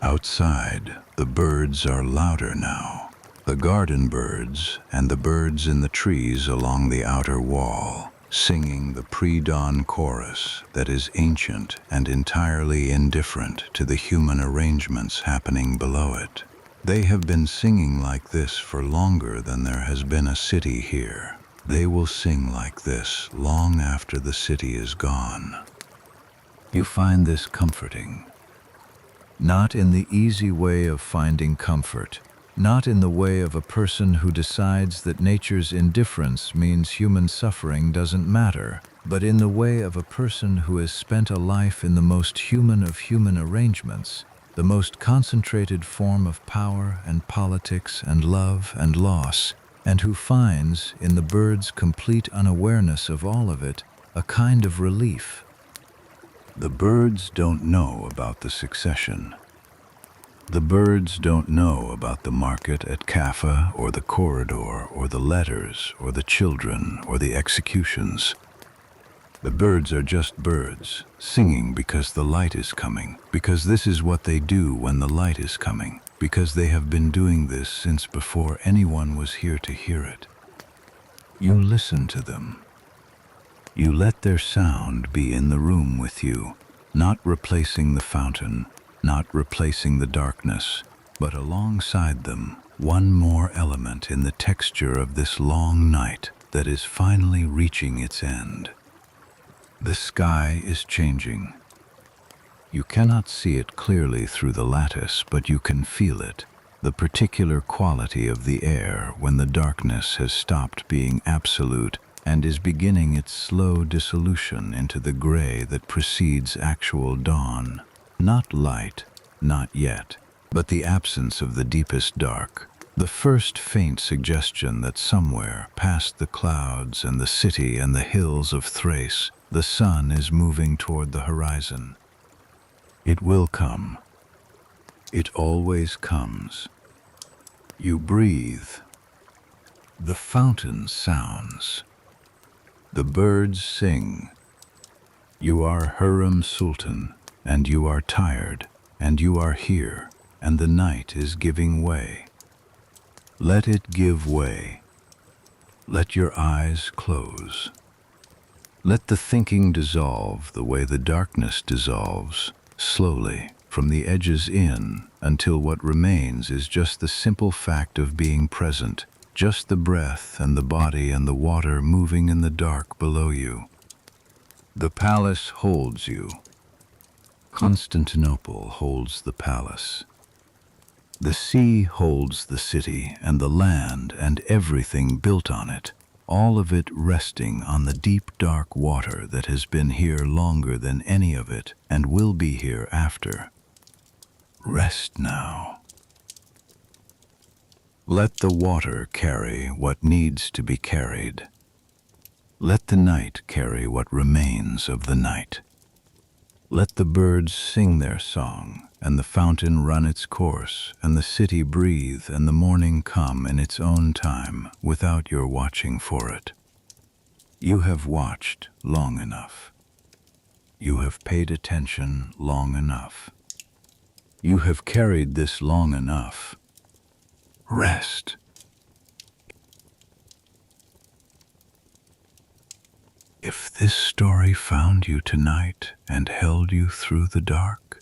Outside, the birds are louder now. The garden birds and the birds in the trees along the outer wall, singing the pre-dawn chorus that is ancient and entirely indifferent to the human arrangements happening below it. They have been singing like this for longer than there has been a city here. They will sing like this long after the city is gone. You find this comforting. Not in the easy way of finding comfort, not in the way of a person who decides that nature's indifference means human suffering doesn't matter, but in the way of a person who has spent a life in the most human of human arrangements, the most concentrated form of power and politics and love and loss, and who finds, in the bird's complete unawareness of all of it, a kind of relief. The birds don't know about the succession. The birds don't know about the market at Kaffa or the corridor or the letters or the children or the executions. The birds are just birds, singing because the light is coming, because this is what they do when the light is coming, because they have been doing this since before anyone was here to hear it. You listen to them. You let their sound be in the room with you, not replacing the fountain, not replacing the darkness, but alongside them, one more element in the texture of this long night that is finally reaching its end. The sky is changing. You cannot see it clearly through the lattice, but you can feel it, the particular quality of the air when the darkness has stopped being absolute and is beginning its slow dissolution into the gray that precedes actual dawn. Not light, not yet, but the absence of the deepest dark, the first faint suggestion that somewhere, past the clouds and the city and the hills of Thrace, the sun is moving toward the horizon. It will come. It always comes. You breathe. The fountain sounds. The birds sing. You are Hürrem Sultan, and you are tired, and you are here, and the night is giving way. Let it give way. Let your eyes close. Let the thinking dissolve the way the darkness dissolves, slowly, from the edges in, until what remains is just the simple fact of being present, just the breath and the body and the water moving in the dark below you. The palace holds you. Constantinople holds the palace. The sea holds the city and the land and everything built on it, all of it resting on the deep dark water that has been here longer than any of it and will be here after. Rest now. Let the water carry what needs to be carried. Let the night carry what remains of the night. Let the birds sing their song, and the fountain run its course, and the city breathe, and the morning come in its own time, without your watching for it. You have watched long enough. You have paid attention long enough. You have carried this long enough. Rest. If this story found you tonight and held you through the dark,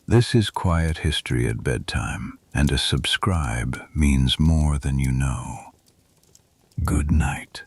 this is Quiet History at Bedtime, and a subscribe means more than you know. Good night.